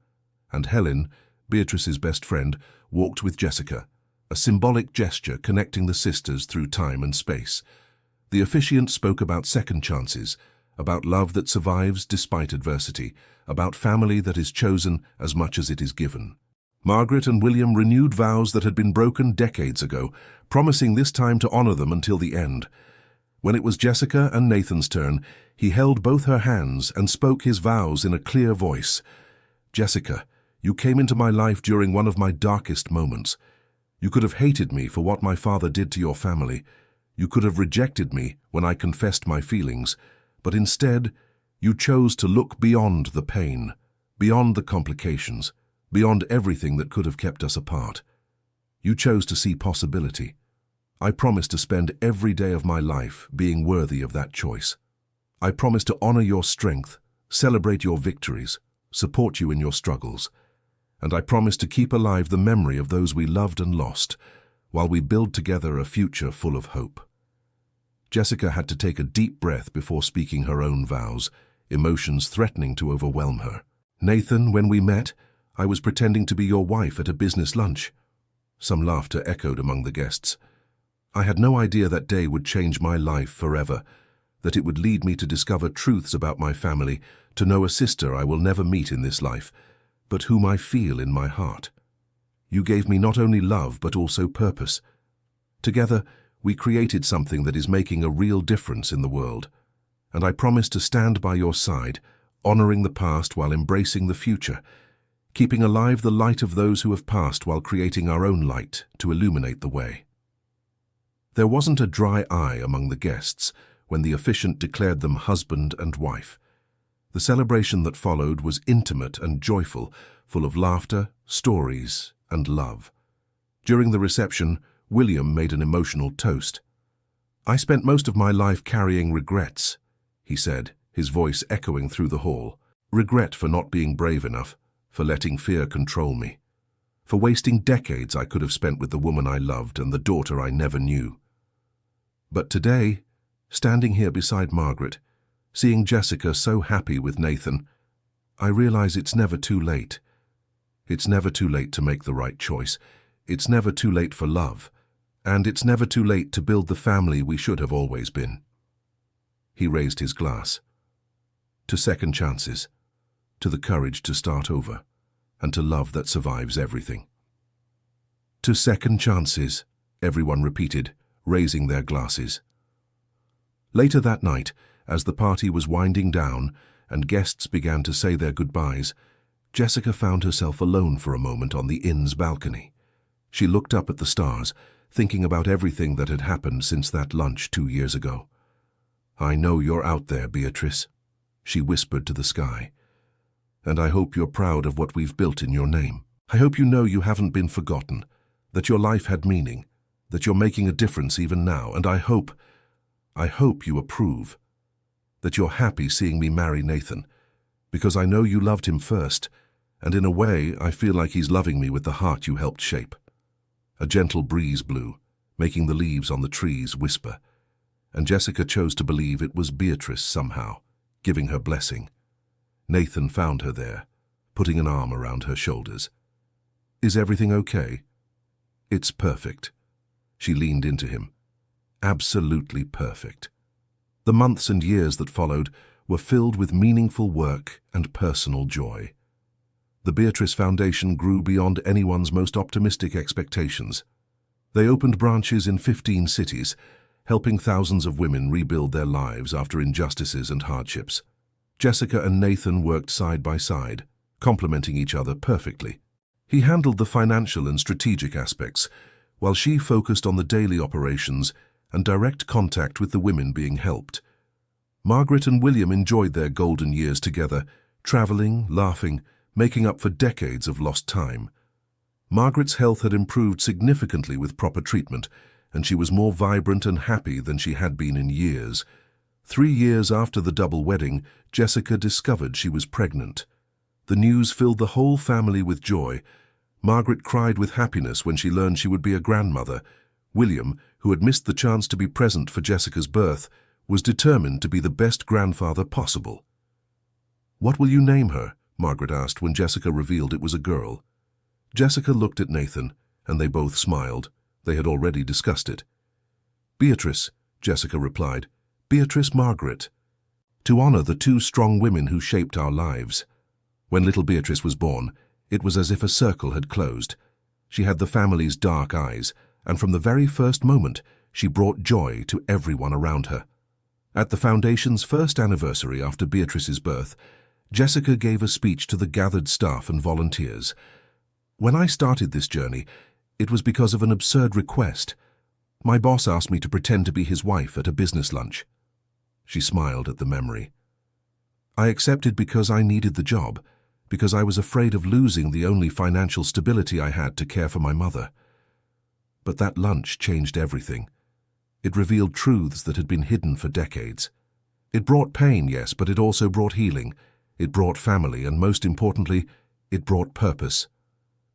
S1: And Helen, Beatrice's best friend, walked with Jessica, a symbolic gesture connecting the sisters through time and space. The officiant spoke about second chances, about love that survives despite adversity, about family that is chosen as much as it is given. Margaret and William renewed vows that had been broken decades ago, promising this time to honor them until the end. When it was Jessica and Nathan's turn, he held both her hands and spoke his vows in a clear voice. "Jessica, you came into my life during one of my darkest moments. You could have hated me for what my father did to your family. You could have rejected me when I confessed my feelings, but instead, you chose to look beyond the pain, beyond the complications, beyond everything that could have kept us apart. You chose to see possibility. I promise to spend every day of my life being worthy of that choice. I promise to honor your strength, celebrate your victories, support you in your struggles. And I promise to keep alive the memory of those we loved and lost, while we build together a future full of hope. Jessica had to take a deep breath before speaking her own vows, emotions threatening to overwhelm her. Nathan, when we met, I was pretending to be your wife at a business lunch. Some laughter echoed among the guests. I had no idea that day would change my life forever, that it would lead me to discover truths about my family, to know a sister I will never meet in this life, but whom I feel in my heart. You gave me not only love but also purpose. Together, we created something that is making a real difference in the world, and I promise to stand by your side, honoring the past while embracing the future, keeping alive the light of those who have passed while creating our own light to illuminate the way. There wasn't a dry eye among the guests when the officiant declared them husband and wife. The celebration that followed was intimate and joyful, full of laughter, stories, and love. During the reception, William made an emotional toast. "I spent most of my life carrying regrets," he said, his voice echoing through the hall. "Regret for not being brave enough, for letting fear control me, for wasting decades I could have spent with the woman I loved and the daughter I never knew. But today, standing here beside Margaret, seeing Jessica so happy with Nathan, I realize it's never too late. It's never too late to make the right choice. It's never too late for love. And it's never too late to build the family we should have always been." He raised his glass. To second chances, to the courage to start over, and to love that survives everything. "To second chances," everyone repeated, raising their glasses. Later that night, as the party was winding down and guests began to say their goodbyes, Jessica found herself alone for a moment on the inn's balcony. She looked up at the stars, thinking about everything that had happened since that lunch 2 years ago. "I know you're out there, Beatrice," she whispered to the sky. "And I hope you're proud of what we've built in your name. I hope you know you haven't been forgotten, that your life had meaning, that you're making a difference even now, and I hope you approve, that you're happy seeing me marry Nathan, because I know you loved him first, and in a way I feel like he's loving me with the heart you helped shape." A gentle breeze blew, making the leaves on the trees whisper, and Jessica chose to believe it was Beatrice somehow, giving her blessing. Nathan found her there, putting an arm around her shoulders. "Is everything okay?" "It's perfect." She leaned into him. Absolutely perfect. The months and years that followed were filled with meaningful work and personal joy. The Beatrice Foundation grew beyond anyone's most optimistic expectations. They opened branches in 15 cities, helping thousands of women rebuild their lives after injustices and hardships. Jessica and Nathan worked side by side, complementing each other perfectly. He handled the financial and strategic aspects, while she focused on the daily operations and direct contact with the women being helped. Margaret and William enjoyed their golden years together, traveling, laughing, making up for decades of lost time. Margaret's health had improved significantly with proper treatment, and she was more vibrant and happy than she had been in years. 3 years after the double wedding, Jessica discovered she was pregnant. The news filled the whole family with joy. Margaret cried with happiness when she learned she would be a grandmother. William, who had missed the chance to be present for Jessica's birth, was determined to be the best grandfather possible. "What will you name her?" Margaret asked when Jessica revealed it was a girl. Jessica looked at Nathan, and they both smiled. They had already discussed it. "Beatrice," Jessica replied. "Beatrice Margaret. To honor the 2 strong women who shaped our lives." When little Beatrice was born, it was as if a circle had closed. She had the family's dark eyes, and from the very first moment, she brought joy to everyone around her. At the Foundation's first anniversary after Beatrice's birth, Jessica gave a speech to the gathered staff and volunteers. "When I started this journey, it was because of an absurd request. My boss asked me to pretend to be his wife at a business lunch. She smiled at the memory. I accepted because I needed the job, because I was afraid of losing the only financial stability I had to care for my mother. But that lunch changed everything. It revealed truths that had been hidden for decades. It brought pain, yes, but it also brought healing. It brought family, and most importantly, it brought purpose.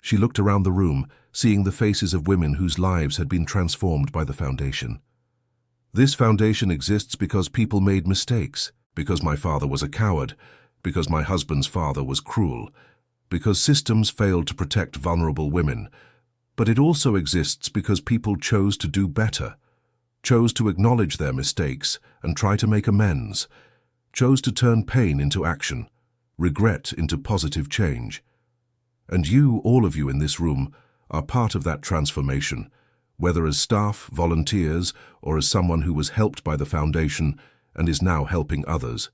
S1: She looked around the room, seeing the faces of women whose lives had been transformed by the foundation. This foundation exists because people made mistakes, because my father was a coward, because my husband's father was cruel, because systems failed to protect vulnerable women. But it also exists because people chose to do better, chose to acknowledge their mistakes and try to make amends, chose to turn pain into action, regret into positive change. And you, all of you in this room, are part of that transformation, whether as staff, volunteers, or as someone who was helped by the foundation and is now helping others.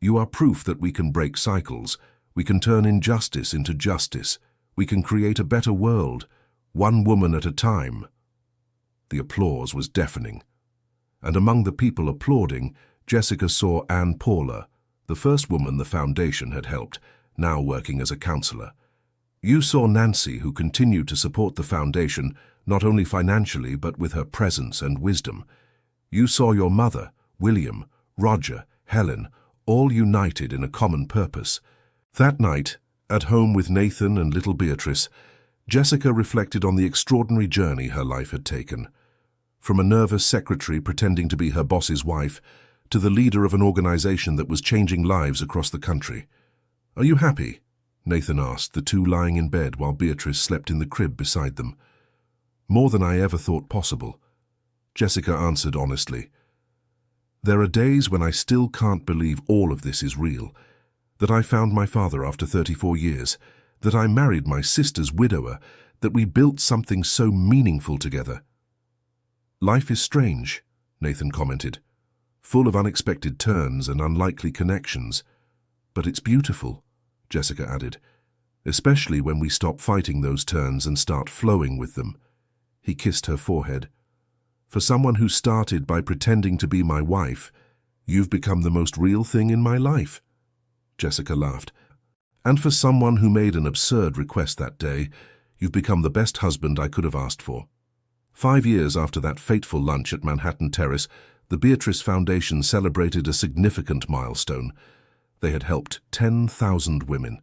S1: You are proof that we can break cycles, we can turn injustice into justice, we can create a better world, one woman at a time. The applause was deafening. And among the people applauding, Jessica saw Anne Paula, the first woman the foundation had helped, now working as a counselor. You saw Nancy, who continued to support the foundation, not only financially but with her presence and wisdom. You saw your mother, William, Roger, Helen, all united in a common purpose. That night, at home with Nathan and little Beatrice, Jessica reflected on the extraordinary journey her life had taken. From a nervous secretary pretending to be her boss's wife, to the leader of an organization that was changing lives across the country. "Are you happy?" Nathan asked, the two lying in bed while Beatrice slept in the crib beside them. "More than I ever thought possible," Jessica answered honestly. "There are days when I still can't believe all of this is real, that I found my father after 34 years, that I married my sister's widower, that we built something so meaningful together." "Life is strange," Nathan commented, "full of unexpected turns and unlikely connections. But it's beautiful," Jessica added, "especially when we stop fighting those turns and start flowing with them." He kissed her forehead. "For someone who started by pretending to be my wife, you've become the most real thing in my life." Jessica laughed. "And for someone who made an absurd request that day, you've become the best husband I could have asked for." 5 years after that fateful lunch at Manhattan Terrace, the Beatrice Foundation celebrated a significant milestone. They had helped 10,000 women.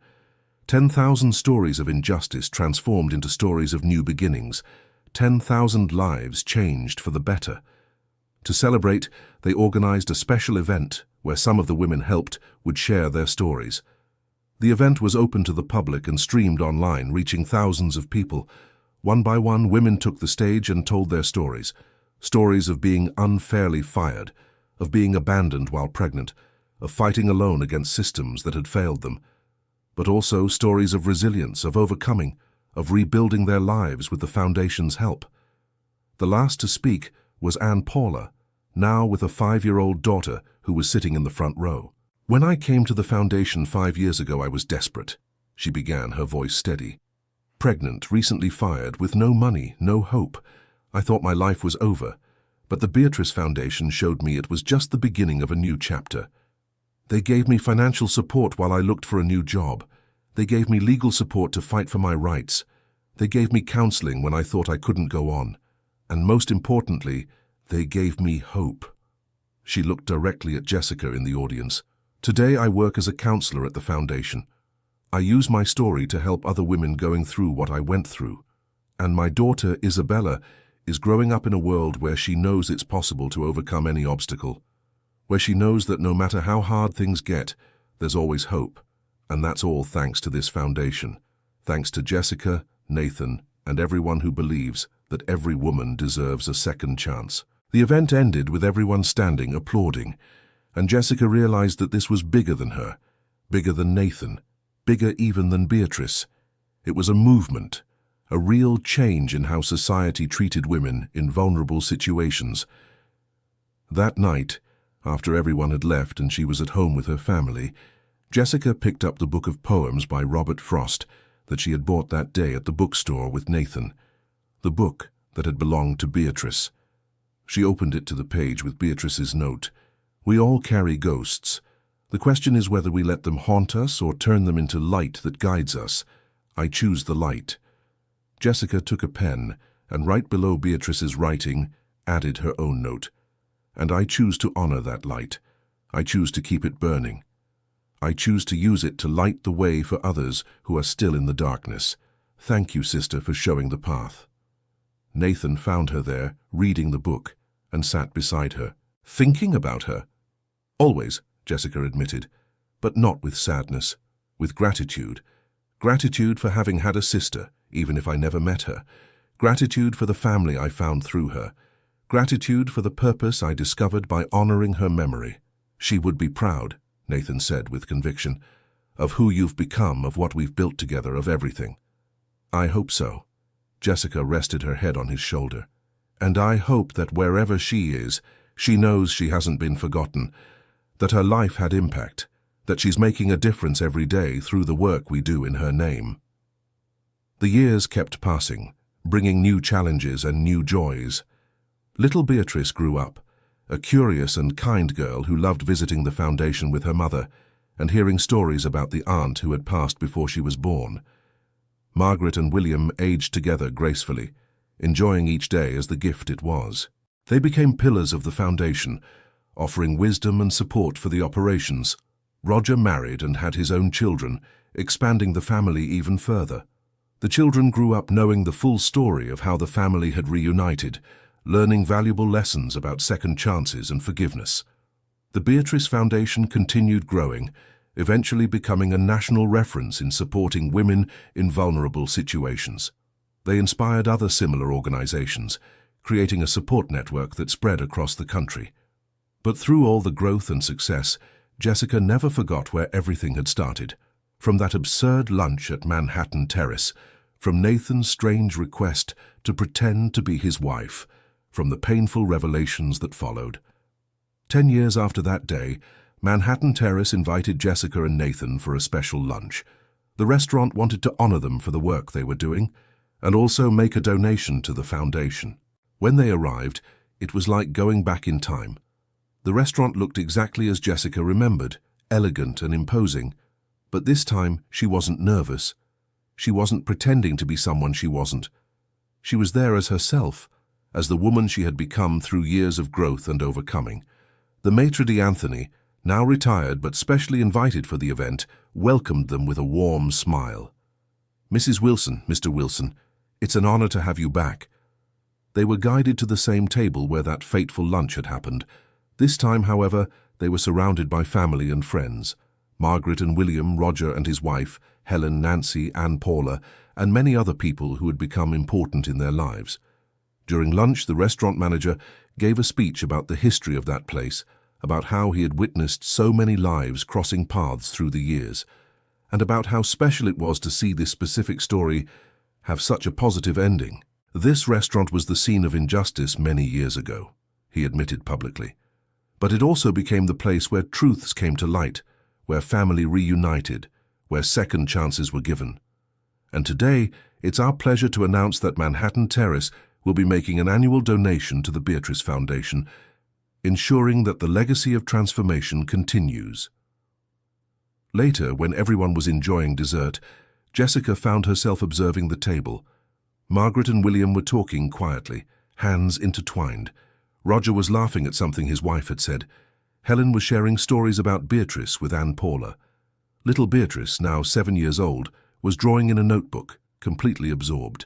S1: 10,000 stories of injustice transformed into stories of new beginnings. 10,000 lives changed for the better. To celebrate, they organized a special event where some of the women helped would share their stories. The event was open to the public and streamed online, reaching thousands of people. One by one, women took the stage and told their stories. Stories of being unfairly fired, of being abandoned while pregnant, of fighting alone against systems that had failed them. But also stories of resilience, of overcoming, of rebuilding their lives with the foundation's help. The last to speak was Anne Paula, now with a 5-year-old daughter who was sitting in the front row. "When I came to the foundation 5 years ago, I was desperate," she began, her voice steady. "Pregnant, recently fired, with no money, no hope. I thought my life was over, but the Beatrice Foundation showed me it was just the beginning of a new chapter. They gave me financial support while I looked for a new job. They gave me legal support to fight for my rights. They gave me counseling when I thought I couldn't go on. And most importantly, they gave me hope." She looked directly at Jessica in the audience. "Today I work as a counselor at the foundation. I use my story to help other women going through what I went through. And my daughter, Isabella, is growing up in a world where she knows it's possible to overcome any obstacle, where she knows that no matter how hard things get, there's always hope. And that's all thanks to this foundation, thanks to Jessica, Nathan, and everyone who believes that every woman deserves a second chance." The event ended with everyone standing, applauding, and Jessica realized that this was bigger than her, bigger than Nathan, bigger even than Beatrice. It was a movement, a real change in how society treated women in vulnerable situations. That night, after everyone had left and she was at home with her family, Jessica picked up the book of poems by Robert Frost that she had bought that day at the bookstore with Nathan, the book that had belonged to Beatrice. She opened it to the page with Beatrice's note. "We all carry ghosts. The question is whether we let them haunt us or turn them into light that guides us. I choose the light." Jessica took a pen and right below Beatrice's writing added her own note. "And I choose to honor that light. I choose to keep it burning. I choose to use it to light the way for others who are still in the darkness. Thank you, sister, for showing the path." Nathan found her there, reading the book, and sat beside her, thinking about her. "Always," Jessica admitted, "but not with sadness, with gratitude. Gratitude for having had a sister, even if I never met her. Gratitude for the family I found through her. Gratitude for the purpose I discovered by honoring her memory." "She would be proud," Nathan said with conviction, "of who you've become, of what we've built together, of everything." "I hope so." Jessica rested her head on his shoulder. "And I hope that wherever she is, she knows she hasn't been forgotten, that her life had impact, that she's making a difference every day through the work we do in her name." The years kept passing, bringing new challenges and new joys. Little Beatrice grew up, a curious and kind girl who loved visiting the foundation with her mother and hearing stories about the aunt who had passed before she was born. Margaret and William aged together gracefully, enjoying each day as the gift it was. They became pillars of the foundation, offering wisdom and support for the operations. Roger married and had his own children, expanding the family even further. The children grew up knowing the full story of how the family had reunited, learning valuable lessons about second chances and forgiveness. The Beatrice Foundation continued growing, eventually becoming a national reference in supporting women in vulnerable situations. They inspired other similar organizations, creating a support network that spread across the country. But through all the growth and success, Jessica never forgot where everything had started. From that absurd lunch at Manhattan Terrace, from Nathan's strange request to pretend to be his wife, from the painful revelations that followed. 10 years after that day, Manhattan Terrace invited Jessica and Nathan for a special lunch. The restaurant wanted to honor them for the work they were doing, and also make a donation to the foundation. When they arrived, it was like going back in time. The restaurant looked exactly as Jessica remembered, elegant and imposing. But this time, she wasn't nervous. She wasn't pretending to be someone she wasn't. She was there as herself, as the woman she had become through years of growth and overcoming. The maitre d'Anthony, now retired but specially invited for the event, welcomed them with a warm smile. "Mrs. Wilson, Mr. Wilson, it's an honor to have you back." They were guided to the same table where that fateful lunch had happened. This time, however, they were surrounded by family and friends. Margaret and William, Roger and his wife, Helen, Nancy, and Paula, and many other people who had become important in their lives. During lunch, the restaurant manager gave a speech about the history of that place, about how he had witnessed so many lives crossing paths through the years, and about how special it was to see this specific story have such a positive ending. "This restaurant was the scene of injustice many years ago," he admitted publicly. "But it also became the place where truths came to light, where family reunited, where second chances were given. And today, it's our pleasure to announce that Manhattan Terrace will be making an annual donation to the Beatrice Foundation, ensuring that the legacy of transformation continues." Later, when everyone was enjoying dessert, Jessica found herself observing the table. Margaret and William were talking quietly, hands intertwined. Roger was laughing at something his wife had said. Helen was sharing stories about Beatrice with Anne Paula. Little Beatrice, now 7 years old, was drawing in a notebook, completely absorbed.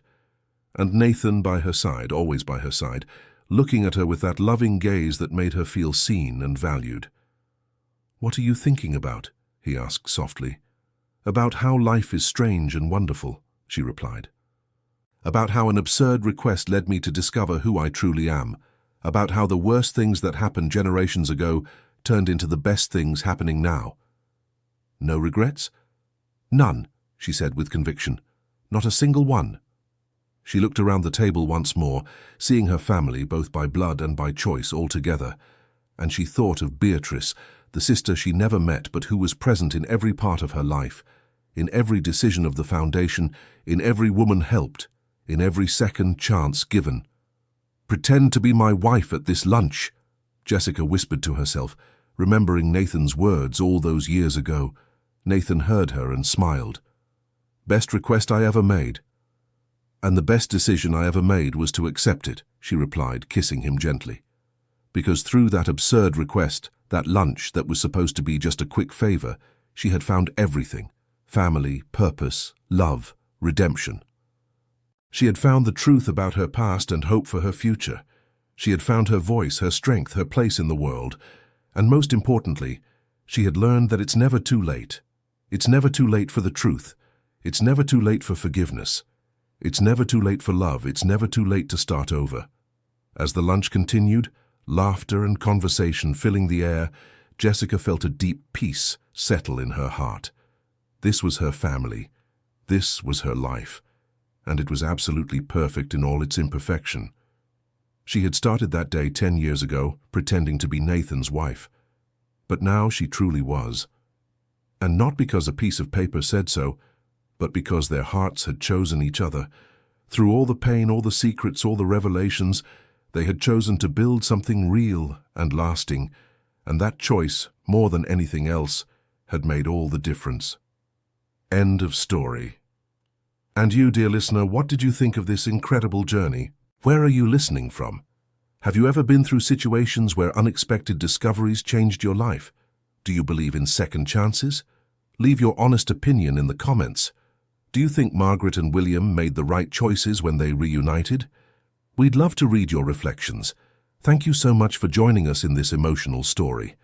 S1: And Nathan by her side, always by her side, looking at her with that loving gaze that made her feel seen and valued. "What are you thinking about?" he asked softly. "About how life is strange and wonderful," she replied. "About how an absurd request led me to discover who I truly am. About how the worst things that happened generations ago turned into the best things happening now." "No regrets?" "None," she said with conviction. "Not a single one." She looked around the table once more, seeing her family, both by blood and by choice, all together, and she thought of Beatrice, the sister she never met but who was present in every part of her life, in every decision of the foundation, in every woman helped, in every second chance given. Pretend to be my wife at this lunch, Jessica whispered to herself, remembering Nathan's words all those years ago. Nathan heard her and smiled. Best request I ever made. And the best decision I ever made was to accept it, she replied, kissing him gently. Because through that absurd request, that lunch that was supposed to be just a quick favor, she had found everything: family, purpose, love, redemption. She had found the truth about her past and hope for her future. She had found her voice, her strength, her place in the world. And most importantly, she had learned that it's never too late. It's never too late for the truth. It's never too late for forgiveness. It's never too late for love. It's never too late to start over. As the lunch continued, laughter and conversation filling the air, Jessica felt a deep peace settle in her heart. This was her family. This was her life. And it was absolutely perfect in all its imperfection. She had started that day 10 years ago, pretending to be Nathan's wife. But now she truly was. And not because a piece of paper said so, but because their hearts had chosen each other. Through all the pain, all the secrets, all the revelations, they had chosen to build something real and lasting, and that choice, more than anything else, had made all the difference. End of story. And you, dear listener, what did you think of this incredible journey? Where are you listening from? Have you ever been through situations where unexpected discoveries changed your life? Do you believe in second chances? Leave your honest opinion in the comments. Do you think Margaret and William made the right choices when they reunited? We'd love to read your reflections. Thank you so much for joining us in this emotional story.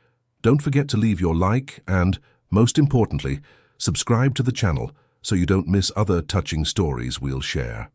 S1: Don't forget to leave your like and, most importantly, subscribe to the channel so you don't miss other touching stories we'll share.